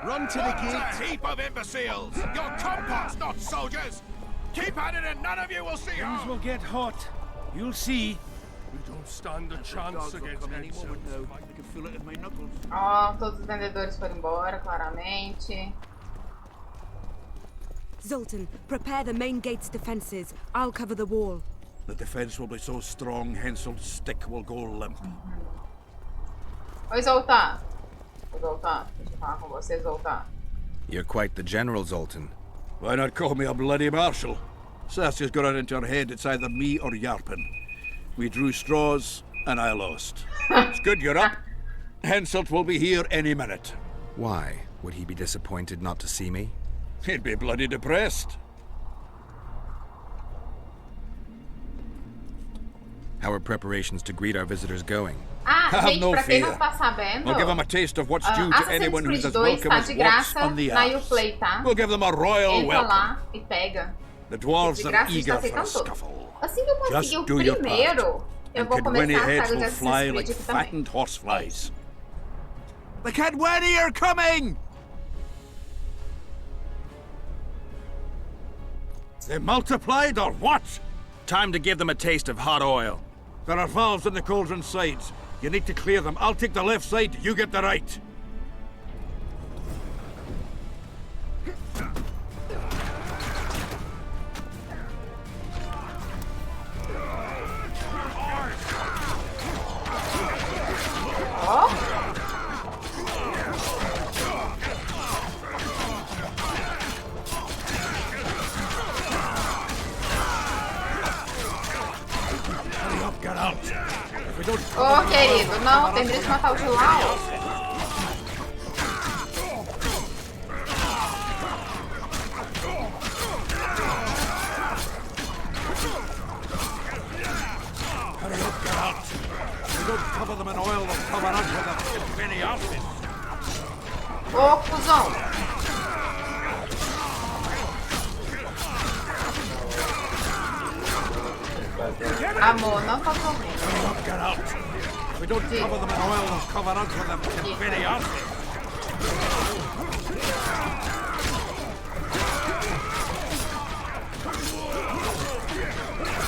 Run to the gate! Heap of imbeciles! You're compots, not soldiers! Keep at it and none of you will see harm! Things will get hot. You'll see. We don't stand a chance against Henselt. I can feel it in my knuckles. Ó, todos os vendedores foram embora, claramente. Zoltan, prepare the main gate's defenses. I'll cover the wall. The defense will be so strong, Henselt's stick will go limp. Oi, Zoltan. Oi, Zoltan. Deixa eu falar com você, Zoltan. You're quite the general, Zoltan. Why not call me a bloody marshal? Saskia's got it into her head it's either me or Yarpen. We drew straws, and I lost. It's good you're up. Henselt will be here any minute. Why? Would he be disappointed not to see me? He'd be bloody depressed. How are preparations to greet our visitors going? Ah, Have gente, no pra quem fear. não tá sabendo, We'll give them a taste of what's due to Assassin's anyone who's Creed as 2 welcome tá as de walks graça on the na arse. Uplay, tá? We'll give them a royal Entra welcome. lá e pega. The dwarves De are graça, a gente tá eager for a aceitando tudo. scuffle. Assim que eu conseguir Just o do your primeiro, part. eu And vou Kedweni começar a heads saga de will Assassin's fly Creed like aqui também. fattened horseflies. The Kedweni are coming! They multiplied or what? Time to give them a taste of hot oil. There are valves on the cauldron sides. You need to clear them. I'll take the left side, you get the right. Get out. If we don't Ô, querido, não, terminei de matar o João. Hurry up, get out. If we don't cover them in oil, they'll cover us with a penny outfit. Ô, cuzão. Amor, não tá correndo. Hurry up, get out. If we don't cover them in oil, they'll cover us with a penny outfit.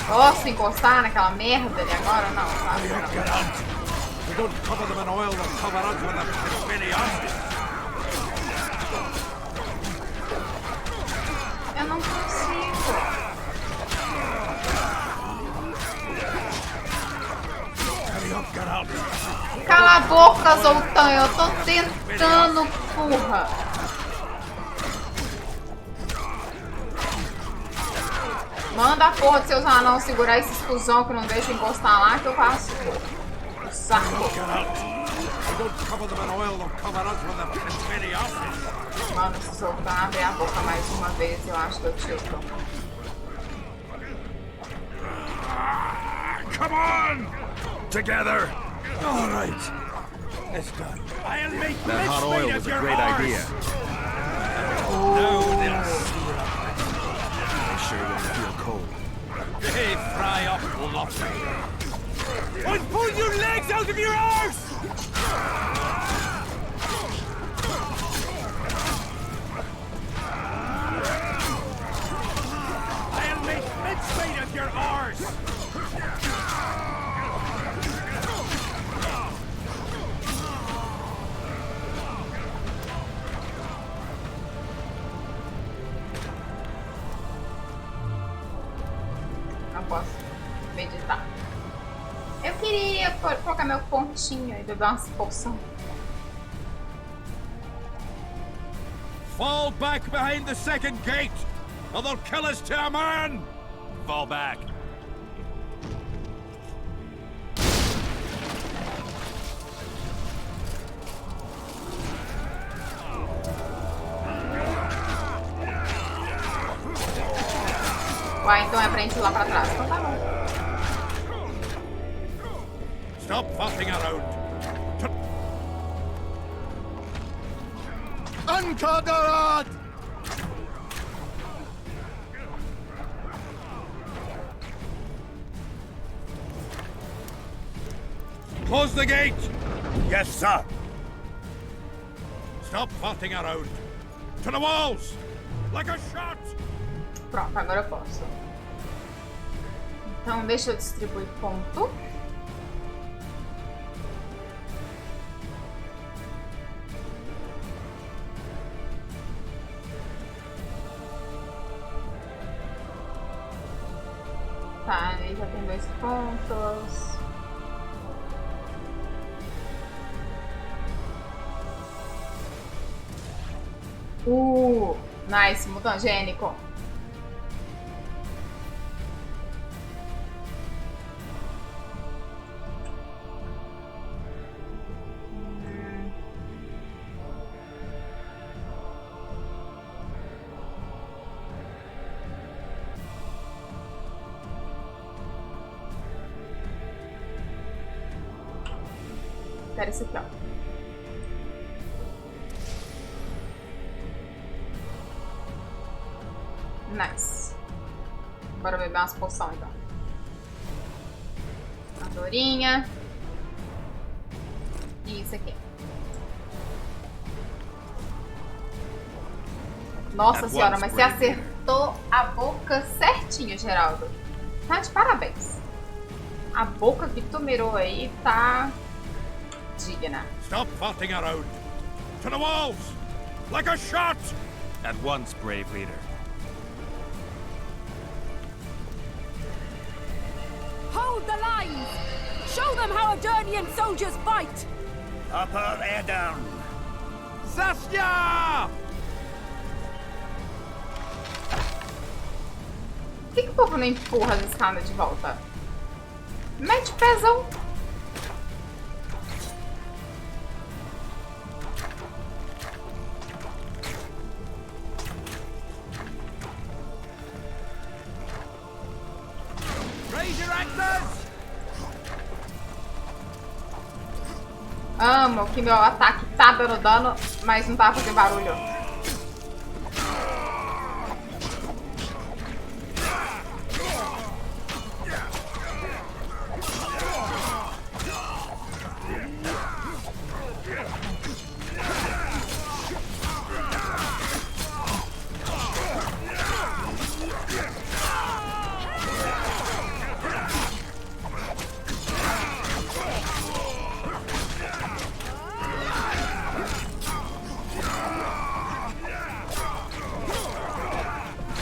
Posso encostar naquela merda ali agora? Não, tá. Hurry up, get out. If we don't cover them in oil, they'll cover us with a penny outfit. Eu não consigo. Hurry up, get out. Cala a boca, Zoltan. Eu tô tentando, porra. Manda a porra de seus anãos segurar esses cuzão que não deixa encostar lá que eu faço. Saco. Mano, se Zoltan abrir a boca mais uma vez, eu acho que eu tiro. Come on! Together! All right. It's done. I'll make That hot oil was a great idea. Now they'll see it. They sure won't feel cold. They fry up lovely. And pull your legs out of your arse! I'll make mincemeat of your arse! Não posso meditar. Eu queria colocar meu pontinho e beber umas poções. Fall back behind the second gate, or they'll kill us to a man! Fall back. Uai, então é pra gente ir lá pra trás. Então tá bom. Stop fussing around. Uncovered! Close the gate! Yes, sir. Stop fussing around. To the walls! Like a shot! Pronto, agora eu posso. Então deixa eu distribuir ponto. Tá, aí já tem 2 pontos. Nice, mutagênico. Quero esse aqui, ó. Nice. Bora beber umas poções, então. Andorinha. E isso aqui. Nossa senhora, mas você acertou a boca certinho, Geraldo. Tá de parabéns. A boca que tu mirou aí tá digna. Stop fussing around. To the walls! Like a shot! At once, brave leader. Hold the lines! Show them how Adernian soldiers fight! Upper air down. Saskia! Por que o povo não empurra as escadas de volta? Mete pezão. Raise your axes! Amo que meu ataque tá dando dano, mas não tá fazendo barulho.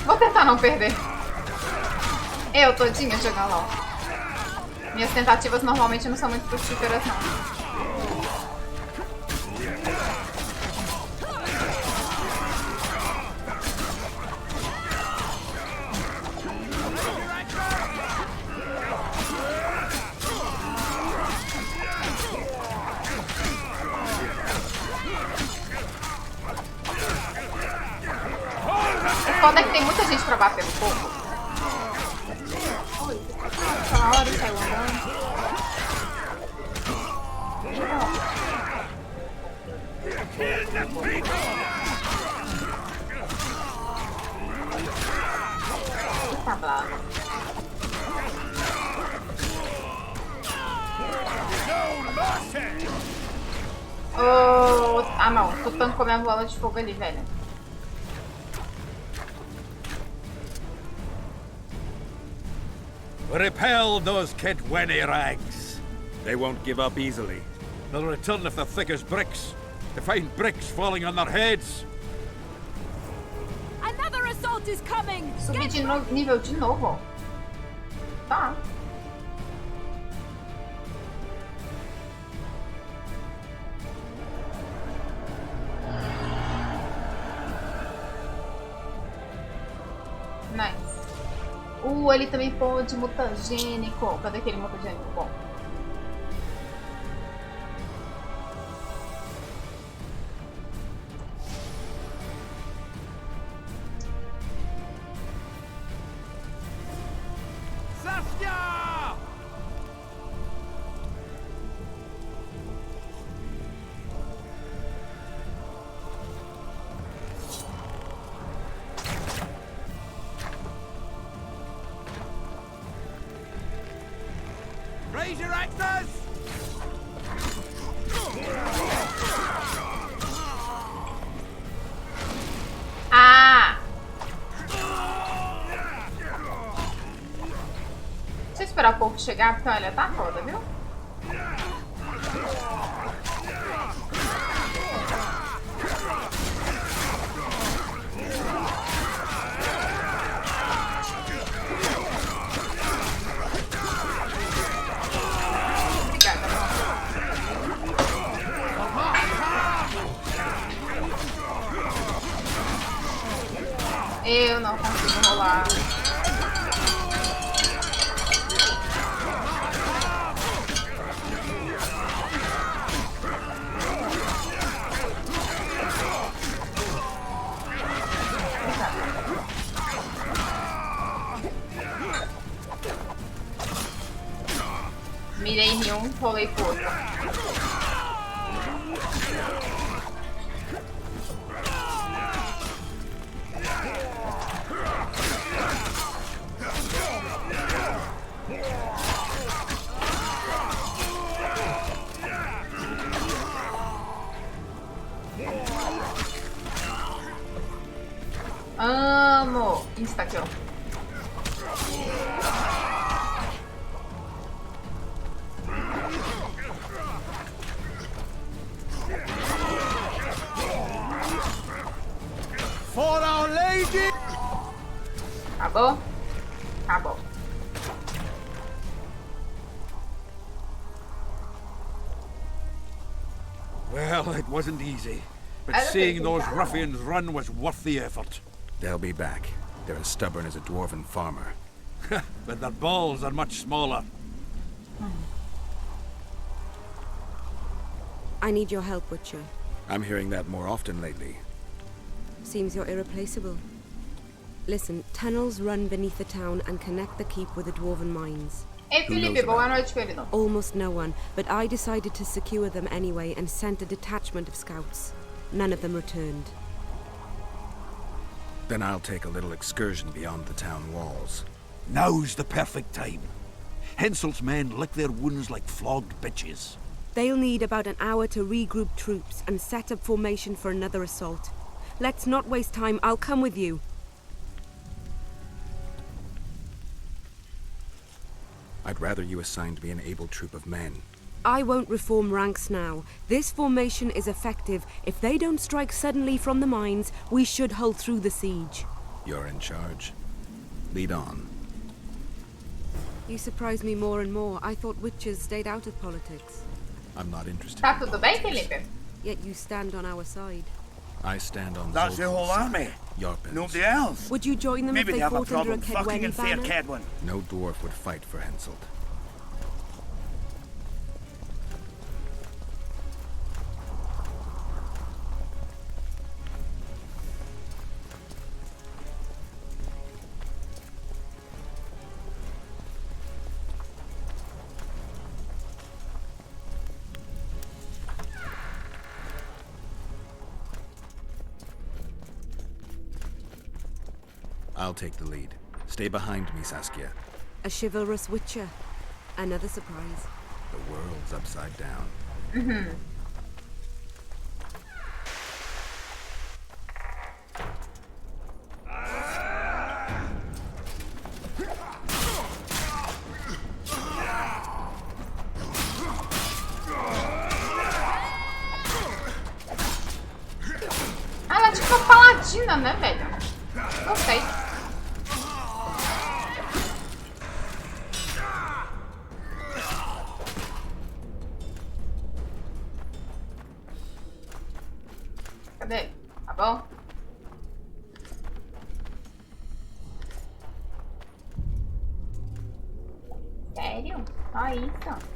Vou tentar não perder. Eu todinha jogando LOL. Minhas tentativas normalmente não são muito frutíferas, não. O foda é que tem muita gente pra bater no fogo. hora e saiu andando. Tá bravo. Oh, ah não, tô tentando comer a bola de fogo ali, velho. Repel those Kidwenny rags. They won't give up easily. They'll return if they're thick as bricks, to find bricks falling on their heads. Another assault is coming. Subir de nível de novo. Tá. Nice. Ele também pode mutagênico. Cadê aquele mutagênico? Bom. Raise your axes! Ah! Deixa eu esperar o povo chegar, porque olha, tá foda, viu? Eu não consigo rolar. Mirei em um, rolei pro outro. Amo! Insta-kill. For Our Lady! Acabou? Acabou. Well, it wasn't easy, but seeing those ruffians run was worth the effort. They'll be back. They're as stubborn as a dwarven farmer. But their balls are much smaller. I need your help, Witcher. I'm hearing that more often lately. Seems you're irreplaceable. Listen, tunnels run beneath the town and connect the keep with the dwarven mines. Hey Felipe, boa noite, querido. Almost no one, but I decided to secure them anyway and sent a detachment of scouts. None of them returned. Then I'll take a little excursion beyond the town walls. Now's the perfect time. Henselt's men lick their wounds like flogged bitches. They'll need about an hour to regroup troops and set up formation for another assault. Let's not waste time. I'll come with you. I'd rather you assigned me an able troop of men. I won't reform ranks now. This formation is effective. If they don't strike suddenly from the mines, we should hold through the siege. You're in charge. Lead on. You surprise me more and more. I thought witches stayed out of politics. I'm not interested. Tá tudo bem, Felipe? Yet you stand on our side. I stand on That's the whole army. Yarpins. Nobody else. Would you join them Maybe if they have a fought under a problem fucking Kedwenny in fair banner? Kedwen. No dwarf would fight for Henselt. I'll take the lead. Stay behind me, Saskia. A chivalrous witcher. Another surprise. The world's upside down. Mhm. Ela é tipo uma paladina, né, velho? Gostei. Cadê? Tá bom? Sério? Só isso?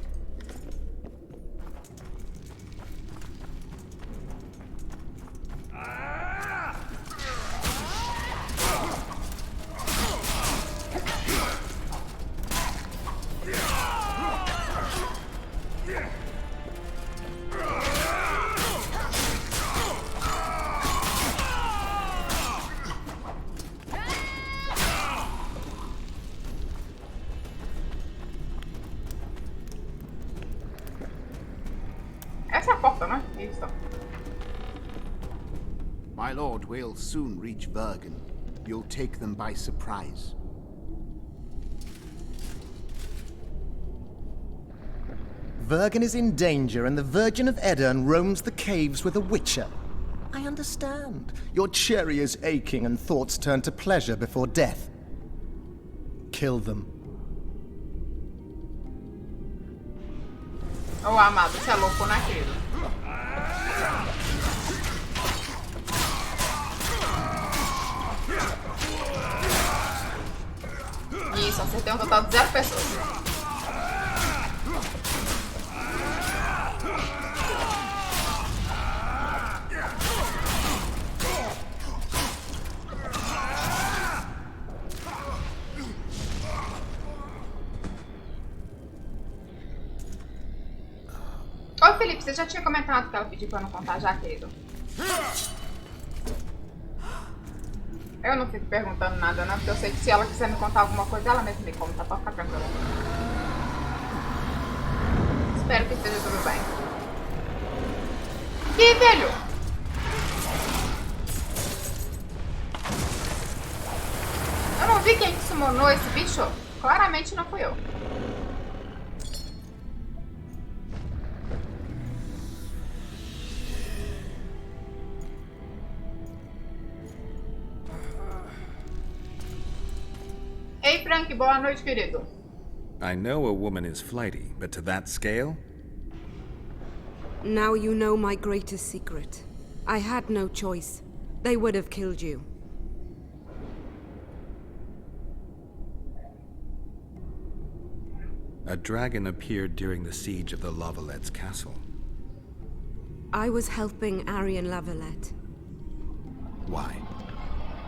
Essa é a porta, né? Isso. My lord, we'll soon reach Bergen. You'll take them by surprise. Vergen is in danger, and the Virgin of Edirne roams the caves with a witcher. I understand. Your cherry is aching, and thoughts turn to pleasure before death. Kill them. Ô, amado, você é louco, né, querido? Isso, acertei um total de 0 pessoas. Ô, Felipe, você já tinha comentado que ela pediu pra eu não contar já, querido? Eu não fico perguntando nada, não, porque eu sei que se ela quiser me contar alguma coisa, ela mesma me conta, pode ficar tranquila. Espero que esteja tudo bem. Que velho! Eu não vi quem que summonou esse bicho. Claramente não fui eu. Ei, Frank, boa noite, querido. I know a woman is flighty, but to that scale? Now you know my greatest secret. I had no choice. They would have killed you. A dragon appeared during the siege of the Lavalettes' castle. I was helping Arian Lavalette. Why?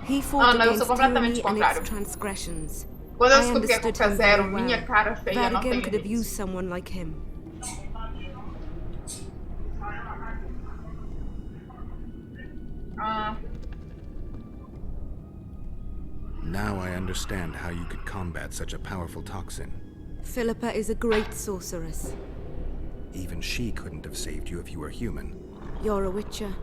He fought eu sou against completamente tyranny and contrário. its transgressions. Quando eu I descobri que a understood culpa é him zero, very well. minha cara feia não Vatican tem could have limites. used someone like him. Now I understand how you could combat such a powerful toxin. Philippa is a great sorceress. Even she couldn't have saved you if you were human. You're a witcher,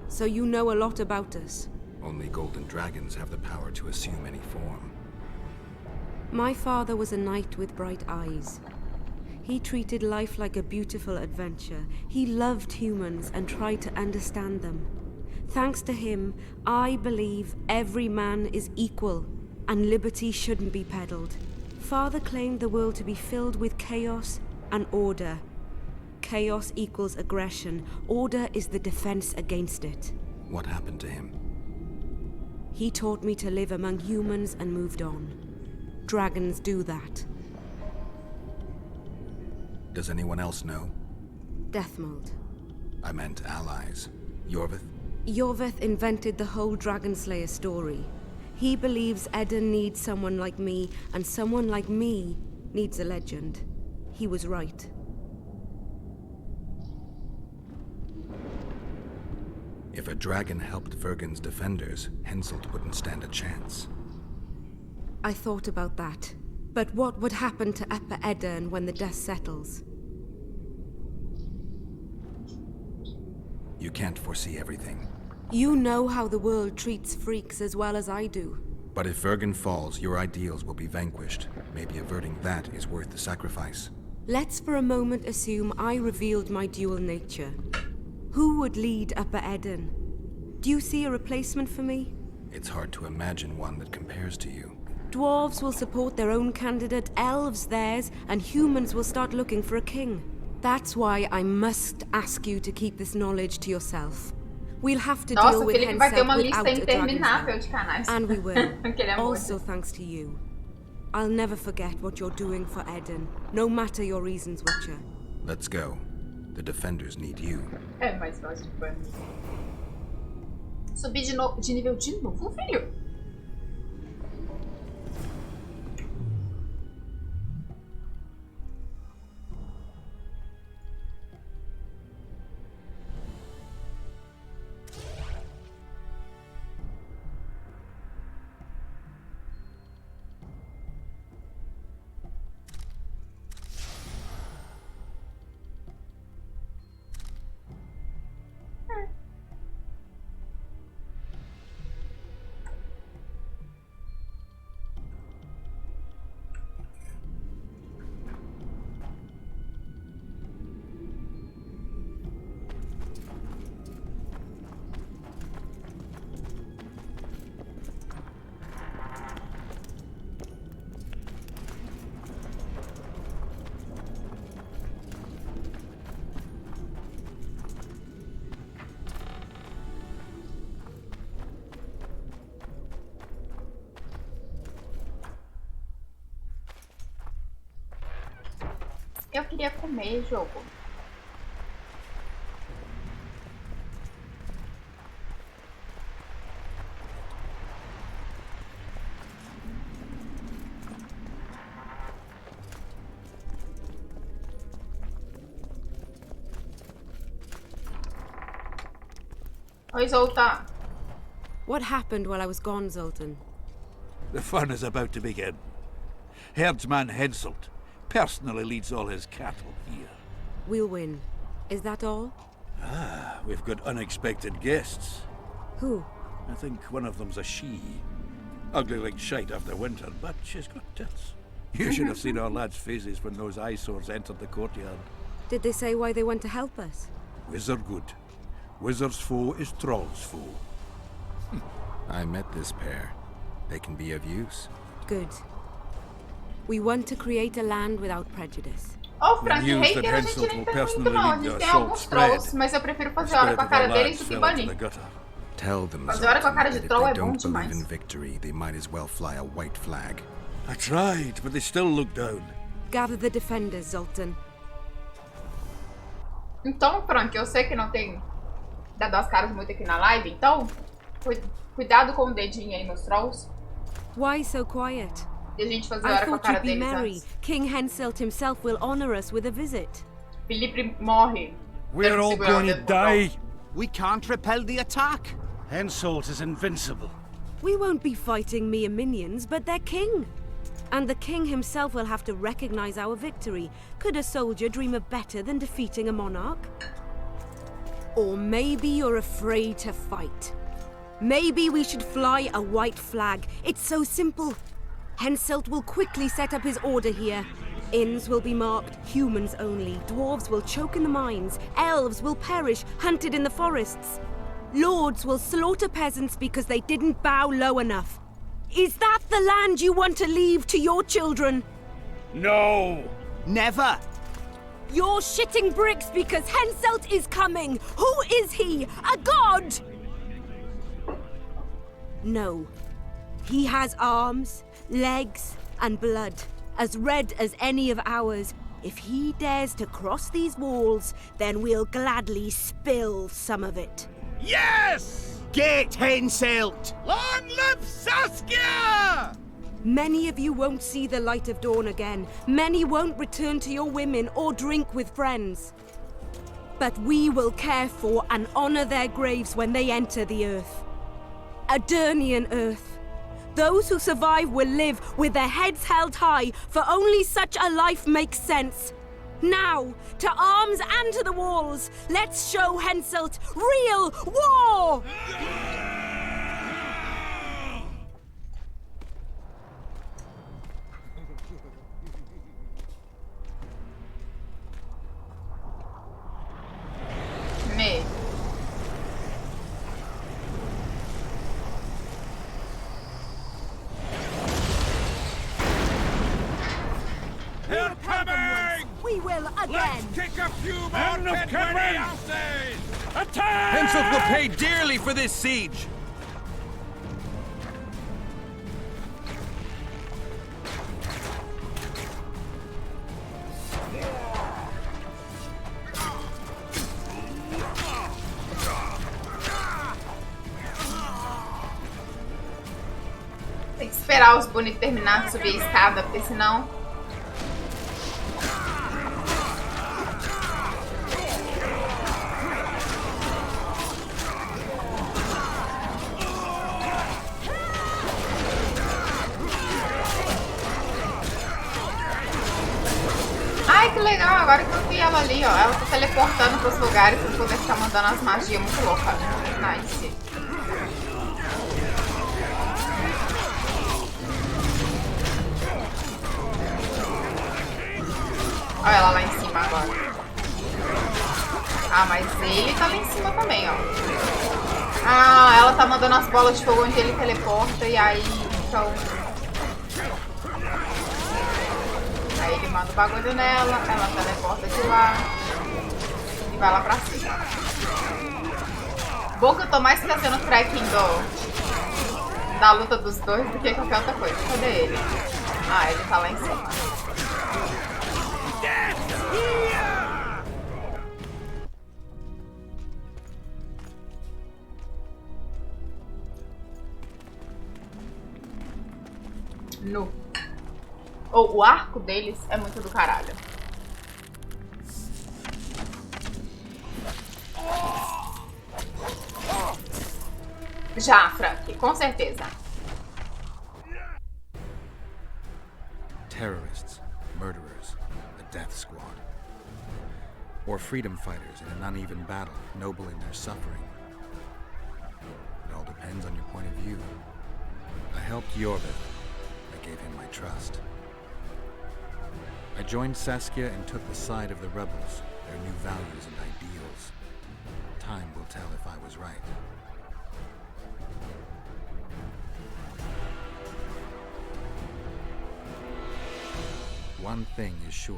so you know a lot about us. Only golden dragons have the power to assume any form. My father was a knight with bright eyes. He treated life like a beautiful adventure. He loved humans and tried to understand them. Thanks to him, I believe every man is equal, and liberty shouldn't be peddled. Father claimed the world to be filled with chaos and order. Chaos equals aggression. Order is the defense against it. What happened to him? He taught me to live among humans and moved on. Dragons do that. Does anyone else know? Deathmold. I meant allies. Yorvith? Yorvith invented the whole Dragon Slayer story. He believes Edirne needs someone like me, and someone like me needs a legend. He was right. If a dragon helped Vergen's defenders, Henselt wouldn't stand a chance. I thought about that. But what would happen to Upper Edirn when the dust settles? You can't foresee everything. You know how the world treats freaks as well as I do. But if Vergen falls, your ideals will be vanquished. Maybe averting that is worth the sacrifice. Let's for a moment assume I revealed my dual nature. Who would lead Upper Edirn? Do you see a replacement for me? It's hard to imagine one that compares to you. Dwarves will support their own candidate, elves theirs, and humans will start looking for a king. That's why I must ask you to keep this knowledge to yourself. We'll have to deal with Felipe vai ter uma Hensel lista without a dragon's interminável help. de canais. And we will. Que ele é muito. Also thanks to you. I'll never forget what you're doing for Edirn, no matter your reasons, Witcher. Let's go. The defenders need you. É mais fácil de banho. Subir de nível de novo, filho? Eu queria comer, jogo. Oi, Zoltan. What happened while I was gone, Zoltan? The fun is about to begin. Herdsman Henselt personally leads all his cattle here. We'll win. Is that all? Ah, we've got unexpected guests. Who? I think one of them's a she. Ugly like shite after winter, but she's got tits. You should have seen our lads' faces when those eyesores entered the courtyard. Did they say why they went to help us? Wizard good. Wizard's foe is Troll's foe. I met this pair. They can be of use. Good. We want to create a land without prejudice. Oh, Frank Haker a gente nem tem muito não. A gente tem alguns trolls, mas eu prefiro fazer hora com a cara deles do que banir. Tell them Fazer hora com a cara de that if troll they é bom don't believe demais. in victory, they might as well fly a white flag. I tried, but they still look down. Gather the defenders, Zoltan. Então, Frank, eu sei que não tem dado as caras muito aqui na live, então cuidado com o dedinho aí nos trolls. Why so quiet? E a gente fazer I hora com a thought cara you'd be deles merry. antes. King Henselt himself will honor us with a visit. Felipe morre. We're all going to die. We can't repel the attack. Henselt is invincible. We won't be fighting mere minions, but their king. And the king himself will have to recognize our victory. Could a soldier dream of better than defeating a monarch? Or maybe you're afraid to fight. Maybe we should fly a white flag. It's so simple. Henselt will quickly set up his order here. Inns will be marked humans only. Dwarves will choke in the mines. Elves will perish, hunted in the forests. Lords will slaughter peasants because they didn't bow low enough. Is that the land you want to leave to your children? No! Never! You're shitting bricks because Henselt is coming! Who is he? A god? No. He has arms, legs, and blood, as red as any of ours. If he dares to cross these walls, then we'll gladly spill some of it. Yes! Get Henselt! Long live Saskia! Many of you won't see the light of dawn again. Many won't return to your women or drink with friends. But we will care for and honor their graves when they enter the earth. Adernian earth. Those who survive will live with their heads held high, for only such a life makes sense. Now, to arms and to the walls, let's show Henselt real war! Me. They're coming! We will again! Let's kick a few more Kedweny houses! Attack! Henselt will pay dearly for this siege! Tem que esperar os bonitos terminar de subir a escada, porque senão... Ai, que legal, agora que eu vi ela ali, ó. Ela tá teleportando pros lugares pra poder ficar mandando as magias muito loucas. Nice. Olha ela lá em cima agora. Ah, mas ele tá lá em cima também, ó. Ah, ela tá mandando as bolas de fogo onde ele teleporta e aí, então... Aí ele manda o bagulho nela, ela teleporta de lá e vai lá pra cima. Bom que eu tô mais fazendo tracking da luta dos dois do que qualquer outra coisa. Cadê ele? Ah, ele tá lá em cima. No. O arco deles é muito do caralho. Já, Frank, com certeza. Terrorists, murderers, a death squad. Or freedom fighters in an uneven battle, noble in their suffering. It all depends on your point of view. I helped Jorvik. I gave him my trust. I joined Saskia and took the side of the rebels, their new values and ideals. Time will tell if I was right. One thing is sure.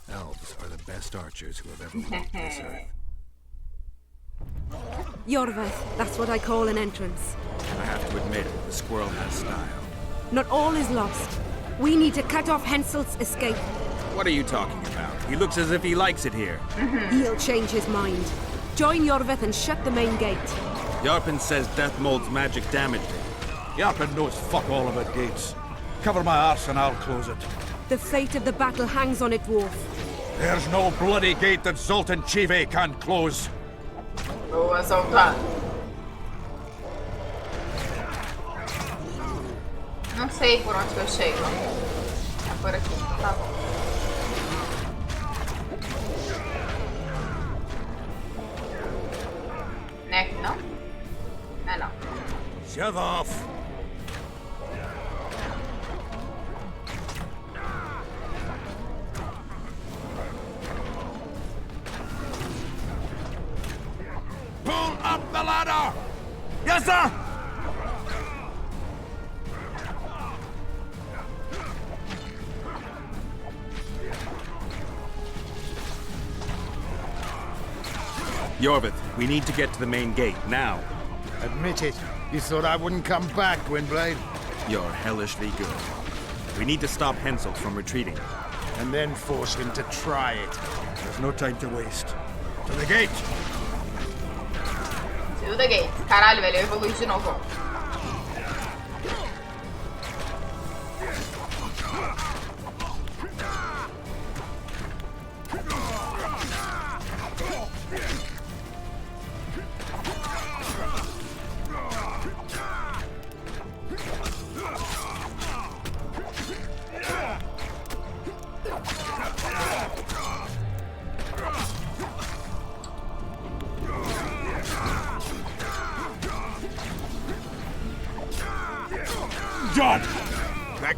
Elves are the best archers who have ever walked this earth. Jorvik, that's what I call an entrance. I have to admit, the squirrel has style. Not all is lost. We need to cut off Henselt's escape. What are you talking about? He looks as if he likes it here. He'll change his mind. Join Jorvik and shut the main gate. Yarpen says death mold's magic damaged it. Yarpen knows fuck all about gates. Cover my arse and I'll close it. The fate of the battle hangs on it, Dwarf. There's no bloody gate that Zoltan Chive can't close. Boa, Zoltan. Não sei por onde que eu chego. É por aqui, tá bom. Não é aqui não? É não. Shut off! Pull up the ladder! Yes, sir! Jorvik, we need to get to the main gate, now. Admit it. You thought I wouldn't come back, Gwynblade? You're hellishly good. We need to stop Henselt from retreating. And then force him to try it. There's no time to waste. To the gate! To the gate. Caralho, velho, eu evoluí de novo.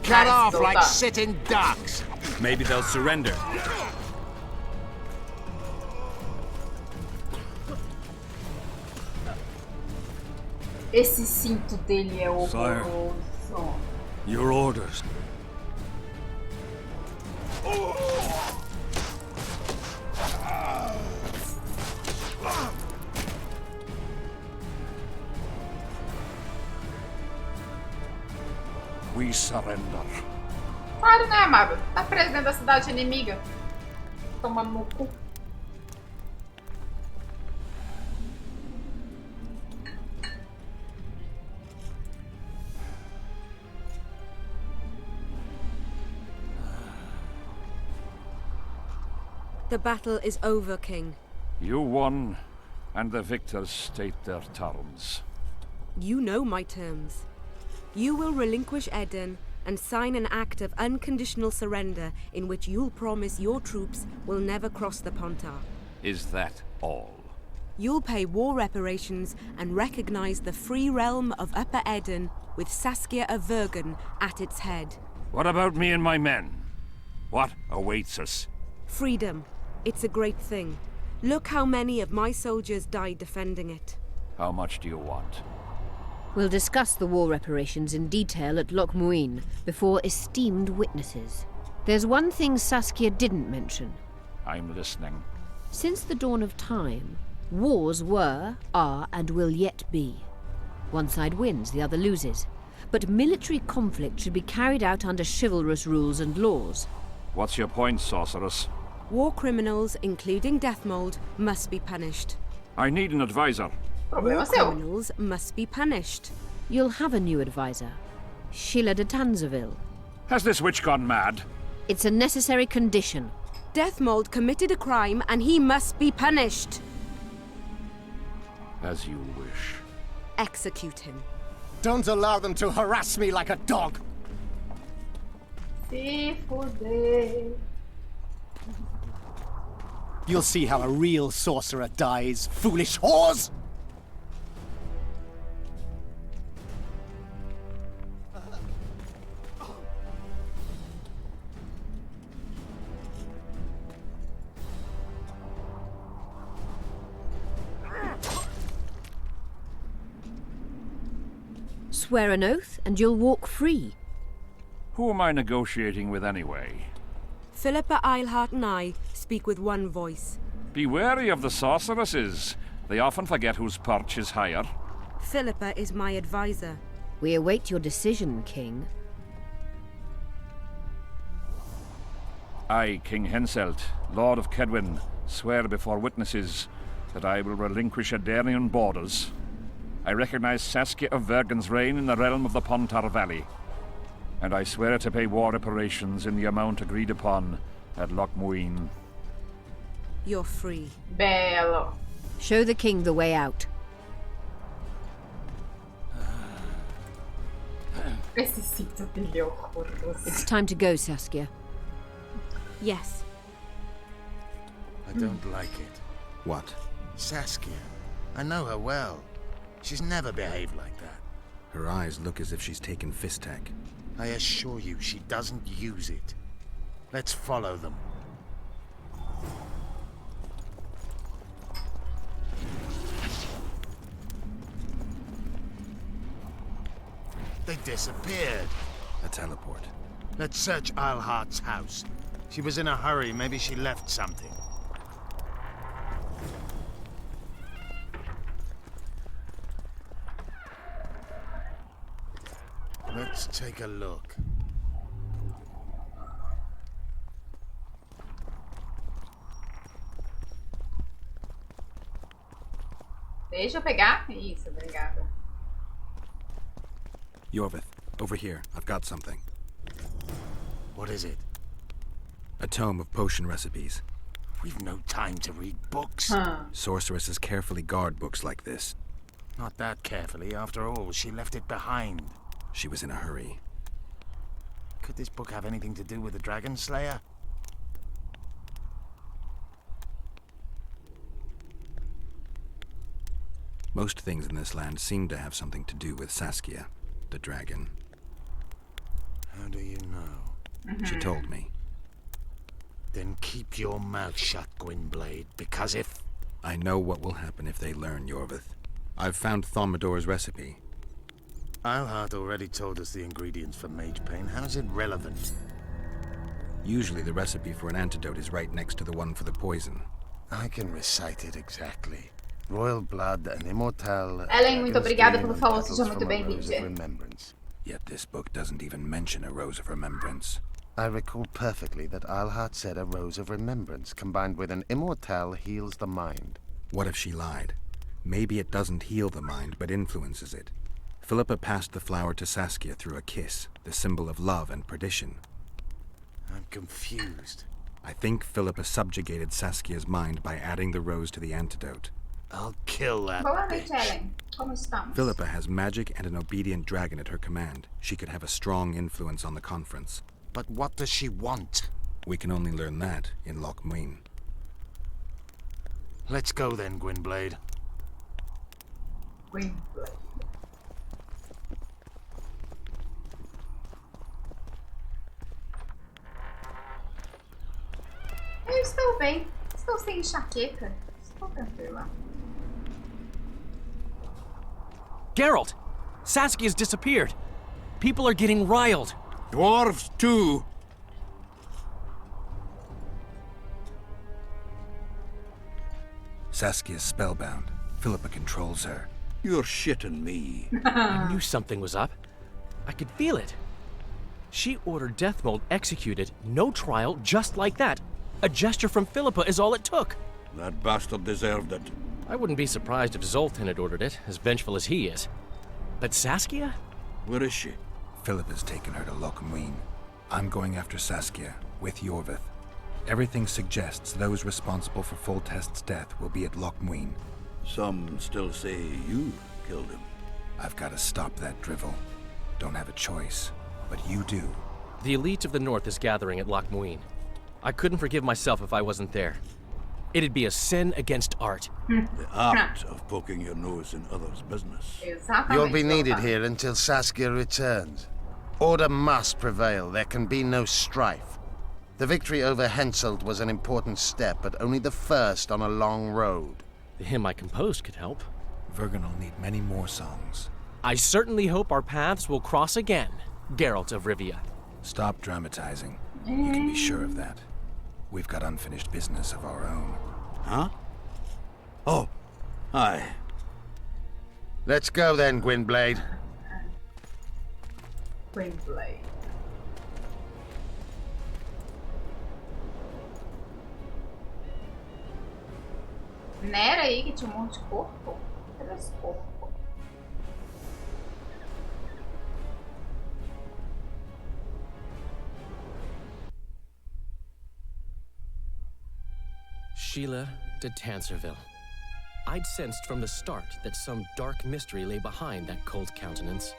cut off so like tá. sitting ducks. Maybe they'll surrender. Esse cinto dele é horroroso. Your orders. We surrender. Claro, né, Marvel? Tá preso dentro da cidade inimiga. Tomando no cu. The battle is over, King. You won, and the victors state their terms. You know my terms. You will relinquish Eden and sign an act of unconditional surrender in which you'll promise your troops will never cross the Pontar. Is that all? You'll pay war reparations and recognize the free realm of Upper Eden with Saskia of Vergen at its head. What about me and my men? What awaits us? Freedom. It's a great thing. Look how many of my soldiers died defending it. How much do you want? We'll discuss the war reparations in detail at Loch Muin before esteemed witnesses. There's one thing Saskia didn't mention. I'm listening. Since the dawn of time, wars were, are, and will yet be. One side wins, the other loses. But military conflict should be carried out under chivalrous rules and laws. What's your point, sorceress? War criminals, including Deathmold, must be punished. I need an advisor. War criminals must be punished. You'll have a new advisor. Sheila de Tanzaville. Has this witch gone mad? It's a necessary condition. Deathmold committed a crime and he must be punished. As you wish. Execute him. Don't allow them to harass me like a dog. Se fuder. You'll see how a real sorcerer dies, foolish whores! Swear an oath and you'll walk free. Who am I negotiating with anyway? Philippa Eilhart and I speak with one voice. Be wary of the sorceresses. They often forget whose perch is higher. Philippa is my advisor. We await your decision, King. I, King Henselt, Lord of Kedwin, swear before witnesses that I will relinquish Adarian borders. I recognize Saskia of Vergen's reign in the realm of the Pontar Valley. And I swear to pay war reparations in the amount agreed upon at Loch Muin. You're free. Belo. Show the king the way out. Esse cinto dele é horroroso. It's time to go, Saskia. Yes. I don't like it. What? Saskia. I know her well. She's never behaved like that. Her eyes look as if she's taken Fistek. I assure you, she doesn't use it. Let's follow them. They disappeared. A teleport. Let's search Eilhart's house. She was in a hurry. Maybe she left something. Let's take a look. Deixa eu pegar. Isso, obrigada. Yorvith, over here. I've got something. What is it? A tome of potion recipes. We've no time to read books. Sorceresses carefully guard books like this. Not that carefully. After all, she left it behind. She was in a hurry. Could this book have anything to do with the Dragon Slayer? Most things in this land seem to have something to do with Saskia, the dragon. How do you know? She told me. Then keep your mouth shut, Gwynblade, because if... I know what will happen if they learn, Yorvith. I've found Thaumadour's recipe. Eilhart already told us the ingredients for mage pain. How's it relevant? Usually the recipe for an antidote is right next to the one for the poison. I can recite it exactly. Royal blood and immortal... Ellen, muito obrigada pelo favor, seja muito bem-vinda. Yet this book doesn't even mention a Rose of Remembrance. I recall perfectly that Eilhart said a Rose of Remembrance combined with an immortal heals the mind. What if she lied? Maybe it doesn't heal the mind, but influences it. Philippa passed the flower to Saskia through a kiss, the symbol of love and perdition. I'm confused. I think Philippa subjugated Saskia's mind by adding the rose to the antidote. I'll kill that Boa noite, bitch. Ellen. Como estamos? Philippa has magic and an obedient dragon at her command. She could have a strong influence on the conference. But what does she want? We can only learn that in Loch Muin. Let's go then, Gwynblade. Gwynblade. Eu estou bem. Estou sem enxaqueca. Estou tranquila. Geralt! Saskia's disappeared. People are getting riled. Dwarves, too. Saskia's spellbound. Philippa controls her. You're shitting me. I knew something was up. I could feel it. She ordered Deathmold executed, no trial, just like that. A gesture from Philippa is all it took. That bastard deserved it. I wouldn't be surprised if Zoltan had ordered it, as vengeful as he is. But Saskia? Where is she? Philippa's taken her to Loch Muin. I'm going after Saskia, with Yorvith. Everything suggests those responsible for Foltest's death will be at Loch Muin. Some still say you killed him. I've got to stop that drivel. Don't have a choice, but you do. The elite of the North is gathering at Loch Muin. I couldn't forgive myself if I wasn't there. It'd be a sin against art. The art of poking your nose in others' business. You'll be needed here until Saskia returns. Order must prevail. There can be no strife. The victory over Henselt was an important step, but only the first on a long road. The hymn I composed could help. Vergen will need many more songs. I certainly hope our paths will cross again, Geralt of Rivia. Stop dramatizing. You can be sure of that. We've got unfinished business of our own. Huh? Oh, aye. Let's go then, Gwynblade. Gwynblade. Não era aí que tinha um monte de corpo? Cadê esse corpo? Sheila de Tanserville. I'd sensed from the start that some dark mystery lay behind that cold countenance.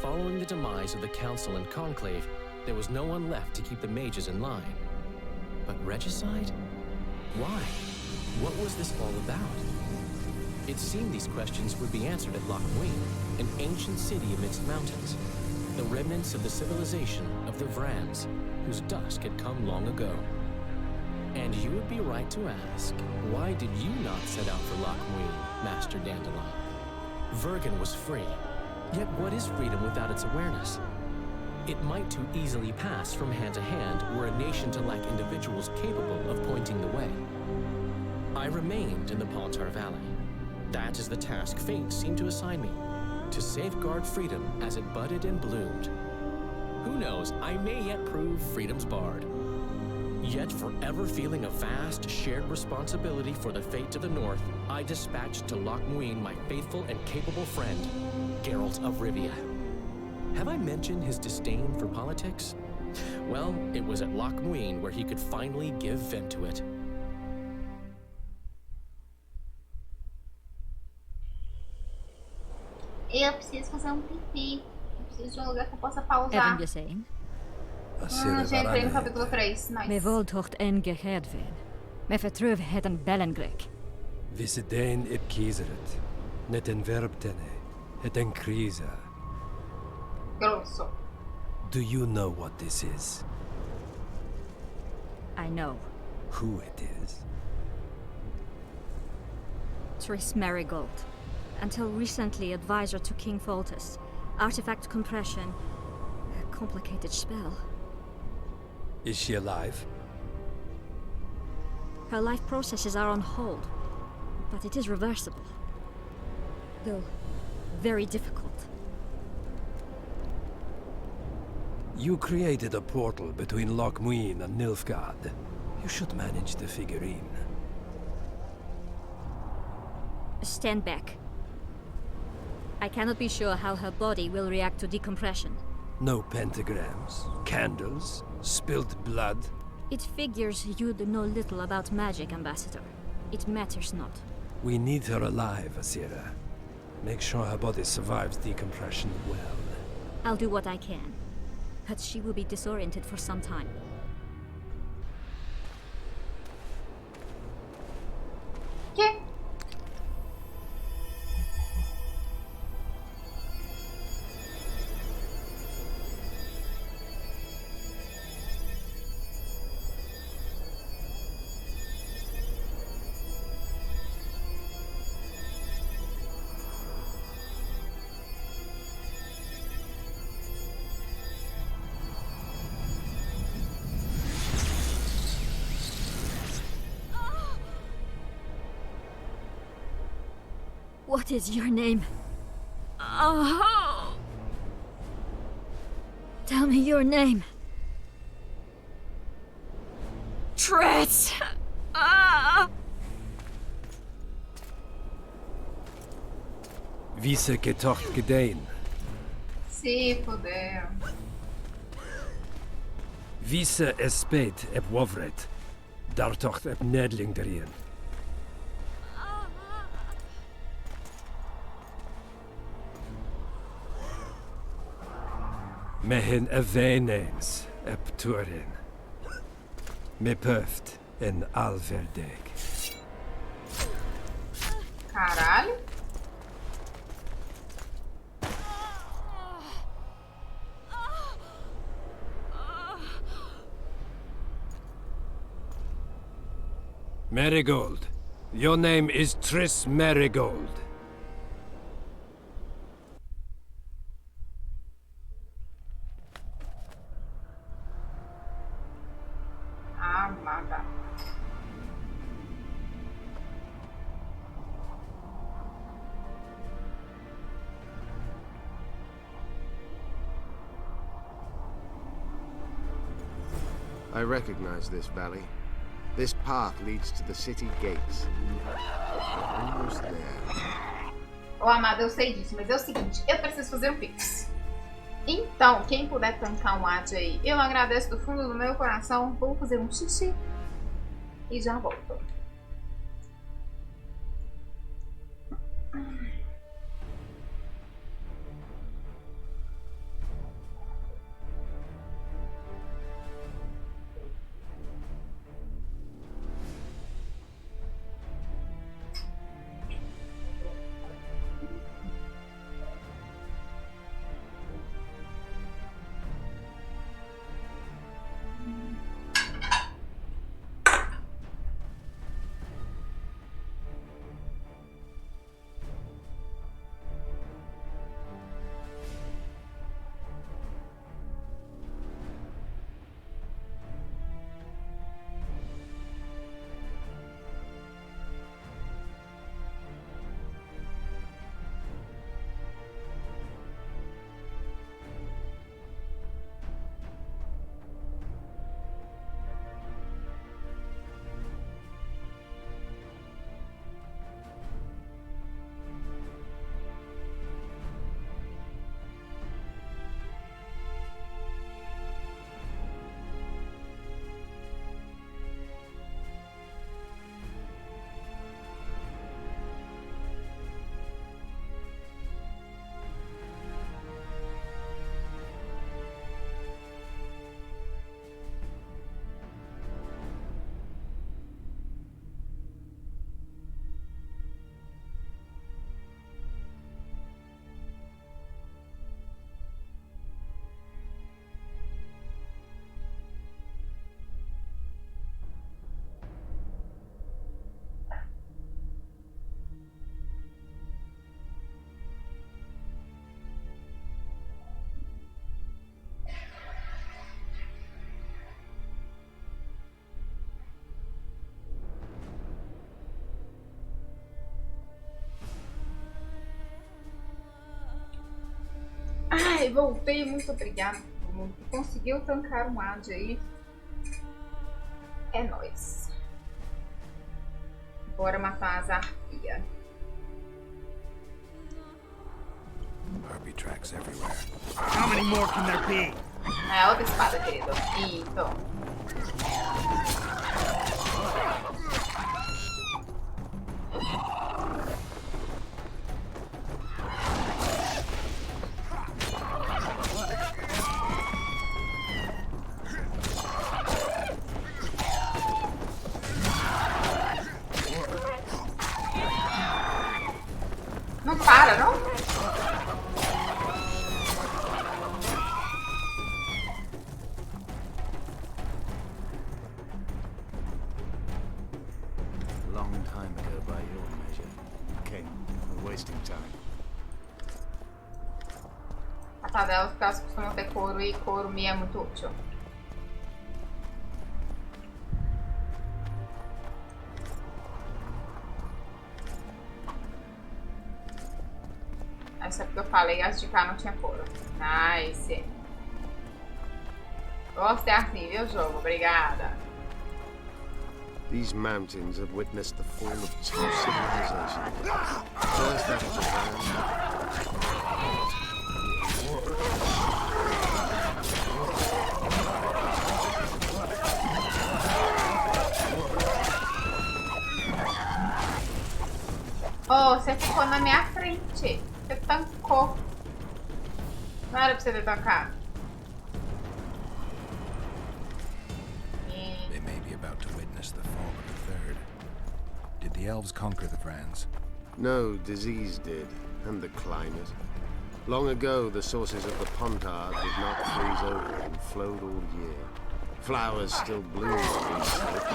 Following the demise of the Council and Conclave, there was no one left to keep the mages in line. But regicide? Why? What was this all about? It seemed these questions would be answered at Loch Muin, an ancient city amidst mountains, the remnants of the civilization of the Vrans, whose dusk had come long ago. And you would be right to ask, why did you not set out for Loch Muin, Master Dandelion? Vergen was free. Yet what is freedom without its awareness? It might too easily pass from hand to hand were a nation to lack individuals capable of pointing the way. I remained in the Paltar Valley. That is the task fate seemed to assign me, to safeguard freedom as it budded and bloomed. Who knows, I may yet prove freedom's bard. Yet forever feeling a vast, shared responsibility for the fate of the North, I dispatched to Loch Muin my faithful and capable friend, Geralt of Rivia. Have I mentioned his disdain for politics? Well, it was at Loch Muin where he could finally give vent to it. Eu preciso fazer um pipi. Eu preciso de um lugar que eu possa pausar. Even you're saying? Já entrei no capítulo 3. Nice. Me voltocht en gegedven. Me vertruv het een bellengrek. Vissedein it kiezeret. Net en verbtene. Het en krisa. Grosso. Do you know what this is? I know. Who it is? Triss Marigold. Until recently advisor to King Foltest. Artifact compression. A complicated spell. Is she alive? Her life processes are on hold. But it is reversible. Though, very difficult. You created a portal between Loch Muin and Nilfgaard. You should manage the figurine. Stand back. I cannot be sure how her body will react to decompression. No pentagrams, candles, spilled blood. It figures you'd know little about magic, Ambassador. It matters not. We need her alive, Asira. Make sure her body survives decompression well. I'll do what I can. But she will be disoriented for some time. Que? What is your name? Oh! Tell me your name. Triss! Ah! Vise getocht gedein. Se puder. Vise espet eb wovret. Dartocht eb nedling derien. Mehen eveneens eb turin. Me puft en alverdeg. Caralho. Marigold. Your name is Triss Marigold. Amada. I recognize this valley. This path leads to the city gates. We're almost there. Ô, Amada, eu sei disso, mas é o seguinte, eu preciso fazer um pix. Então, quem puder tancar um ad aí, eu agradeço do fundo do meu coração. Vou fazer um xixi e já volto. Ai, voltei. Muito obrigada a todo mundo que conseguiu tancar um ad aí. É nóis. Bora matar as arpias. Harpy tracks everywhere. How many more can there be? É outra espada, querido. Isso. Não para, não? Long time ago by your measure. King, we're wasting time. A tabelas que elas costumam ter couro e couro me é muito útil. Essa é porque eu falei, as de cá não tinha couro. Nice. Gostei assim, viu, jogo? Obrigada. These mountains have witnessed the fall of two civilizations. First that of Japan. Oh, você ficou na minha frente. Você tancou. Não era pra você ter tancado. They may be about to witness the fall of the third. Did the elves conquer the Vrans? No, disease did, and the climate. Long ago, the sources of the Pontard did not freeze over and flowed all year. Flowers still bloom on these slopes.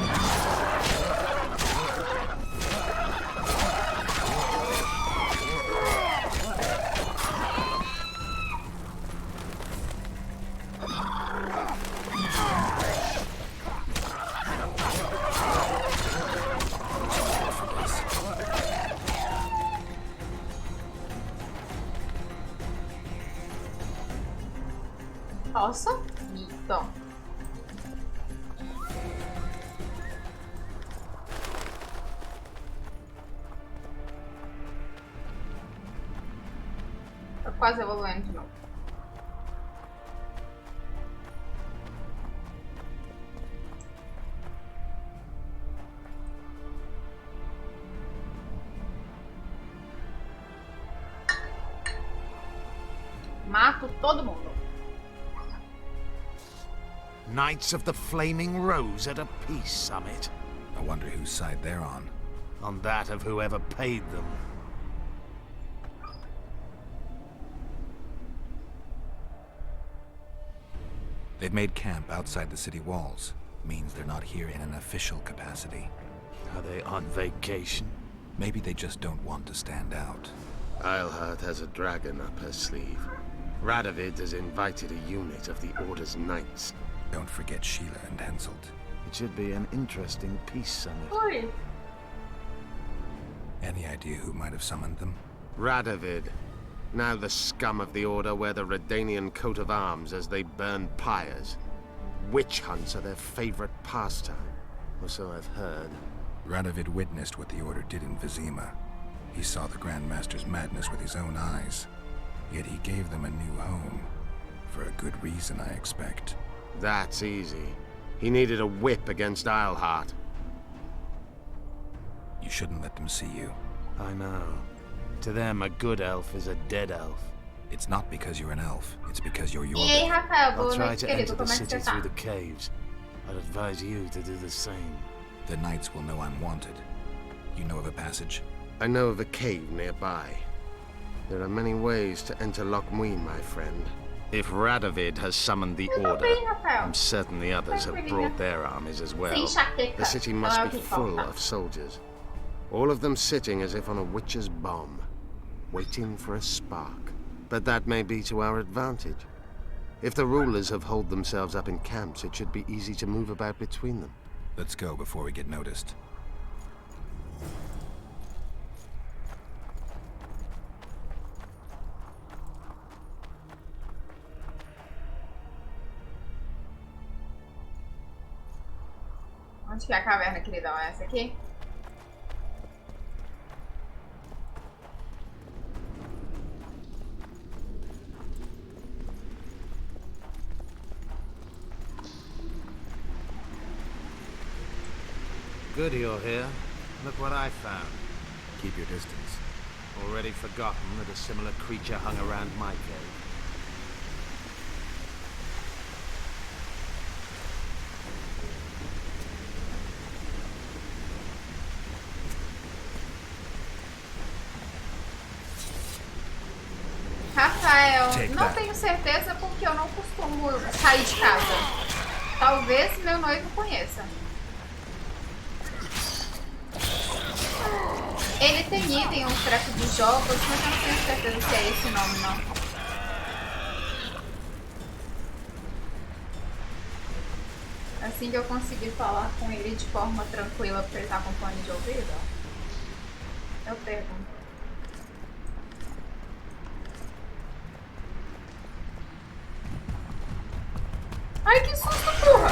Posso? Isso. Tô quase evoluindo de novo. Mato todo mundo. Knights of the Flaming Rose at a peace summit. I wonder whose side they're on. On that of whoever paid them. They've made camp outside the city walls. Means they're not here in an official capacity. Are they on vacation? Maybe they just don't want to stand out. Eilhart has a dragon up her sleeve. Radovid has invited a unit of the Order's Knights. Don't forget Sheila and Henselt. It should be an interesting peace summit. Oi. Any idea who might have summoned them? Radovid. Now the scum of the Order wear the Redanian coat of arms as they burn pyres. Witch hunts are their favorite pastime, or so I've heard. Radovid witnessed what the Order did in Vizima. He saw the Grand Master's madness with his own eyes. Yet he gave them a new home. For a good reason, I expect. That's easy. He needed a whip against Eilhart. You shouldn't let them see you. I know. To them, a good elf is a dead elf. It's not because you're an elf. It's because you're E aí, your... Rafael, I'll boa try noite, to querido. enter the Como é que city você through tá? the caves. I'd advise you to do the same. The knights will know I'm wanted. You know of a passage? I know of a cave nearby. There are many ways to enter Loch Muin, my friend. If Radovid has summoned the Order, I'm certain the others have brought their armies as well. The city must be full of soldiers. All of them sitting as if on a witch's bomb, waiting for a spark. But that may be to our advantage. If the rulers have holed themselves up in camps, it should be easy to move about between them. Let's go before we get noticed. Onde que é a caverna, queridão? É essa aqui? Good you're here. Look what I found. Keep your distance. Already forgotten that a similar creature hung around my cave. Rafael, Take não that. tenho certeza porque eu não costumo sair de casa. Talvez meu noivo conheça. Ele tem item, uns trechos de jogos, mas eu não tenho certeza se é esse nome, não. Assim que eu conseguir falar com ele de forma tranquila, porque ele tá com fone de ouvido, eu pergunto. Ai, que susto, porra!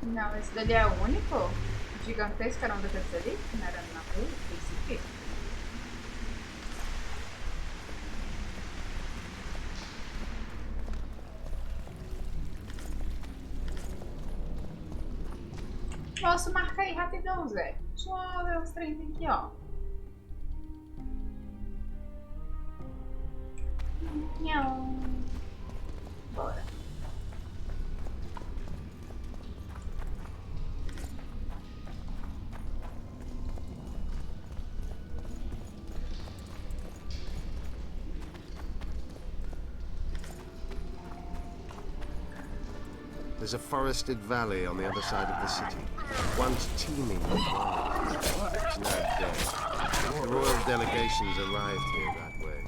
Não, esse dali é o único? O gigantesco era um daqueles ali? Que não era na rua? Esse aqui? Posso marcar aí rapidão, Zé. Deixa eu ver os trens aqui, ó. Nhau. Bora. There's a forested valley on the other side of the city, once teeming with life. It's now dead. The royal delegations arrived here that way.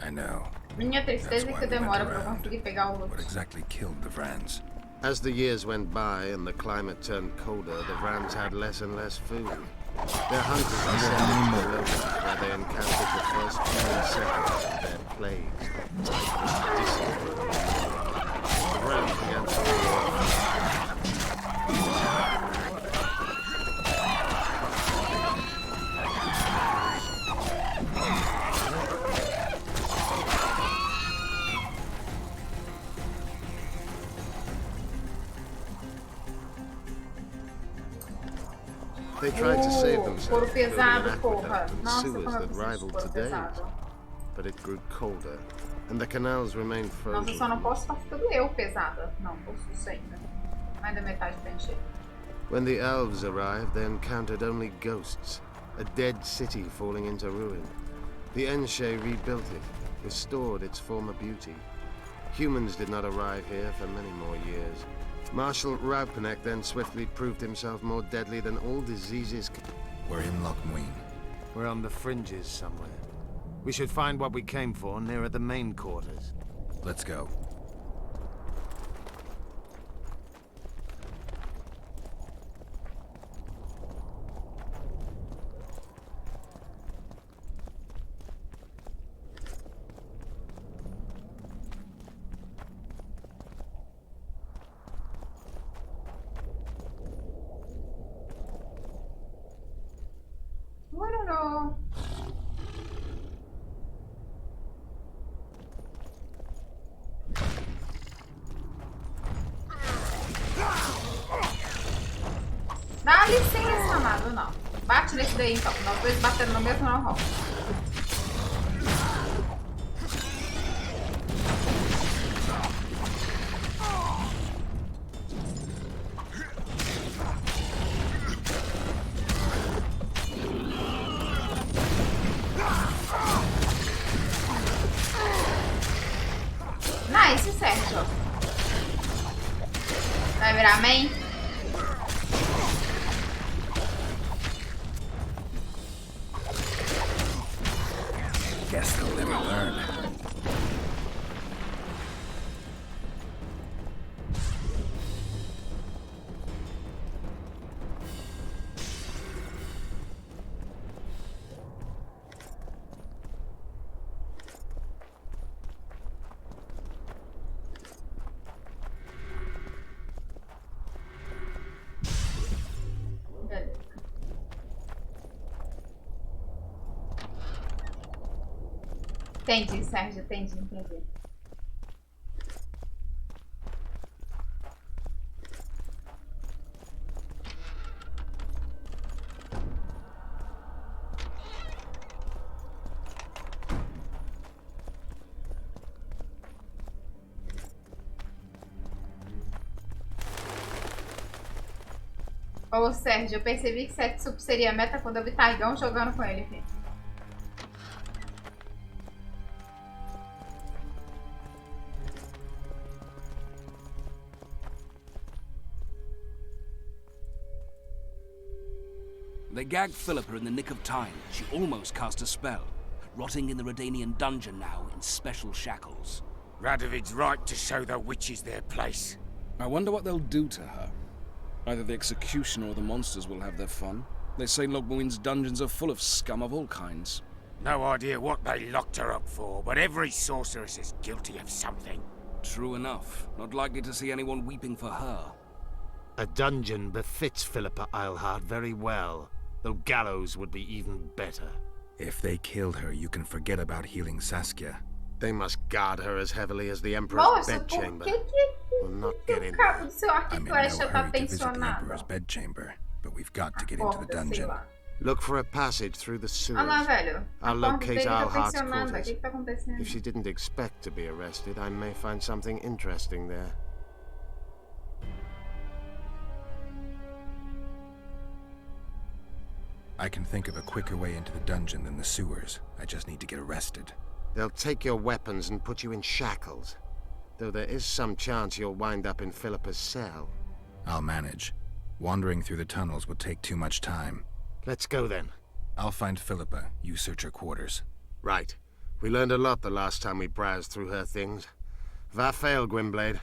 I know. Minha tristeza é que demora pra eu conseguir pegar o What loot. exactly killed the Vrans? As the years went by and the climate turned colder, the Vrans had less and less food. Their hunters descended to the lowlands, where they encountered the first human settlers and their plagues. The Vrans began to They tried to save themselves, Couro building pesado, an porra. aqueduct with Nossa, sewers como eu that preciso de rivaled couro today's. pesado. But it grew colder, and the canals remained Nossa, frozen. eu só não posso estar ficando eu pesada. Não, posso isso ainda. Mais da metade pra encher. When the elves arrived, they encountered only ghosts, a dead city falling into ruin. The Enshe rebuilt it, restored its former beauty. Humans did not arrive here for many more years. Marshal Raupenek then swiftly proved himself more deadly than all diseases. We're in Lochmuin. We're on the fringes somewhere. We should find what we came for nearer the main quarters. Let's go. I don't know. Dá licença, amado, não. Bate nesse daí então. Nós dois batendo no mesmo não rola. Nice, Sérgio. Vai virar main? Guess they'll never learn. Entendi, Sérgio, entendi. Ô, Sérgio, eu percebi que Setsup seria meta quando eu vi Taigão jogando com ele, filho. They gagged Philippa in the nick of time. She almost cast a spell. Rotting in the Redanian dungeon now in special shackles. Radovid's right to show the witches their place. I wonder what they'll do to her. Either the executioner or the monsters will have their fun. They say Logmuin's dungeons are full of scum of all kinds. No idea what they locked her up for, but every sorceress is guilty of something. True enough. Not likely to see anyone weeping for her. A dungeon befits Philippa Eilhart very well, though gallows would be even better. If they killed her, you can forget about healing Saskia. They must guard her as heavily as the Emperor's bedchamber. We'll not get in there. O seu arco e flecha tá tensionado. Emperor's bedchamber, but we've got to get into the dungeon. Look for a passage through the sewers. Ah lá, velho. I'll locate Eilhart's O quarters. que tá acontecendo? If she didn't expect to be arrested, I may find something interesting there. I can think of a quicker way into the dungeon than the sewers. I just need to get arrested. They'll take your weapons and put you in shackles. Though there is some chance you'll wind up in Philippa's cell. I'll manage. Wandering through the tunnels would take too much time. Let's go then. I'll find Philippa. You search her quarters. Right. We learned a lot the last time we browsed through her things. Va fail, Gwynblade.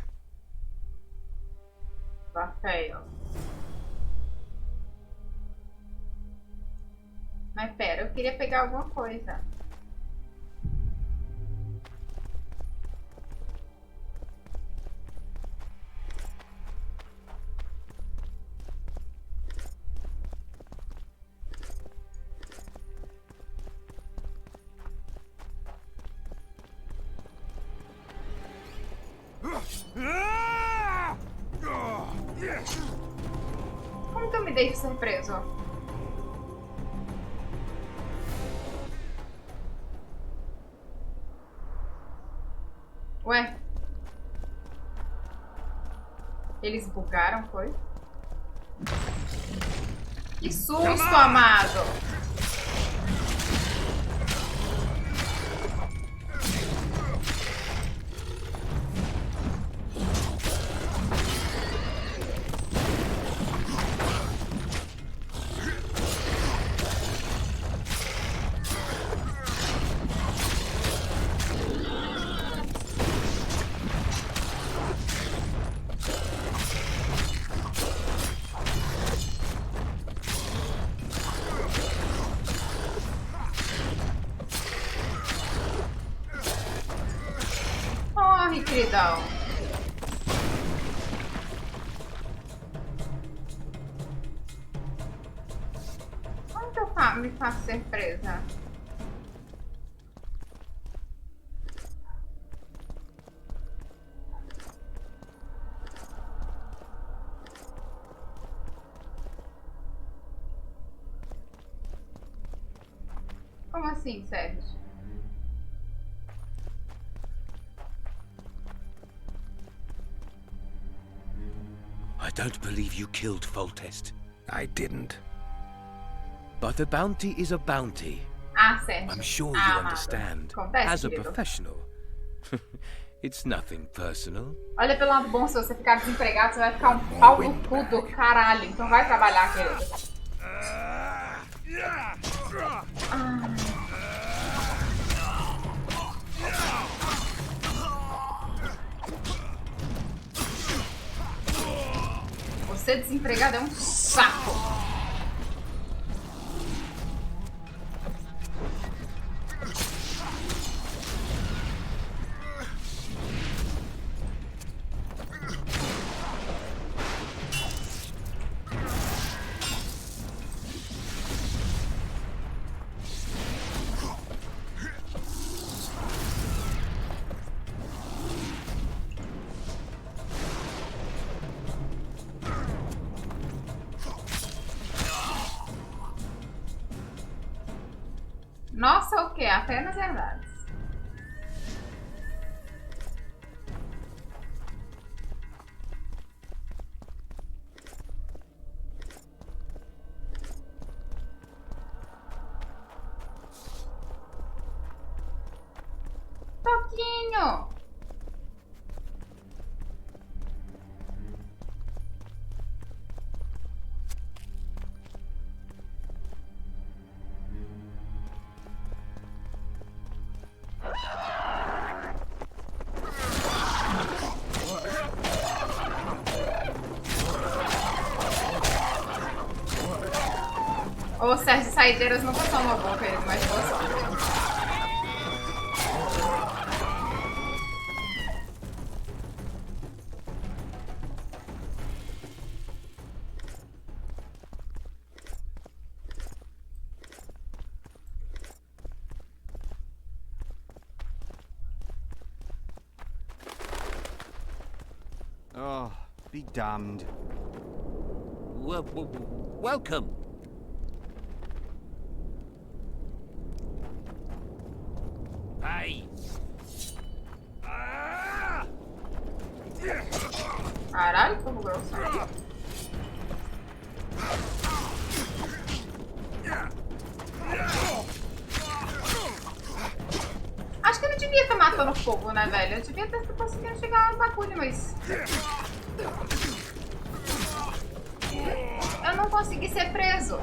Va fail. Mas pera, eu queria pegar alguma coisa. Como que eu me deixo ser preso? Ué? Eles bugaram, foi? Que susto, amado! Corre, queridão. Como que eu me faço ser presa? Como assim, Sérgio? I don't believe you killed Foltest. I didn't. But a bounty is a bounty. Ah, Sérgio. I'm sure you understand. Acontece, As a querido. professional. It's nothing personal. Olha pelo lado bom, se você ficar desempregado, você vai ficar um pau no cu do caralho. Então vai trabalhar, querido. Você desempregado é um saco. Nossa, o que? Apenas verdades. Toquinho! Ô, Sérgio, saideiras nunca são uma boa, querido, mas boa sorte. Oh, be damned. Welcome. Hey. Caralho, como grosso. Acho que eu não devia estar matando fogo, né, velho? Eu devia ter conseguido chegar no bagulho, mas... Eu não consegui ser preso.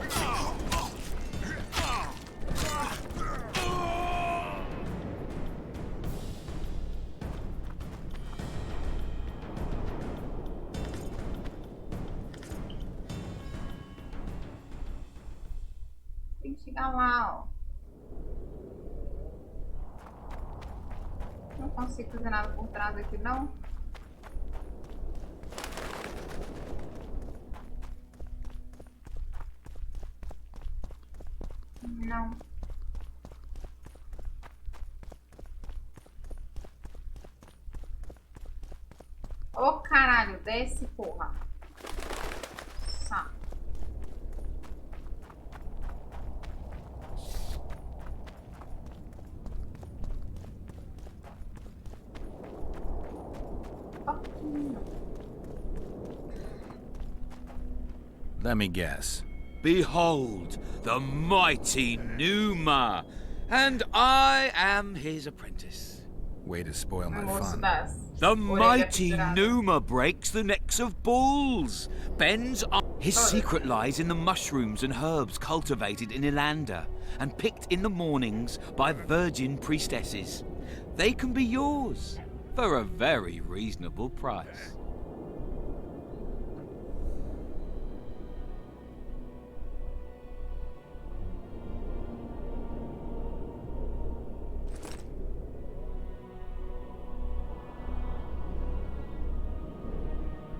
Tem que chegar lá, ó. Não consigo fazer nada por trás aqui, não. Não. Ô, caralho, desce, porra. Saco. Let me guess. Behold, the mighty Numa, and I am his apprentice. Way to spoil my fun. The mighty Numa breaks the necks of bulls, bends up. His secret lies in the mushrooms and herbs cultivated in Ilanda and picked in the mornings by virgin priestesses. They can be yours for a very reasonable price.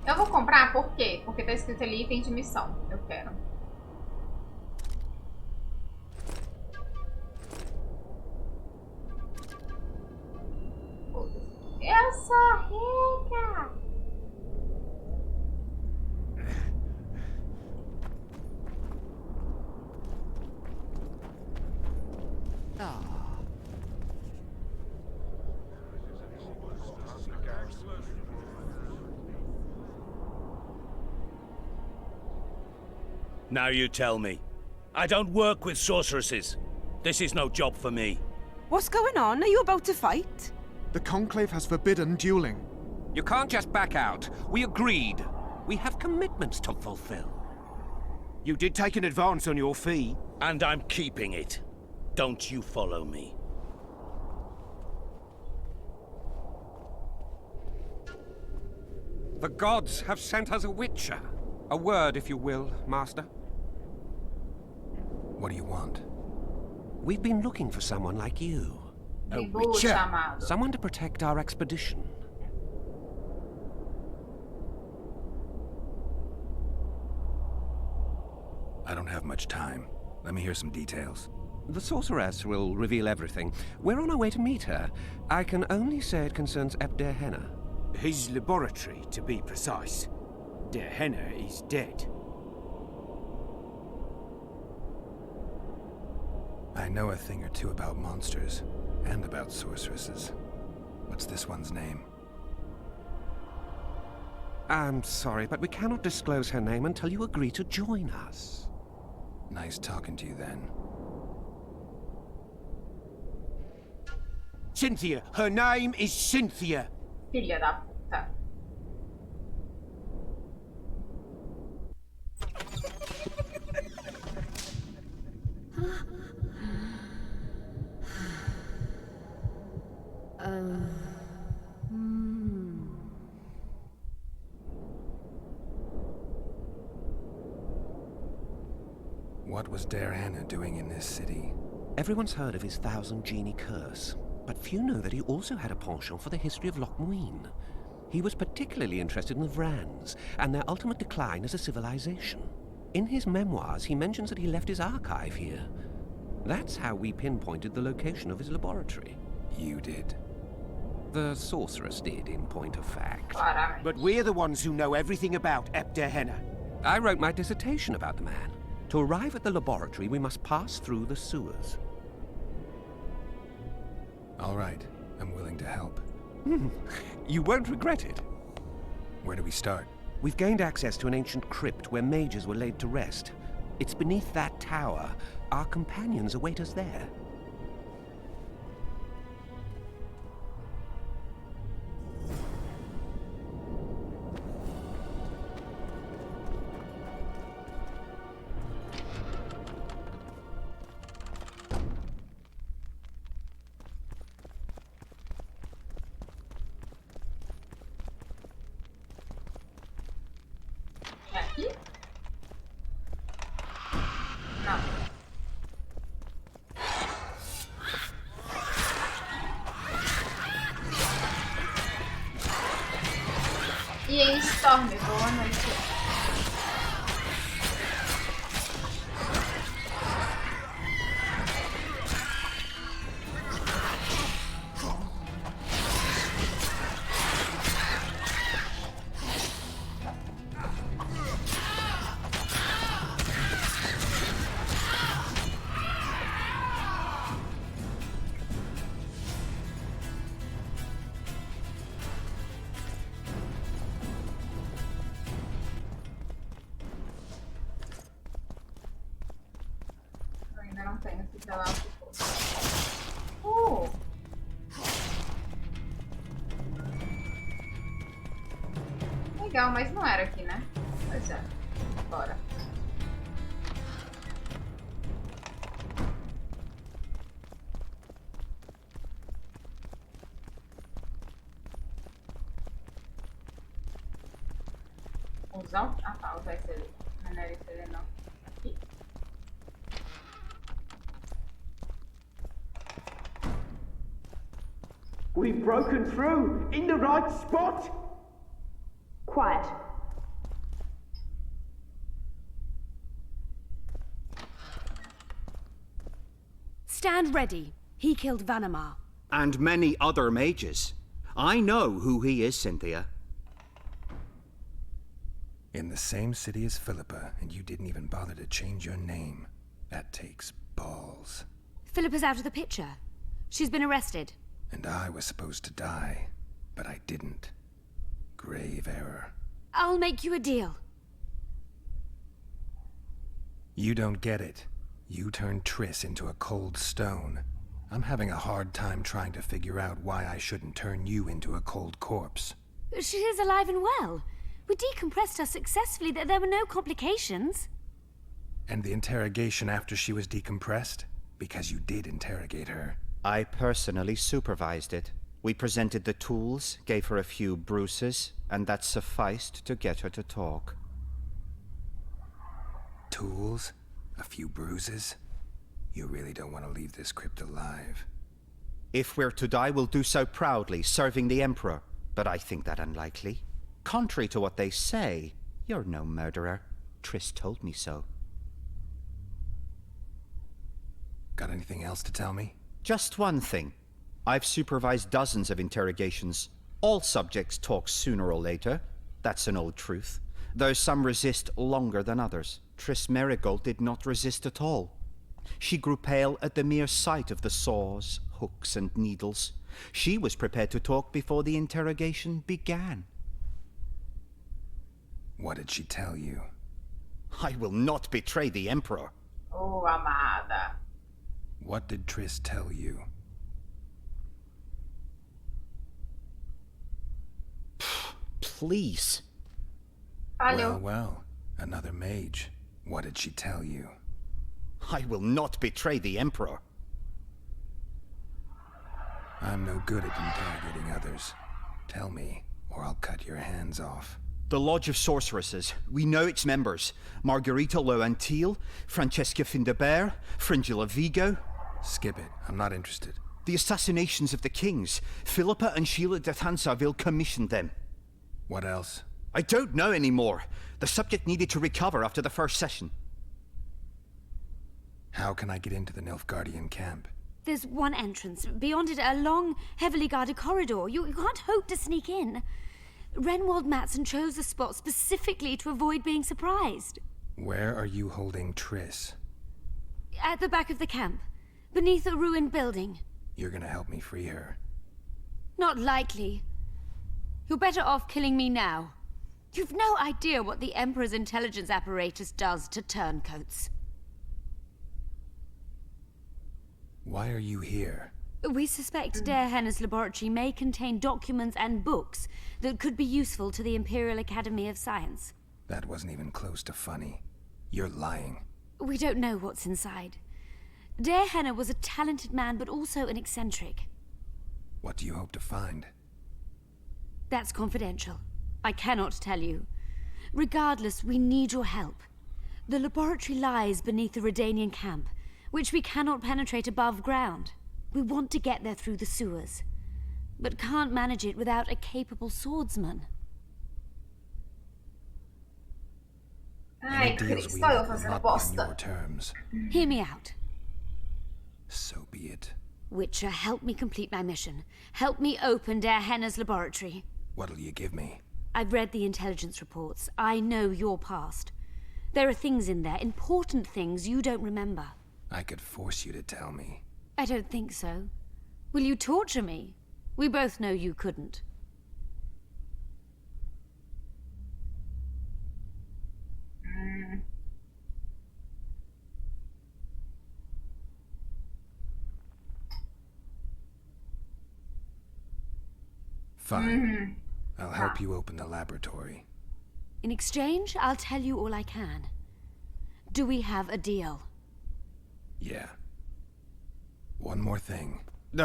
Eu vou comprar, por quê? Porque tá escrito ali item de missão. Eu quero. Eu sou rica! Now you tell me. I don't work with sorceresses. This is no job for me. What's going on? Are you about to fight? The Conclave has forbidden dueling. You can't just back out. We agreed. We have commitments to fulfill. You did take an advance on your fee. And I'm keeping it. Don't you follow me. The gods have sent us a witcher. A word, if you will, Master. What do you want? We've been looking for someone like you. A witcher? Someone to protect our expedition. I don't have much time. Let me hear some details. The sorceress will reveal everything. We're on our way to meet her. I can only say it concerns Ebder Henna. His laboratory, to be precise. Der Henna is dead. I know a thing or two about monsters, and about sorceresses. What's this one's name? I'm sorry, but we cannot disclose her name until you agree to join us. Nice talking to you then. Cynthia. Her name is Cynthia. Filha da puta. What was Der Hanna doing in this city? Everyone's heard of his 1,000 genie curse, but few know that he also had a penchant for the history of Loch Muin. He was particularly interested in the Vrans and their ultimate decline as a civilization. In his memoirs, he mentions that he left his archive here. That's how we pinpointed the location of his laboratory. You did? The sorceress did, in point of fact. But we're the ones who know everything about Ebder Henna. I wrote my dissertation about the man. To arrive at the laboratory, we must pass through the sewers. All right. I'm willing to help. You won't regret it. Where do we start? We've gained access to an ancient crypt where mages were laid to rest. It's beneath that tower. Our companions await us there. Aqui? Não. E aí, Storm, boa noite. Eu ainda não tenho esse pedaço. Legal, mas não era aqui, né? Pois é. Bora. Usar o... Ah tá, usar esse ali. Mas não era esse ali não. Aqui. We've broken through in the right spot. Quiet. Stand ready. He killed Vanamar. And many other mages. I know who he is, Cynthia. In the same city as Philippa, and you didn't even bother to change your name. That takes balls. Philippa's out of the picture. She's been arrested. And I was supposed to die, but I didn't. Grave error. I'll make you a deal. You don't get it. You turned Triss into a cold stone. I'm having a hard time trying to figure out why I shouldn't turn you into a cold corpse. She is alive and well. We decompressed her successfully. There were no complications. And the interrogation after she was decompressed? Because you did interrogate her. I personally supervised it. We presented the tools, gave her a few bruises, and that sufficed to get her to talk. Tools? A few bruises? You really don't want to leave this crypt alive. If we're to die, we'll do so proudly, serving the Emperor. But I think that unlikely. Contrary to what they say, you're no murderer. Triss told me so. Got anything else to tell me? Just one thing. I've supervised dozens of interrogations. All subjects talk sooner or later. That's an old truth. Though some resist longer than others. Triss Merigold did not resist at all. She grew pale at the mere sight of the saws, hooks, and needles. She was prepared to talk before the interrogation began. What did she tell you? I will not betray the Emperor. Oh, amada. What did Triss tell you? Please. Hello. Well, another mage. What did she tell you? I will not betray the Emperor. I'm no good at interrogating others. Tell me, or I'll cut your hands off. The Lodge of Sorceresses. We know its members. Margarita Loantil, Francesca Findabert, Fringilla Vigo. Skip it. I'm not interested. The assassinations of the kings. Philippa and Sheila de Thansarville commissioned them. What else? I don't know anymore. The subject needed to recover after the first session. How can I get into the Nilfgaardian camp? There's one entrance. Beyond it, a long, heavily guarded corridor. You can't hope to sneak in. Renwald Matson chose the spot specifically to avoid being surprised. Where are you holding Triss? At the back of the camp, beneath a ruined building. You're gonna help me free her? Not likely. You're better off killing me now. You've no idea what the Emperor's intelligence apparatus does to turncoats. Why are you here? We suspect Der Henne's laboratory may contain documents and books that could be useful to the Imperial Academy of Science. That wasn't even close to funny. You're lying. We don't know what's inside. Der Henne was a talented man, but also an eccentric. What do you hope to find? That's confidential. I cannot tell you. Regardless, we need your help. The laboratory lies beneath the Redanian camp, which we cannot penetrate above ground. We want to get there through the sewers, but can't manage it without a capable swordsman. Ai, Cristo, eu fazendo bosta. Hear me out. So be it. Witcher, help me complete my mission. Help me open Der Henne's laboratory. What'll you give me? I've read the intelligence reports. I know your past. There are things in there, important things you don't remember. I could force you to tell me. I don't think so. Will you torture me? We both know you couldn't. Fine. I'll help you open the laboratory. In exchange, I'll tell you all I can. Do we have a deal? Yeah. One more thing. We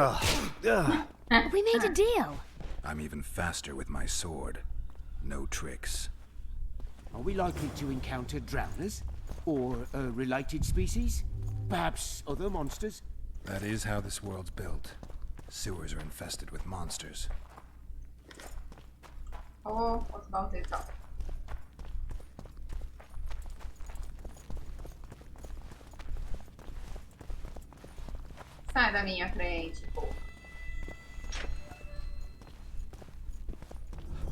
made a deal. I'm even faster with my sword. No tricks. Are we likely to encounter drowners? Or a related species? Perhaps other monsters? That is how this world's built. Sewers are infested with monsters. Oh, what about it? Sai da minha frente, pô.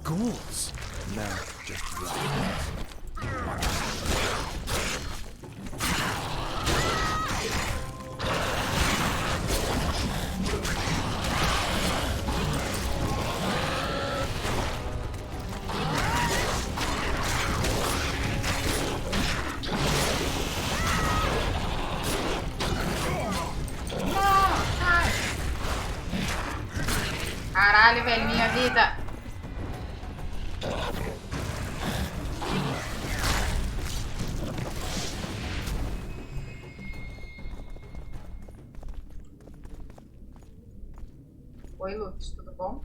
Ghouls! No, just rats. Ai, minha vida. Oi, Lutz, tudo bom?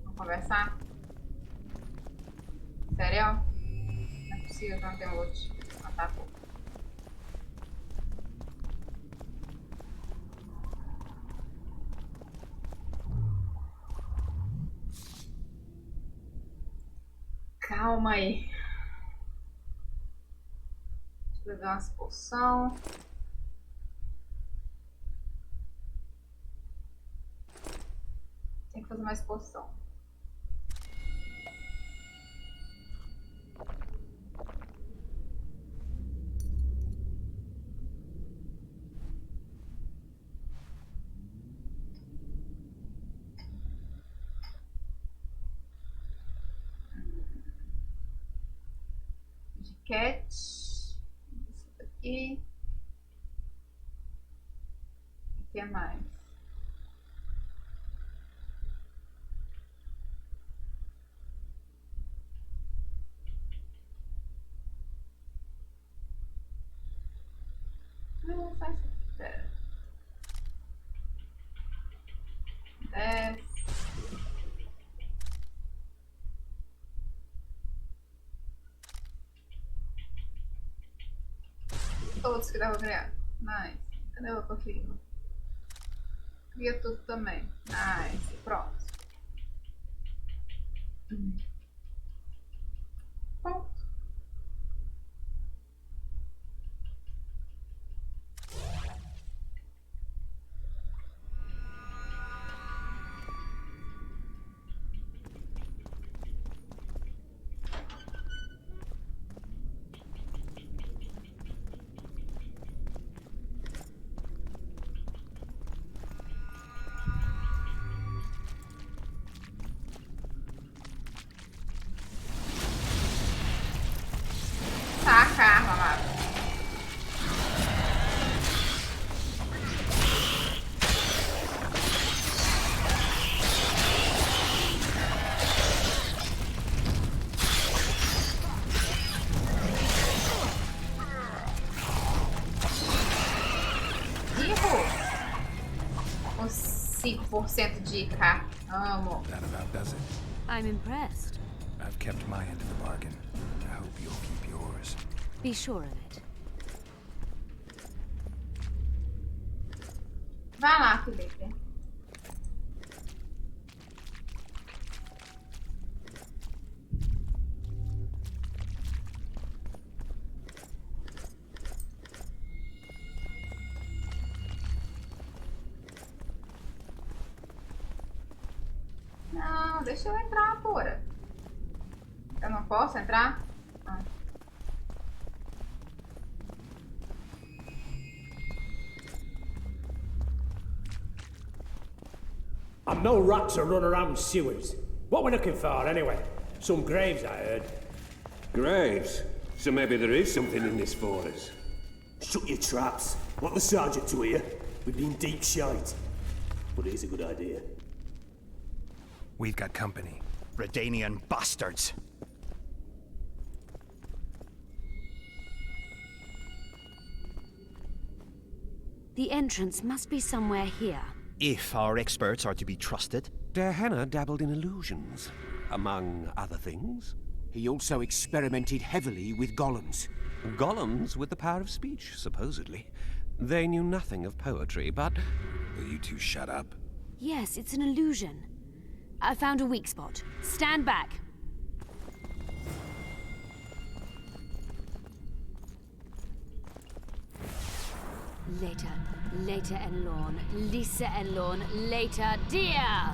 Vamos conversar? Sério? Não é possível que não tenha Lutz. Ah, tá bom. Calma aí. Deixa eu beber umas poção. Tem que fazer mais poção. De cat. Isso aqui. O que mais? Não faz. Pera. 10. Todos que dá pra criar. Nice. Cadê o outro filho? Cria tudo também. Nice. Pronto. Pronto. Saca a arma, mano. Com 5% de IK. Amo. That about does it. I'm impressed. I've kept my end of the bargain. I hope you'll keep yours. Be sure of it. Vai lá, Felipe. Não, deixa eu entrar, porra. Eu não posso entrar? Ah. I'm no rat to run around sewers. What we looking for, anyway? Some graves, I heard. Graves? So maybe there is something in this for us. Shut your traps. Want the sergeant to hear? We'd be in deep shite. But it is a good idea. We've got company. Redanian bastards. The entrance must be somewhere here. If our experts are to be trusted. Dehanna dabbled in illusions, among other things. He also experimented heavily with golems. Golems with the power of speech, supposedly. They knew nothing of poetry, but... Will you two shut up? Yes, it's an illusion. I found a weak spot. Stand back. Later en lorn, Lisa en lorn, later dear!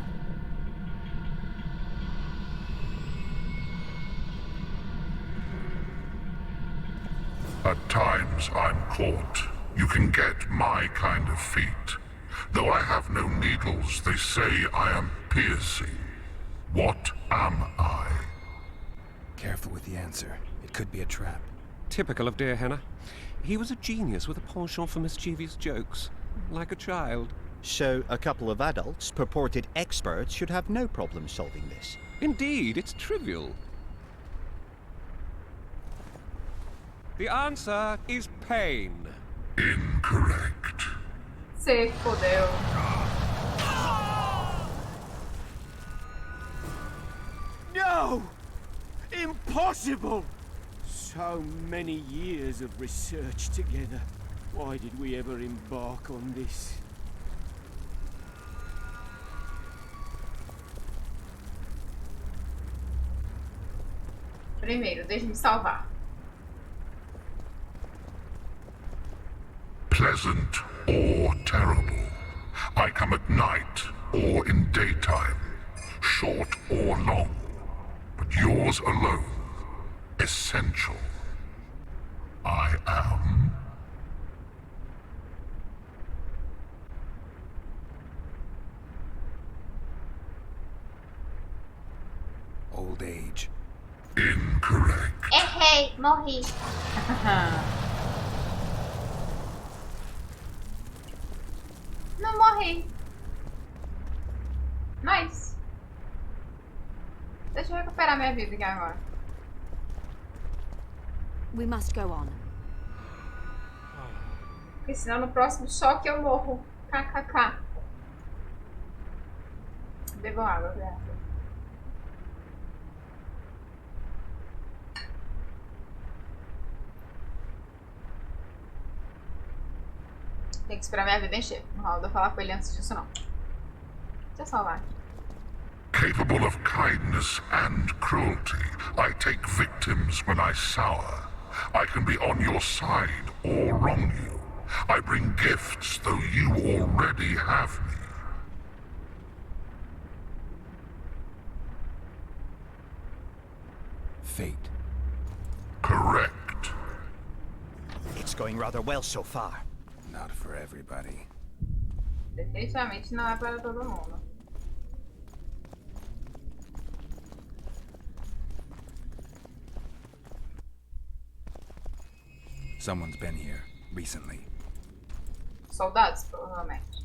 At times I'm caught. You can get my kind of feat. Though I have no needles, they say I am piercing. What am I? Careful with the answer. It could be a trap. Typical of Dehanna. He was a genius with a penchant for mischievous jokes. Like a child. So a couple of adults, purported experts, should have no problem solving this. Indeed, it's trivial. The answer is pain. Incorrect. Se fodeu. No! Impossible! So many years of research together. Why did we ever embark on this? Primeiro, deixe-me salvar. Pleasant or terrible. I come at night or in daytime, short or long, but yours alone, essential. I am. Old age. Incorrect. Errei, morri. Não morri. Nice. Deixa eu recuperar minha vida aqui agora. We must go on. Porque senão no próximo choque eu morro. KKK. Bebo água, velho. Tem que esperar minha vida encher. Não rola de eu falar com ele antes disso, não. Deixa eu salvar. Capable of kindness and cruelty, I take victims when I sour. I can be on your side or wrong you. I bring gifts though you already have me. Fate. Correct. It's going rather well so far. Not for everybody. Definitivamente não é para todo mundo. Someone's been here recently. Soldados, provavelmente.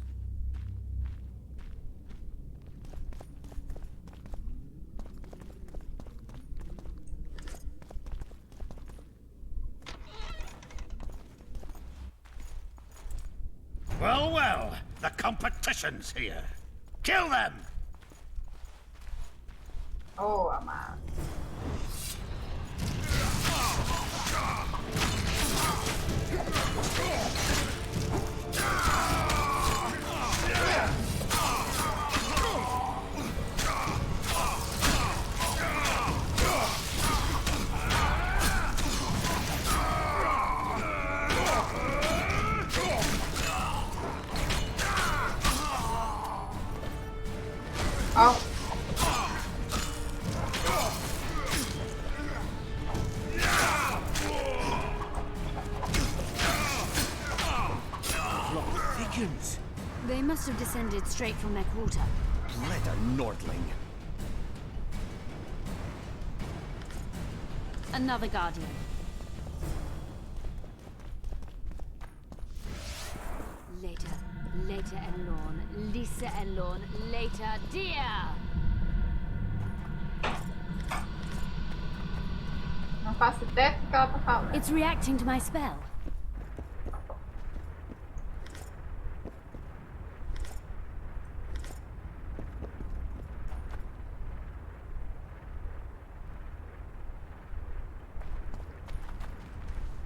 Well, well, the competition's here. Kill them! Oh, amado. Oh. Thickens. They must have descended straight from their quarter. Brother Nordling. Another guardian. Later Elorn, Lisa Elorn, later dear! Não faço ideia do que ela tá falando. It's reacting to my spell.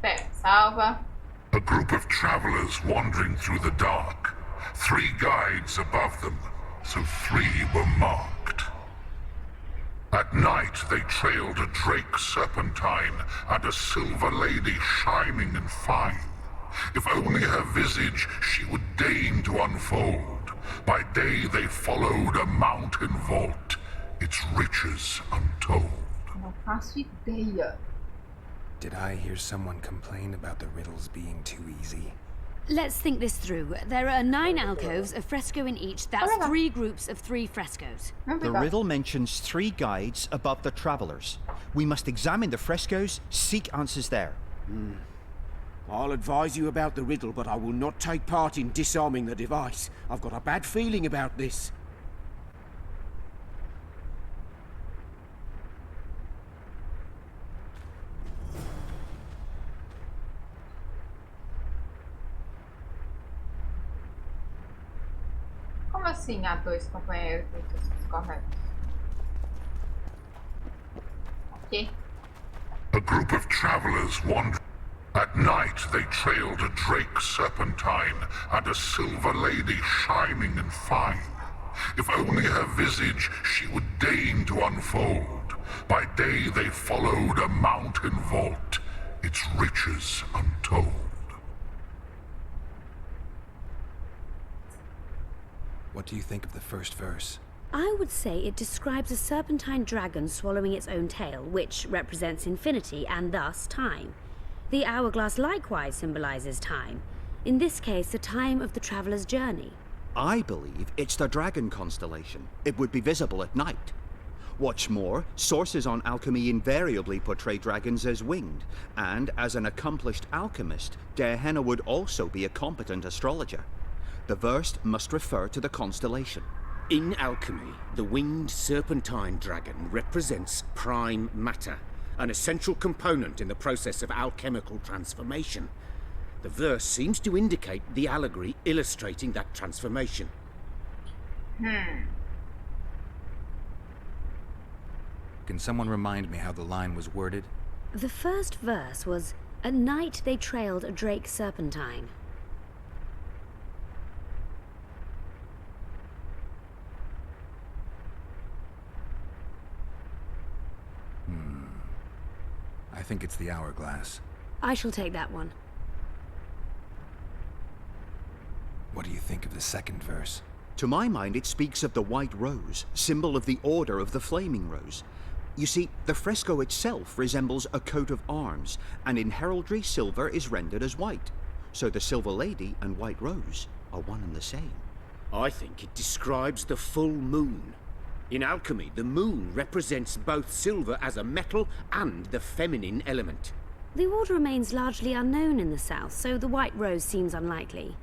Pera, salva. A group of travelers wandering through the dark. 3 guides above them, so 3 were marked. At night they trailed a drake serpentine and a silver lady shining and fine. If only her visage she would deign to unfold. By day they followed a mountain vault, its riches untold. Não faço ideia. Did I hear someone complain about the riddles being too easy? Let's think this through. There are 9 alcoves, a fresco in each. That's 3 groups of 3 frescoes. The riddle mentions 3 guides above the travelers. We must examine the frescoes, seek answers there. I'll advise you about the riddle, but I will not take part in disarming the device. I've got a bad feeling about this. Como assim há dois companheiros corretos? Ok. A group of travelers wandered. At night, they trailed a drake serpentine and a silver lady shining and fine. If only her visage she would deign to unfold. By day they followed a mountain vault, its riches untold. What do you think of the first verse? I would say it describes a serpentine dragon swallowing its own tail, which represents infinity and thus time. The hourglass likewise symbolizes time. In this case, the time of the traveler's journey. I believe it's the dragon constellation. It would be visible at night. What's more, sources on alchemy invariably portray dragons as winged, and as an accomplished alchemist, Gehenna would also be a competent astrologer. The verse must refer to the constellation. In alchemy, the winged serpentine dragon represents prime matter, an essential component in the process of alchemical transformation. The verse seems to indicate the allegory illustrating that transformation. Can someone remind me how the line was worded? The first verse was, "At night they trailed a drake serpentine." I think it's the hourglass. I shall take that one. What do you think of the second verse? To my mind, it speaks of the white rose, symbol of the Order of the Flaming Rose. You see, the fresco itself resembles a coat of arms, and in heraldry, silver is rendered as white. So the Silver Lady and White Rose are one and the same. I think it describes the full moon. In alchemy, the moon represents both silver as a metal and the feminine element. The order remains largely unknown in the south, so the White Rose seems unlikely.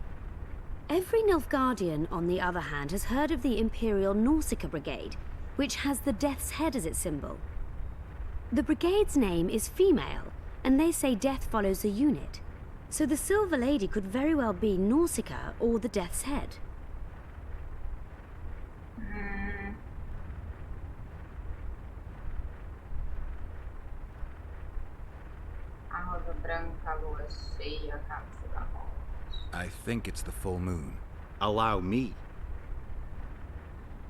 Every Nilfgaardian, on the other hand, has heard of the Imperial Nausicaa Brigade, which has the Death's Head as its symbol. The brigade's name is female, and they say death follows a unit. So the Silver Lady could very well be Nausicaa or the Death's Head. I think it's the full moon. Allow me.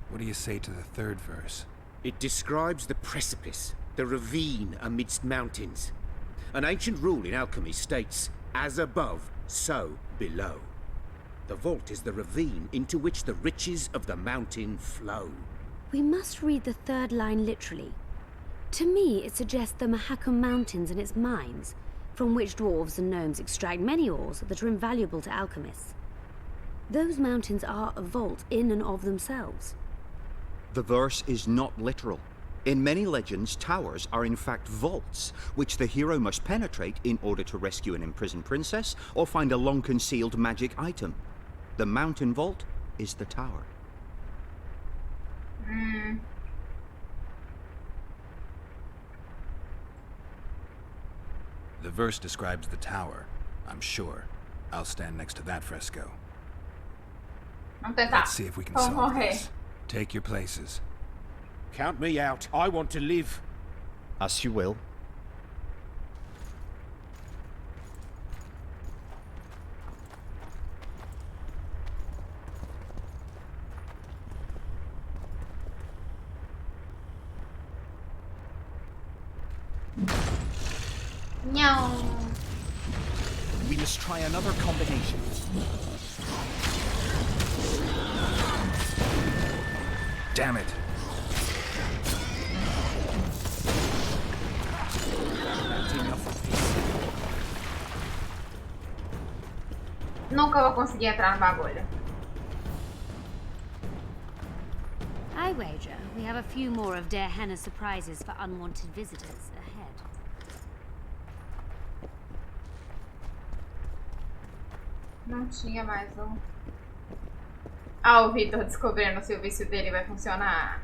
What do you say to the third verse? It describes the precipice, the ravine amidst mountains. An ancient rule in alchemy states, as above, so below. The vault is the ravine into which the riches of the mountain flow. We must read the third line literally. To me, it suggests the Mahakam Mountains and its mines, from which dwarves and gnomes extract many ores that are invaluable to alchemists. Those mountains are a vault in and of themselves. The verse is not literal. In many legends, towers are in fact vaults, which the hero must penetrate in order to rescue an imprisoned princess or find a long-concealed magic item. The mountain vault is the tower. The verse describes the tower, I'm sure. I'll stand next to that fresco. Let's see if we can solve this. Take your places. Count me out. I want to live. As you will. No. We must try another combination. Damn it. Nunca vou conseguir entrar no bagulho. I wager we have a few more of Gehenna's surprises for unwanted visitors ahead. Não tinha mais um. Ah, o Victor descobrindo se o vício dele vai funcionar.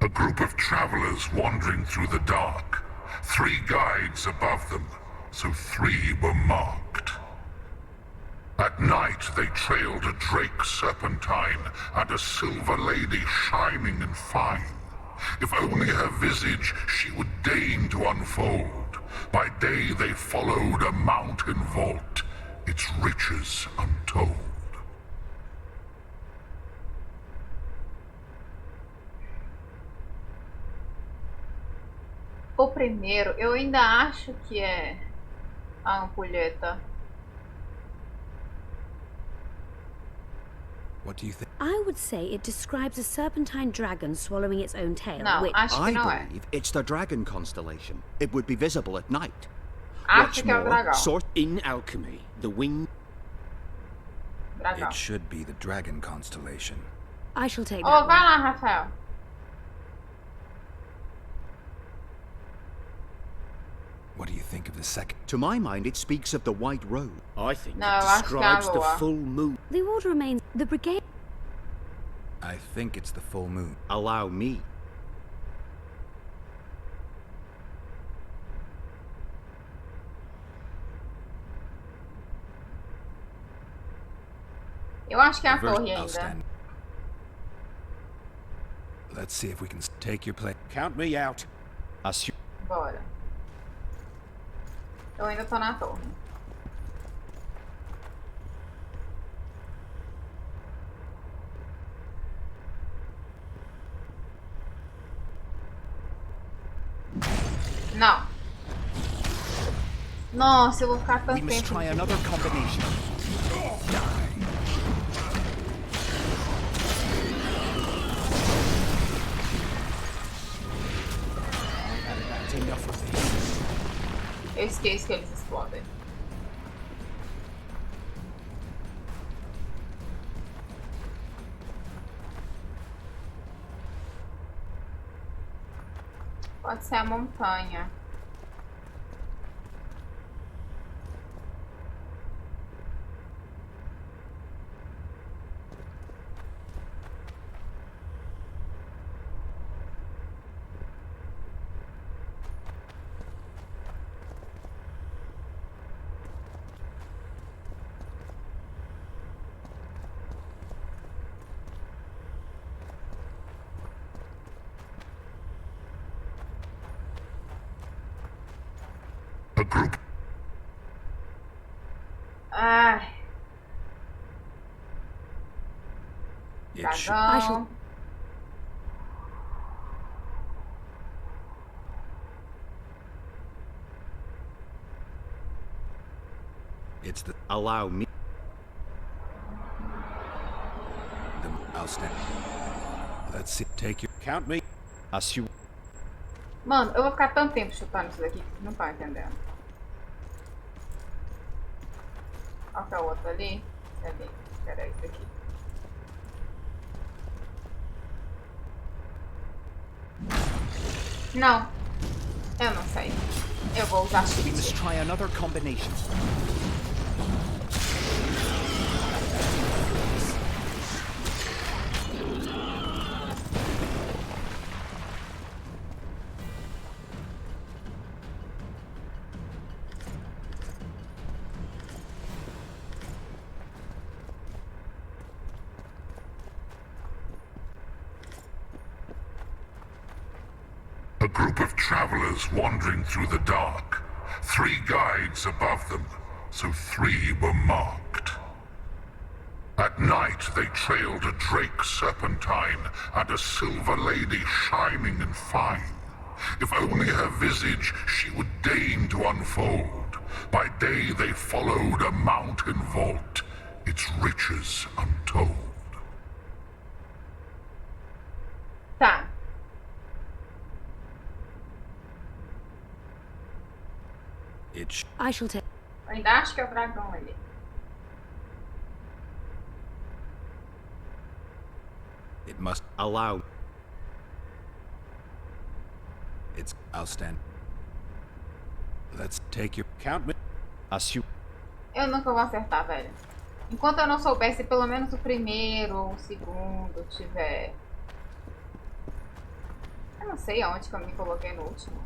A group of travelers wandering through the dark. 3 guides above them, so 3 were marked. At night they trailed a drake serpentine and a silver lady shining and fine. If only her visage she would deign to unfold. By day they followed a mountain vault, its riches untold. O primeiro, eu ainda acho que é a ampulheta. What do you think? I would say it describes a serpentine dragon swallowing its own tail. Não, which... acho que I não é. believe it's the dragon constellation. It would be visible at night. Acho What's que é o more, dragão. sort In alchemy, the wing... Dragão. It should be the dragon constellation. I shall take Oh, that vai one. lá, Rafael. What do you think of the second? To my mind, it speaks of the White Road. I think No, it acho que é a describes the lua. full moon. The order remains the brigade. I think it's the full moon. Allow me. Eu acho que é a Reverse- torre I'll ainda. stand. Let's see if we can take your place. Count me out. Bora. Eu ainda tô na torre. Não. Nossa, eu vou ficar tanto We must tempo. try another combination. That's enough of this. Eu esqueço que eles explodem. Pode ser a montanha. A group Ai, It should. I shall. dragão. It's the. Allow me. I'll stand. Let's see. Take your. Count me. As you Mano, eu vou ficar tanto tempo chutando isso daqui que vocês não estão entendendo. Qual que é o outro ali? Cadê? Era esse aqui. Não. Eu não sei. Eu vou usar We must cheat. try another combination. A group of travelers wandering through the dark. 3 guides above them, so 3 were marked. At night they trailed a drake serpentine and a silver lady shining and fine. If only her visage she would deign to unfold. By day they followed a mountain vault, its riches untold. Tá. It sh- I shall take. Eu ainda acho que é o dragão ali. It must. allow. It's. I'll stand. Let's take your... Count me. Eu nunca vou acertar, velho. Enquanto eu não souber se pelo menos o primeiro ou o segundo tiver... Eu não sei aonde que eu me coloquei no último.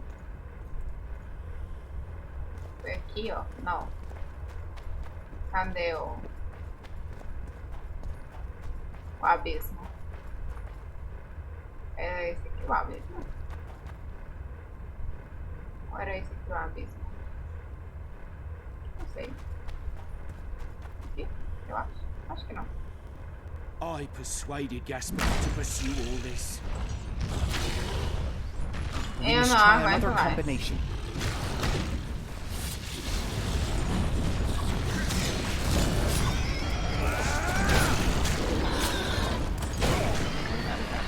Foi aqui, ó. Não. Cadê o abismo? Era esse aqui o abismo? Ou era esse aqui o abismo? Não sei. Aqui? Eu acho. Acho que não. I persuaded Gaspar to pursue all this. We Eu must não try aguento another mais. combination.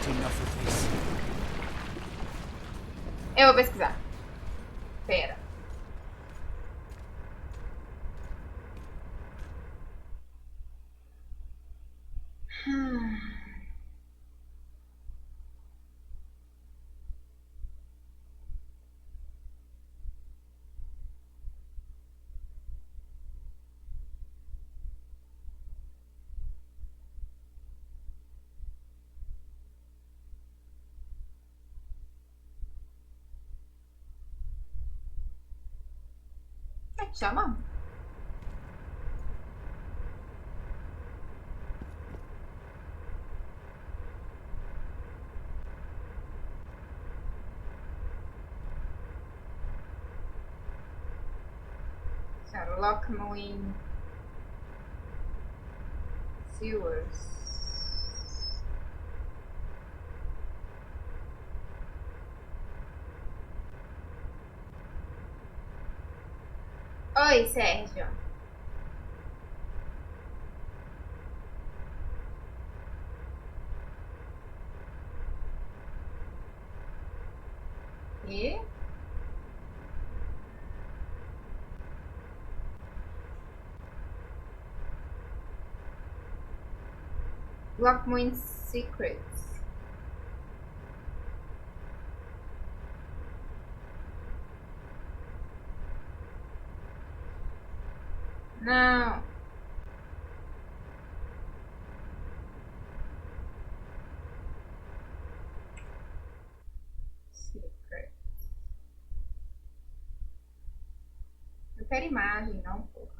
Enough of this. Eu vou pesquisar. Pera. Como é que chama? Lockmuin Sewers. Oi, Sérgio. E? Lockmuin Secrets. Não. Secrets. Eu quero imagem, não, porra.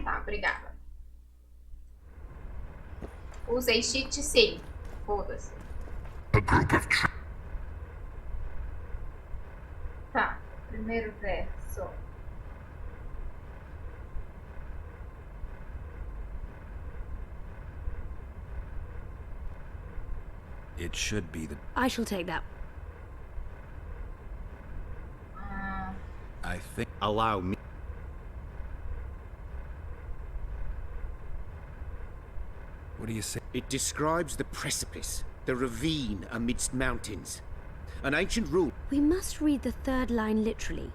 Tá, obrigada. Usei cheat sim. Foda-se. Tá, primeiro verso. It should be the... I shall take that. I think... Allow me. What do you say? It describes the precipice, the ravine amidst mountains. An ancient rule. We must read the third line literally.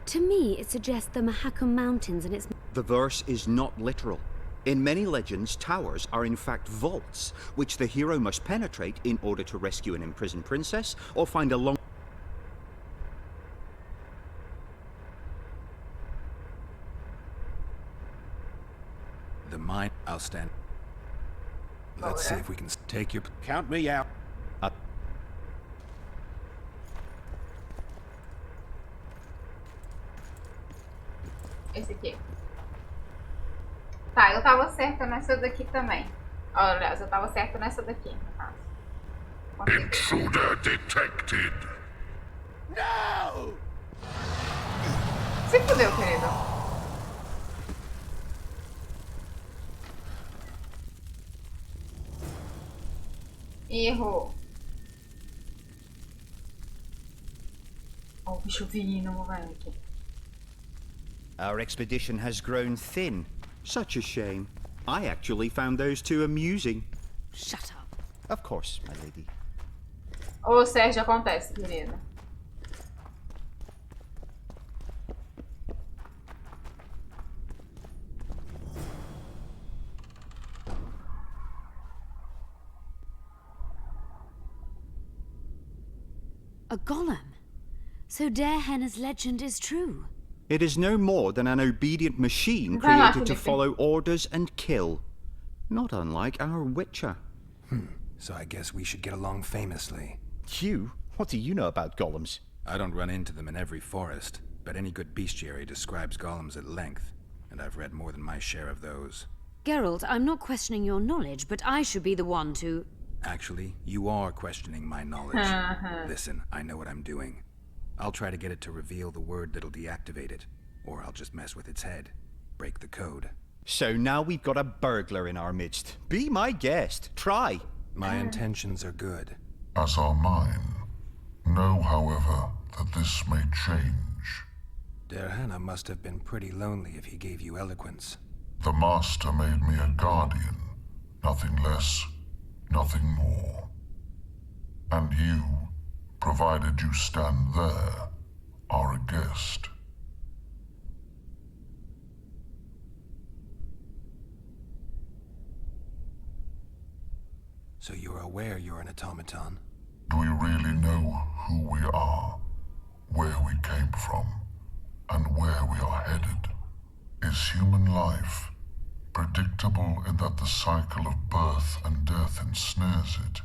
To me, it suggests the Mahakam Mountains and its... The verse is not literal. In many legends, towers are in fact vaults, which the hero must penetrate in order to rescue an imprisoned princess or find a long... The mine... I'll stand. Let's see if we can take your... Count me out. Esse aqui. Tá, eu tava certa nessa daqui também. Aliás, eu tava certa nessa daqui, no caso. Intruder detected. No! Se fudeu, querido. Errou. Ó, o bicho vindo, moleque. Our expedition has grown thin. Such a shame. I actually found those two amusing. Shut up. Of course, my lady. Ou Sérgio, acontece, querida. A golem? So Darehenna's legend is true? It is no more than an obedient machine Vai lá, created to Felipe. follow orders and kill. Not unlike our Witcher. So I guess we should get along famously. You? What do you know about golems? I don't run into them in every forest, but any good bestiary describes golems at length, and I've read more than my share of those. Geralt, I'm not questioning your knowledge, but I should be the one to... Actually, you are questioning my knowledge. Listen, I know what I'm doing. I'll try to get it to reveal the word that'll deactivate it, or I'll just mess with its head. Break the code. So now we've got a burglar in our midst. Be my guest. Try. My intentions are good. As are mine. Know, however, that this may change. Darehenna must have been pretty lonely if he gave you eloquence. The Master made me a guardian. Nothing less, nothing more. And you, provided you stand there, are a guest. So you're aware you're an automaton? Do we really know who we are, where we came from, and where we are headed? Is human life predictable in that the cycle of birth and death ensnares it?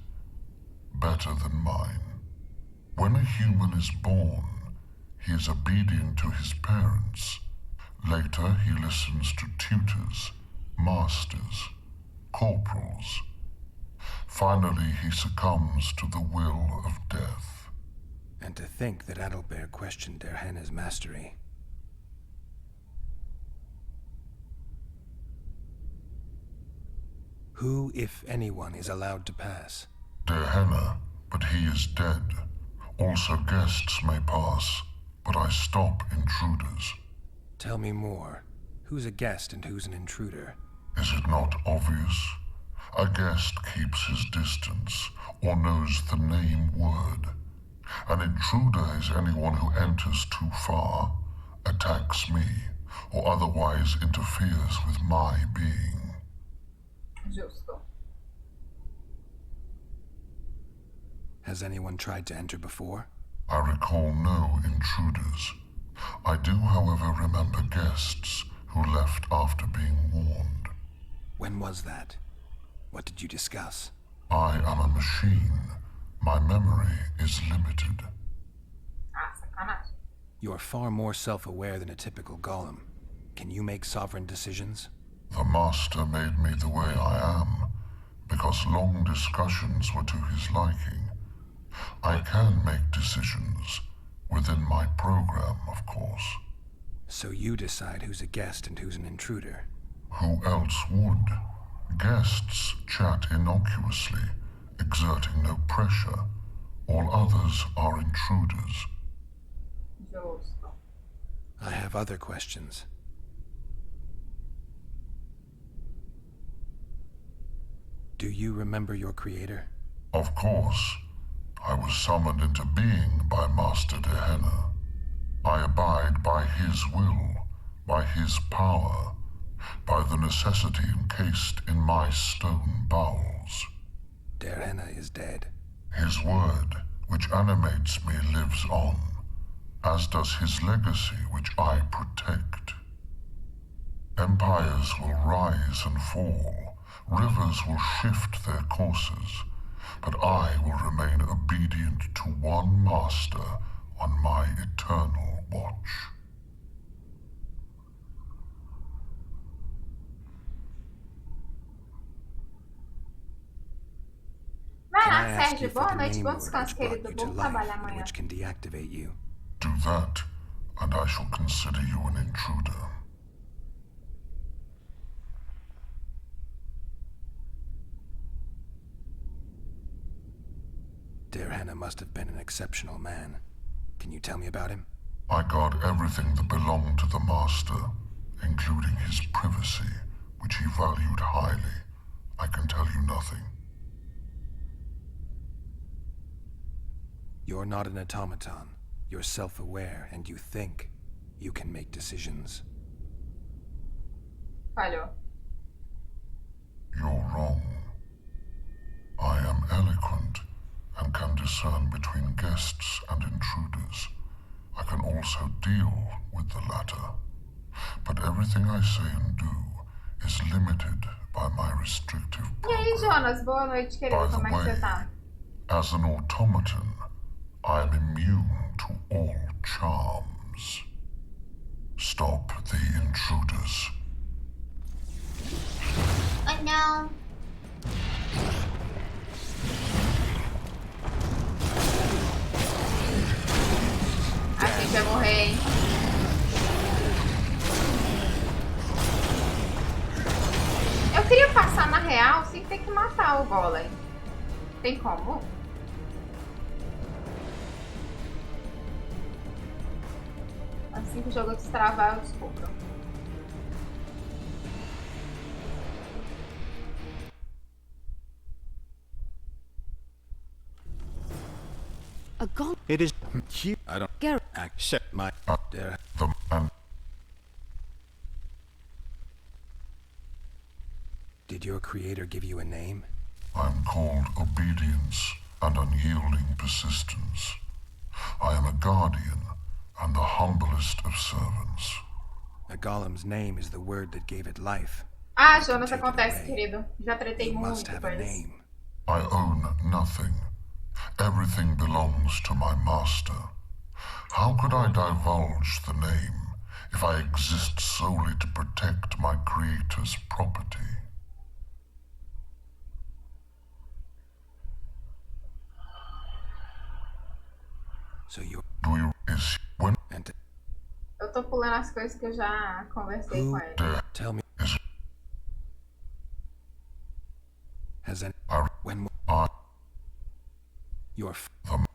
Better than mine. When a human is born, he is obedient to his parents. Later, he listens to tutors, masters, corporals. Finally, he succumbs to the will of death. And to think that Adalbert questioned Darehenna's mastery. Who, if anyone, is allowed to pass? Darehenna, but he is dead. Also guests may pass, but I stop intruders. Tell me more. Who's a guest and who's an intruder? Is it not obvious? A guest keeps his distance, or knows the name word. An intruder is anyone who enters too far, attacks me, or otherwise interferes with my being. Justo. Has anyone tried to enter before? I recall no intruders. I do, however, remember guests who left after being warned. When was that? What did you discuss? I am a machine. My memory is limited. Sacanagem. You're far more self-aware than a typical golem. Can you make sovereign decisions? The Master made me the way I am, because long discussions were to his liking. I can make decisions, within my program, of course. So you decide who's a guest and who's an intruder? Who else would? Guests chat innocuously, exerting no pressure. All others are intruders. Justo. I have other questions. Do you remember your creator? Of course. I was summoned into being by Master Darehenna. I abide by his will, by his power, by the necessity encased in my stone bowels. Darehenna is dead. His word, which animates me, lives on, as does his legacy, which I protect. Empires will rise and fall, rivers will shift their courses, but I will remain obedient to one master on my eternal watch. Vai Can lá, I ask Sérgio. you for Boa the noite, name bom word descanso, which brought querido. you to Bom life trabalho and amanhã. which can deactivate you? Do that, and I shall consider you an intruder. Darehenna must have been an exceptional man. Can you tell me about him? I guard everything that belonged to the Master, including his privacy, which he valued highly. I can tell you nothing. You're not an automaton. You're self-aware, and you think you can make decisions. Falhou. You're wrong. I am eloquent and can discern between guests and intruders. I can also deal with the latter. But everything I say and do is limited by my restrictive E aí, Jonas? Boa noite, querido. Como é que você tá? As an automaton, I am immune to all charms. Stop the intruders. Ai, não. A gente vai morrer, hein? Eu queria passar na real sem ter que matar o golem. Tem como? Assim que o jogo destravar, eu descubro. A god. It is you. I don't accept my order. The man. Did your creator give you a name? I'm called obedience and unyielding persistence. I am a guardian and the humblest of servants. A golem's name is the word that gave it life. Ah, Jonas, acontece, querido. Já tretei muito com eles. I own nothing. Everything belongs to my master. How could I divulge the name if I exist solely to protect my creator's property? So you do you is when and Eu tô pulando as coisas que eu já conversei com ele. tell me has an when your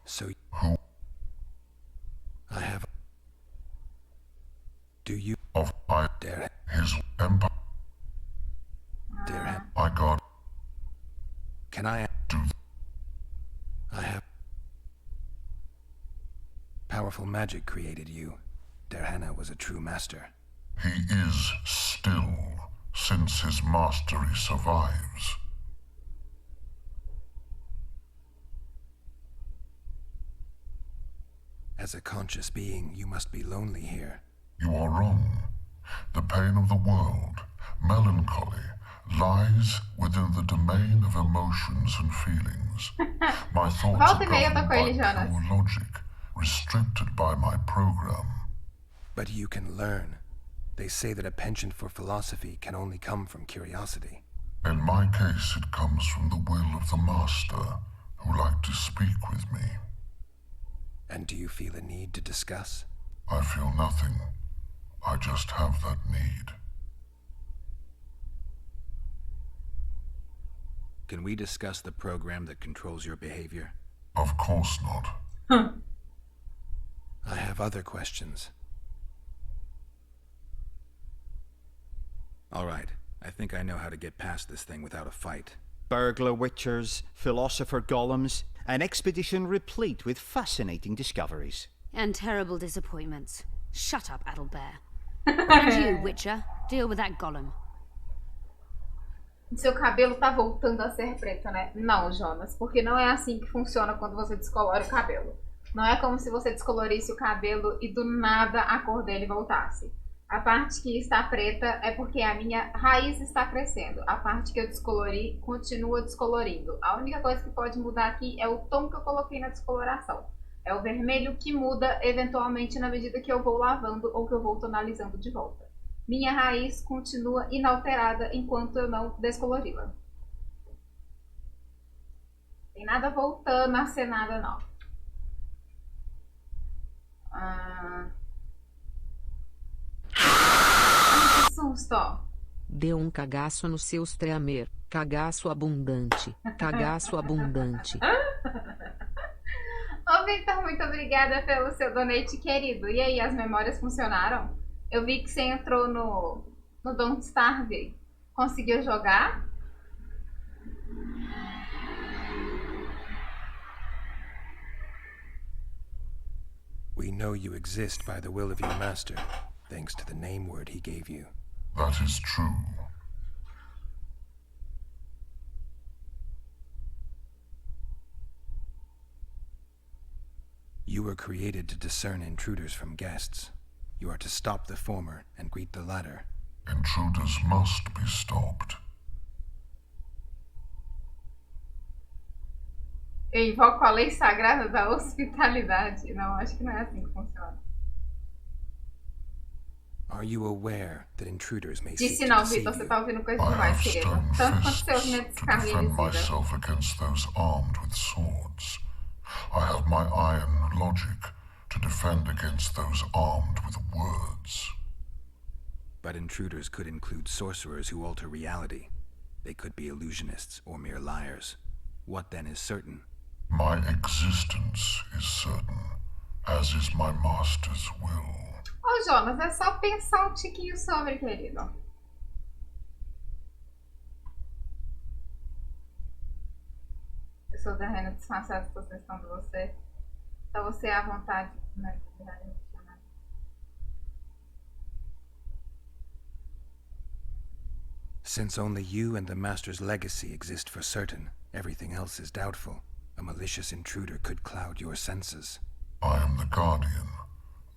so who I have do you of I dare his empire dare him my god can I do I have powerful magic created you. Derhana was a true master. He is still, since his mastery survives. As a conscious being, you must be lonely here. You are wrong. The pain of the world, melancholy, lies within the domain of emotions and feelings. My thoughts are governed by pure logic, restricted by my program. But you can learn. They say that a penchant for philosophy can only come from curiosity. In my case, it comes from the will of the master, who liked to speak with me. And do you feel a need to discuss? I feel nothing. I just have that need. Can we discuss the program that controls your behavior? Of course not. I have other questions. All right. I think I know how to get past this thing without a fight. Burglar witchers, philosopher golems, an expedition replete with fascinating discoveries. And terrible disappointments. Shut up, Adelbear. And you, Witcher, deal with that golem. Seu cabelo tá voltando a ser preto, né? Não, Jonas, porque não é assim que funciona quando você descolore o cabelo. Não é como se você descolorisse o cabelo e do nada a cor dele voltasse. A parte que está preta é porque a minha raiz está crescendo. A parte que eu descolori continua descolorindo. A única coisa que pode mudar aqui é o tom que eu coloquei na descoloração. É o vermelho que muda eventualmente na medida que eu vou lavando ou que eu vou tonalizando de volta. Minha raiz continua inalterada enquanto eu não descolori-la. Tem nada voltando a ser nada, não. Ai, que susto, ó. Deu um cagaço no seu streamer. Cagaço abundante. Cagaço abundante. Ô, Victor, muito obrigada pelo seu donate, querido. E aí, as memórias funcionaram? Eu vi que você entrou no Don't Starve. Conseguiu jogar? We know you exist by the will of your master, thanks to the name word he gave you. That is true. You were created to discern intruders from guests. You are to stop the former and greet the latter. Intruders must be stopped. Eu invoco a lei sagrada da hospitalidade. Não, acho que não é assim que funciona. Are you aware that intruders may seek Disse to não, deceive Vitor, você you? tá ouvindo coisa I demais, have querido. stone Tanto quanto seus fists medos de to carne defend invisível. myself against those armed with swords. I have my iron logic to defend against those armed with words. But intruders could include sorcerers who alter reality. They could be illusionists or mere liars. What then is certain? My existence is certain, as is my master's will. Ô, Jonas, é só pensar um tiquinho sobre, querido. Eu sou terreno disfarçado de possessão de você. Então você é à vontade, né? Since only you and the Master's legacy exist for certain, everything else is doubtful. A malicious intruder could cloud your senses. I am the Guardian.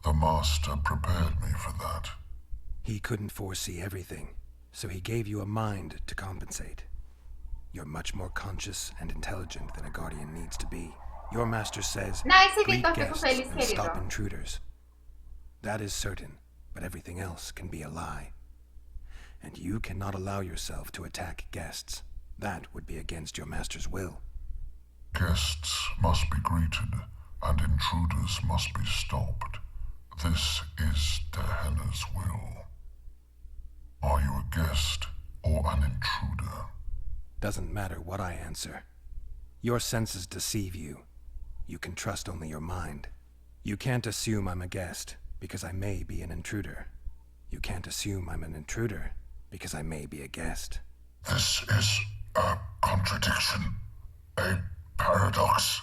The Master prepared me for that. He couldn't foresee everything, so he gave you a mind to compensate. You're much more conscious and intelligent than a Guardian needs to be. Your Master says, Nice, greet Vitor, fico guests feliz, and stop querido. intruders. That is certain, but everything else can be a lie. And you cannot allow yourself to attack guests. That would be against your Master's will. Guests must be greeted, and intruders must be stopped. This is Tehenna's will. Are you a guest or an intruder? Doesn't matter what I answer. Your senses deceive you. You can trust only your mind. You can't assume I'm a guest, because I may be an intruder. You can't assume I'm an intruder, because I may be a guest. This is a contradiction, a paradox.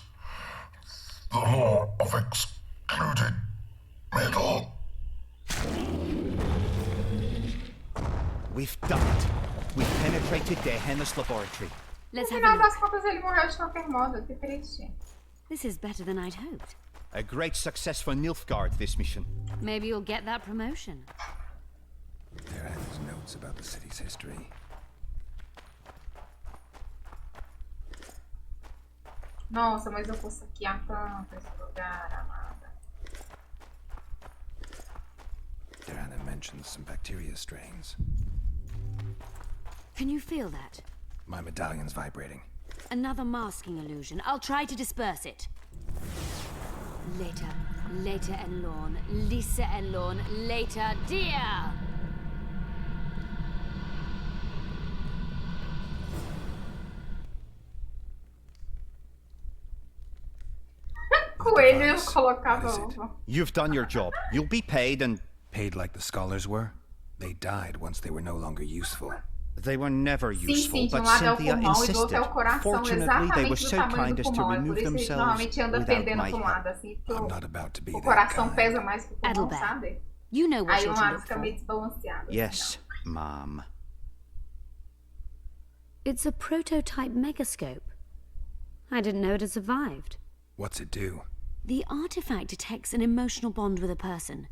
The law of excluded middle. We've done it. We've penetrated Tehenna's laboratory. No Let's have final a das look. contas ele morreu de qualquer modo, que triste. This is better than I'd hoped. A great success for Nilfgaard, this mission. Maybe you'll get that promotion. There are his notes about the city's history. Nossa, mas eu vou saquear tanto esse lugar, amada. Diana mentions some bacteria strains. Can you feel that? My medallion's vibrating. Another masking illusion. I'll try to disperse it. Later, later and Lorn, Lisa and Lorn, later, dear! Coelho eu colocava ovo. You've done your job. You'll be paid and... Paid like the scholars were? They died once they were no longer useful. They were never Sim, useful, sim, de but um lado é o Cynthia pulmão e do outro insisted. é o coração, Fortunately, they were exatamente do so tamanho kind do as to pulmão. É por remove isso que eles themselves normalmente andam without pendendo my para um help. lado, assim, que I'm not about to be o that coração guy. pesa mais que o pulmão, Adelbert, sabe? you know what Aí you're um to lado look fica for. meio desbalanceado. Yes, Mom. It's a prototype megascope. I didn't know it had survived. What's it do? The artifact detects an emotional bond with a person.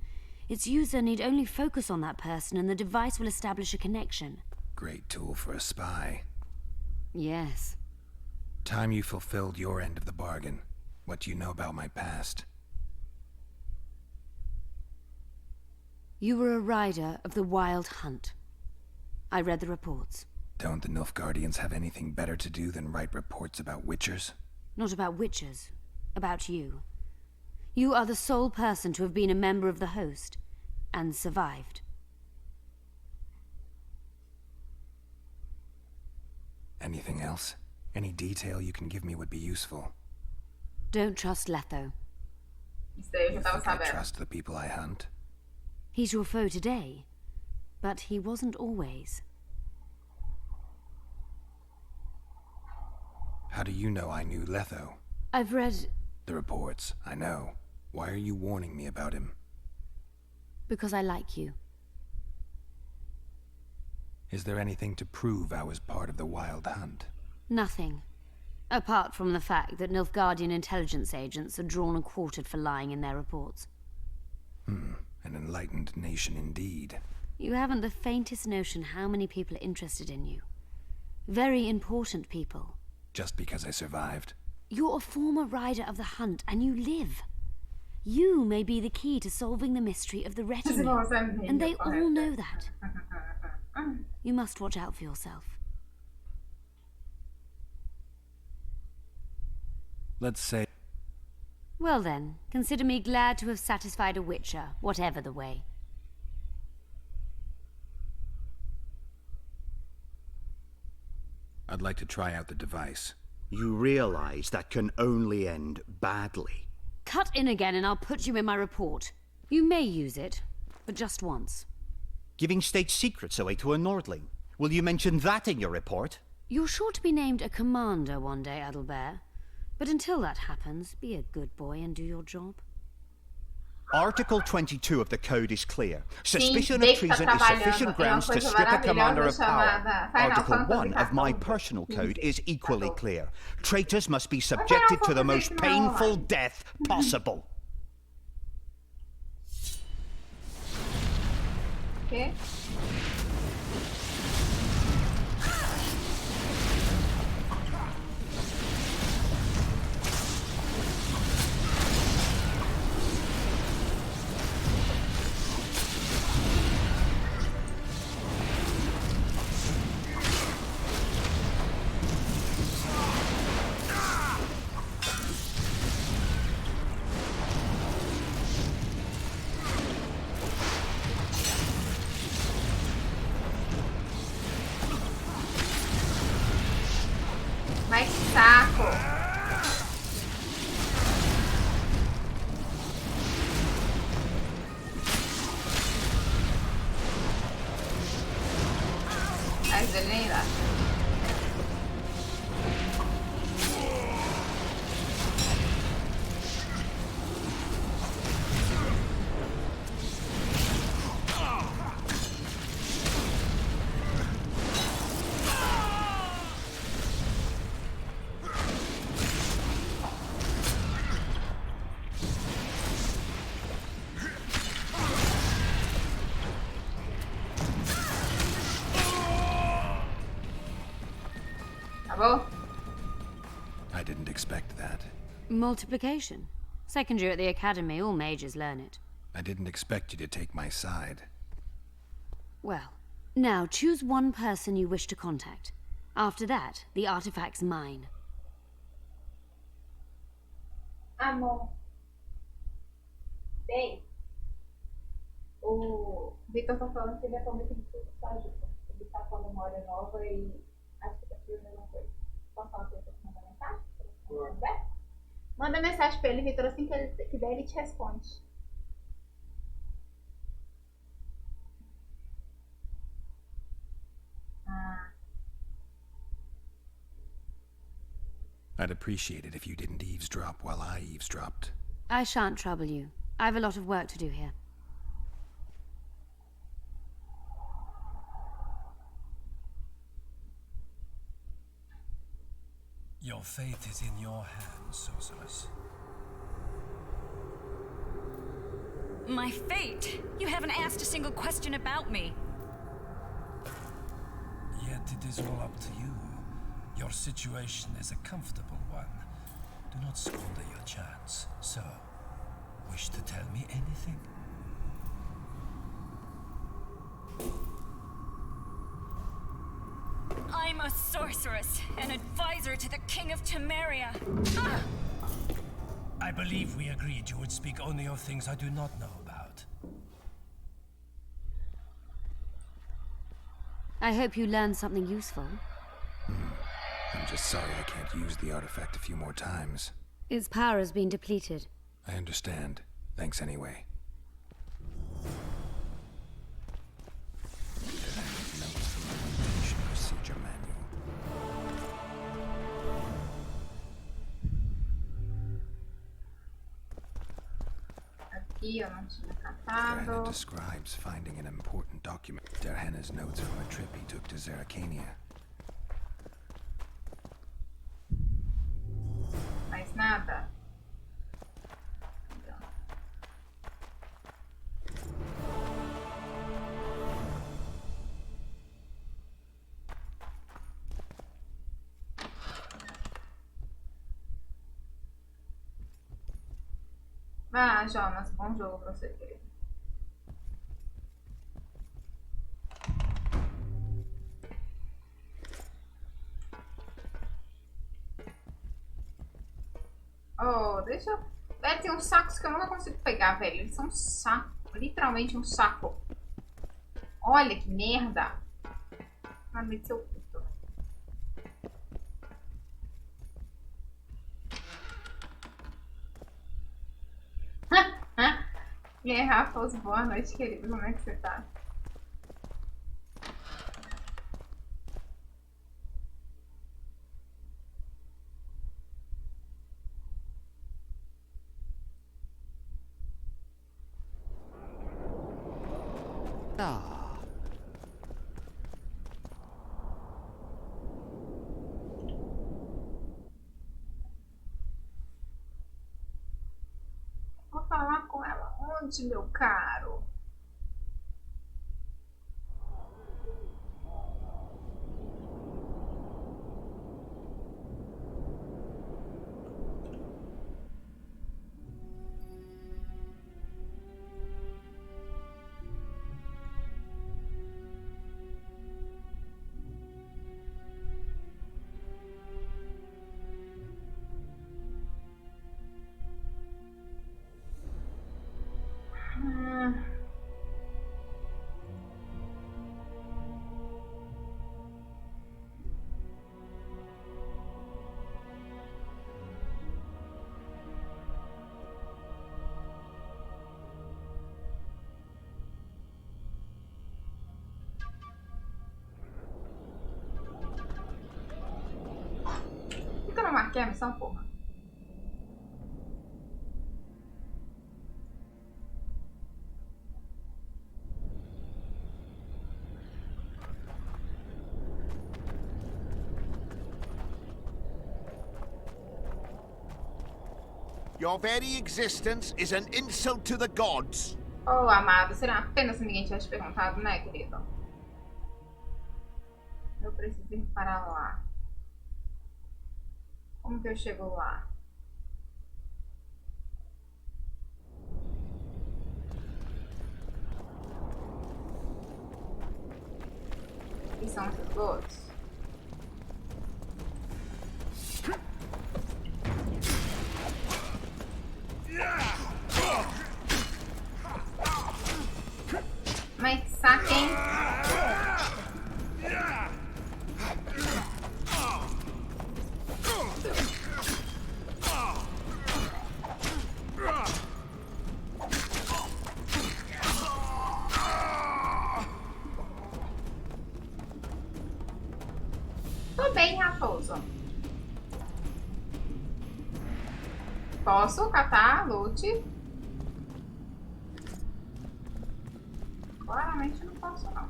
Its user need only focus on that person and the device will establish a connection. Great tool for a spy. Yes. Time you fulfilled your end of the bargain. What do you know about my past? You were a rider of the Wild Hunt. I read the reports. Don't the Nilfgaardians have anything better to do than write reports about witchers? Not about witches. About you. You are the sole person to have been a member of the host, and survived. Anything else? Any detail you can give me would be useful. Don't trust Letho. Isso daí eu You já tava think I sabendo. trust the people I hunt? He's your foe today, but he wasn't always. How do you know I knew Letho? I've read... The reports, I know. Why are you warning me about him? Because I like you. Is there anything to prove I was part of the Wild Hunt? Nothing. Apart from the fact that Nilfgaardian intelligence agents are drawn and quartered for lying in their reports. An enlightened nation indeed. You haven't the faintest notion how many people are interested in you. Very important people. Just because I survived? You're a former rider of the hunt, and you live. You may be the key to solving the mystery of the retinue, and they all know that. You must watch out for yourself. Let's say... Well then, consider me glad to have satisfied a witcher, whatever the way. I'd like to try out the device. You realize that can only end badly. Cut in again and I'll put you in my report. You may use it, but just once. Giving state secrets away to a Nordling. Will you mention that in your report? You're sure to be named a commander one day, Adalbert. But until that happens, be a good boy and do your job. Article 22 of the Code is clear. Suspicion of treason is sufficient grounds to strip a commander of power. Article 1 of my personal code is equally clear. Traitors must be subjected to the most painful death possible. Okay. Mas que saco! Mas ele nem dá. I didn't expect that. Multiplication. Second year at the academy, all mages learn it. I didn't expect you to take my side. Well, now choose one person you wish to contact. After that, the artifact's mine. Amor. Bem, o Victor tá falando que ele atualmente é estágio. Ele tá com a memória nova e acho que tá fazendo a mesma coisa. Posso falar pra você mandar mensagem? Manda mensagem pra ele, Victor, assim que ele der, ele te responde. I'd appreciate it if you didn't eavesdrop while I eavesdropped. I shan't trouble you. I've a lot of work to do here. Your fate is in your hands, sorceress. My fate? You haven't asked a single question about me. Yet it is all up to you. Your situation is a comfortable one. Do not squander your chance. So, wish to tell me anything? I'm a sorceress, an advisor to the King of Temeria. Ah! I believe we agreed you would speak only of things I do not know about. I hope you learned something useful. I'm just sorry I can't use the artifact a few more times. Its power has been depleted. I understand. Thanks anyway. Notes from the Implementation Procedure Manual. aqui eu não tinha Derhenna catado. describes finding an important document. Derhenna's notes from a trip he took to Zeracania. Mais nada? Ah, Jonas, bom jogo pra você, querido. Oh, deixa eu... tem uns sacos que eu nunca consigo pegar, velho. Eles são um saco. Literalmente um saco. Olha que merda. Ah, me seu puto. E aí, Rafaels, boa noite, querido. Como é que você tá? Vou falar com ela onde, meu caro? Por que eu não marquei a missão, porra? Your very existence is an insult to the gods. Oh, amado, será apenas se ninguém tivesse perguntado, né, querido? Eu preciso ir para lá. Como que eu chego lá? Que são os esgotos? Mas saquem. Tô bem, Raposo. Posso catar loot? Claramente não posso, não.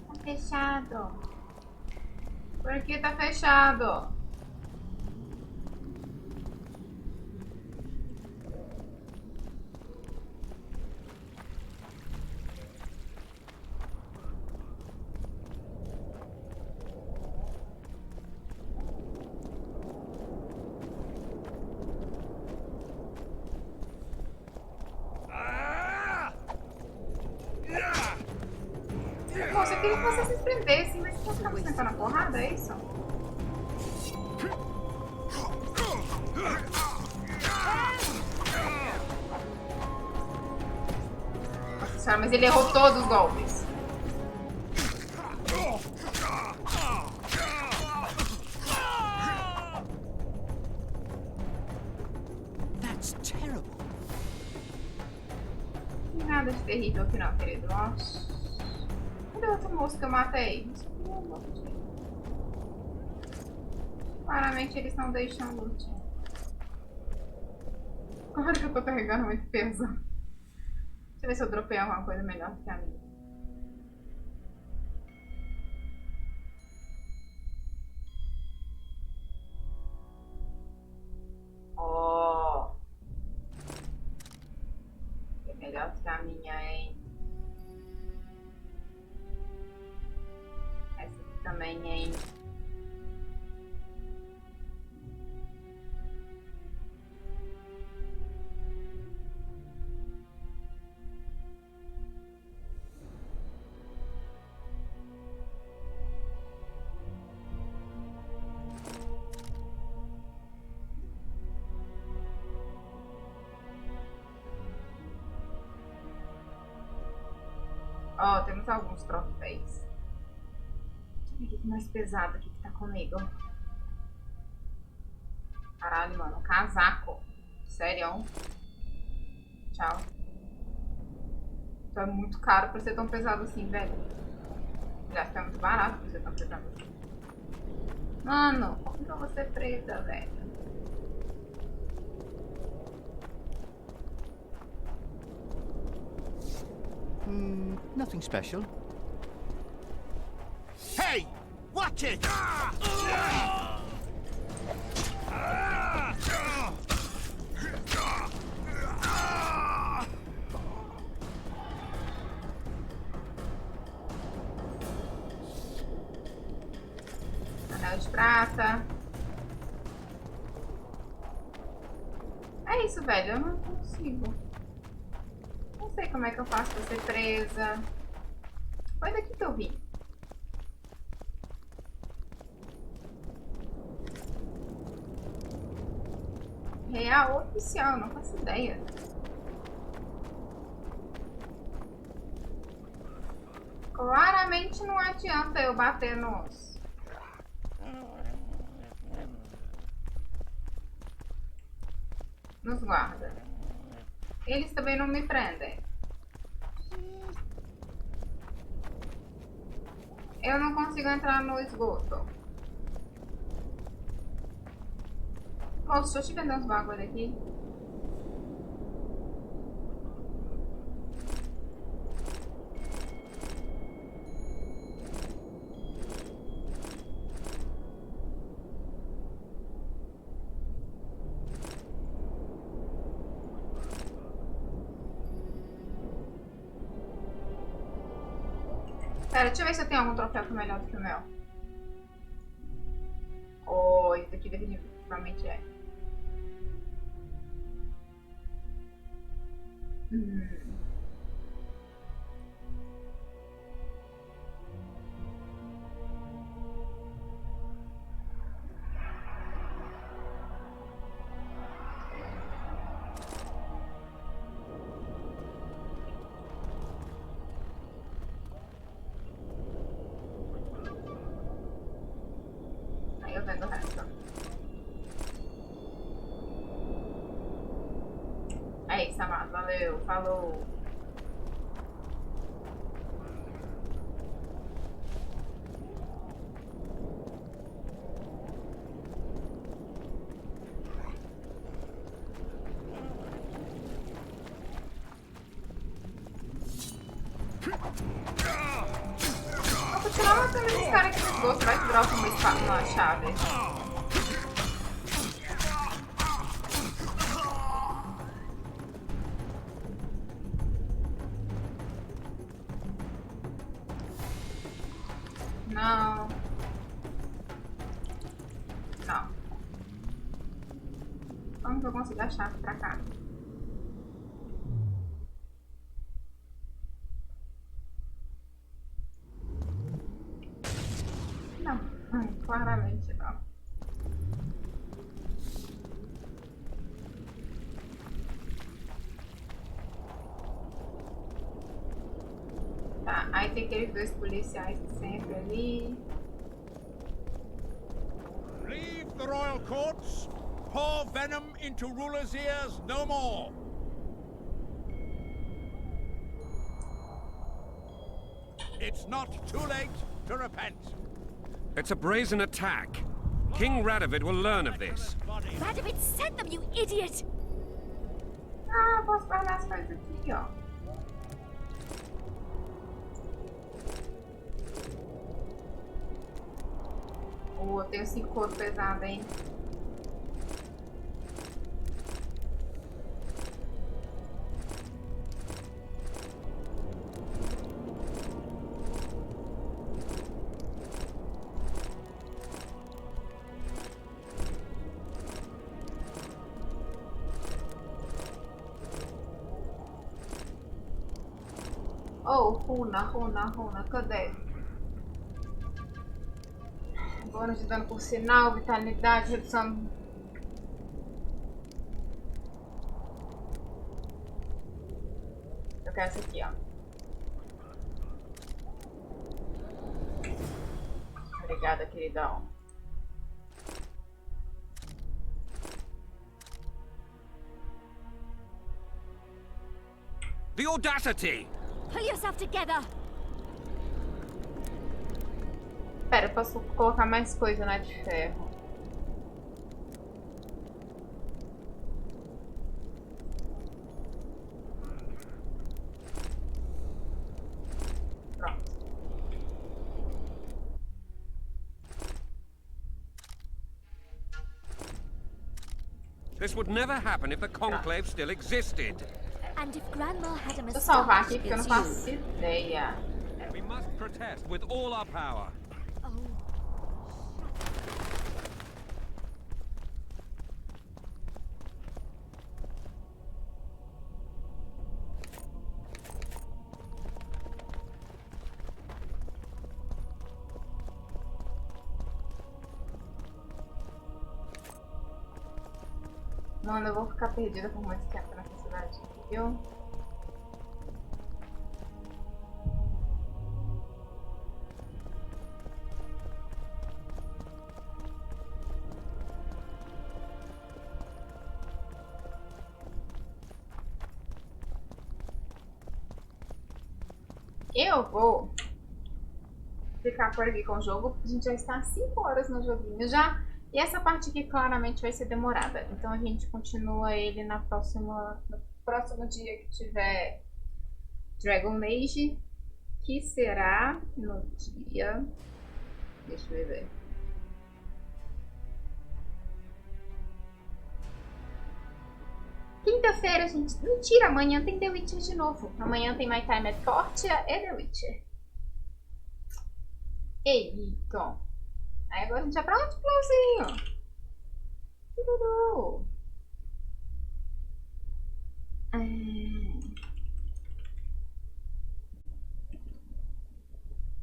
Tá fechado. Por que tá fechado? Poxa, eu queria que vocês se prendessem, mas você tá me sentando a porrada, é isso? Nossa senhora, mas ele errou todos os golpes. That's terrible. Nada de terrível aqui não, querido. Nossa. Cadê o outro moço que eu matei? Claramente eles não deixam loot. Claro que eu tô carregando muito peso. Deixa eu ver se eu dropei alguma coisa melhor que a minha. Oh! É melhor que a minha, hein? Essa aqui também, hein? Ó, temos alguns troféus. Deixa eu ver o que mais pesado aqui que tá comigo. Caralho, mano. Casaco. Sério? Tchau. Isso é muito caro pra ser tão pesado assim, velho. Já fica muito barato pra ser tão pesado assim. Mano, como que eu vou ser preta, velho? Nothing special. Hey! Watch it! Anel de prata. É isso, velho. Eu não consigo. Não sei como é que eu faço pra ser presa. Foi daqui que eu vim. Real oficial, não faço ideia. Claramente não adianta eu bater nos guardas. Eles também não me prendem. Eu não consigo entrar no esgoto. Moço, deixa eu te vender uns bagulho aqui. Pera, deixa eu ver se eu tenho algum troféu que é melhor do que o meu. Oh, esse daqui definitivamente é. Aí eu vendo o resto. É isso, amado. Valeu. Falou. Vou continuar matando esses caras aqui no esgoto. Vai que dropa uma chave. Não. Não. Como que eu consigo a chave pra cá? Não. Claramente não. Tá, aí tem aqueles dois policiais sempre ali. Leave the royal courts. Pour venom into rulers' ears no more. It's not too late to repent. It's a brazen attack. King Radovid will learn of this. Radovid sent them, you idiot! posso guardar as coisas aqui, ó. Eu tenho 5 couro pesado, hein? Oh, runa, cadê? Bônus de dano por sinal, vitalidade, redução. Eu quero essa aqui, ó. Obrigada, queridão. The audacity! Pull yourself together! Pera, eu posso colocar mais coisa na de ferro. Pronto. This would never happen if the conclave still existed. And if Grandma had a Deixa eu salvar aqui moustache, porque eu não it's faço you. ideia. We must protest with all our power. Mano, eu vou ficar perdida por muito tempo nessa cidade, viu? Eu vou ficar por aqui com o jogo. A gente já está há 5 horas no joguinho já. E essa parte aqui claramente vai ser demorada. Então a gente continua ele no próximo dia que tiver Dragon Age. Que será no dia... Deixa eu ver. Quinta-feira, gente. Mentira, amanhã tem The Witcher de novo. Amanhã tem My Time at Portia e The Witcher. Eita. Aí agora a gente vai pra onde, Florzinho? Tururu.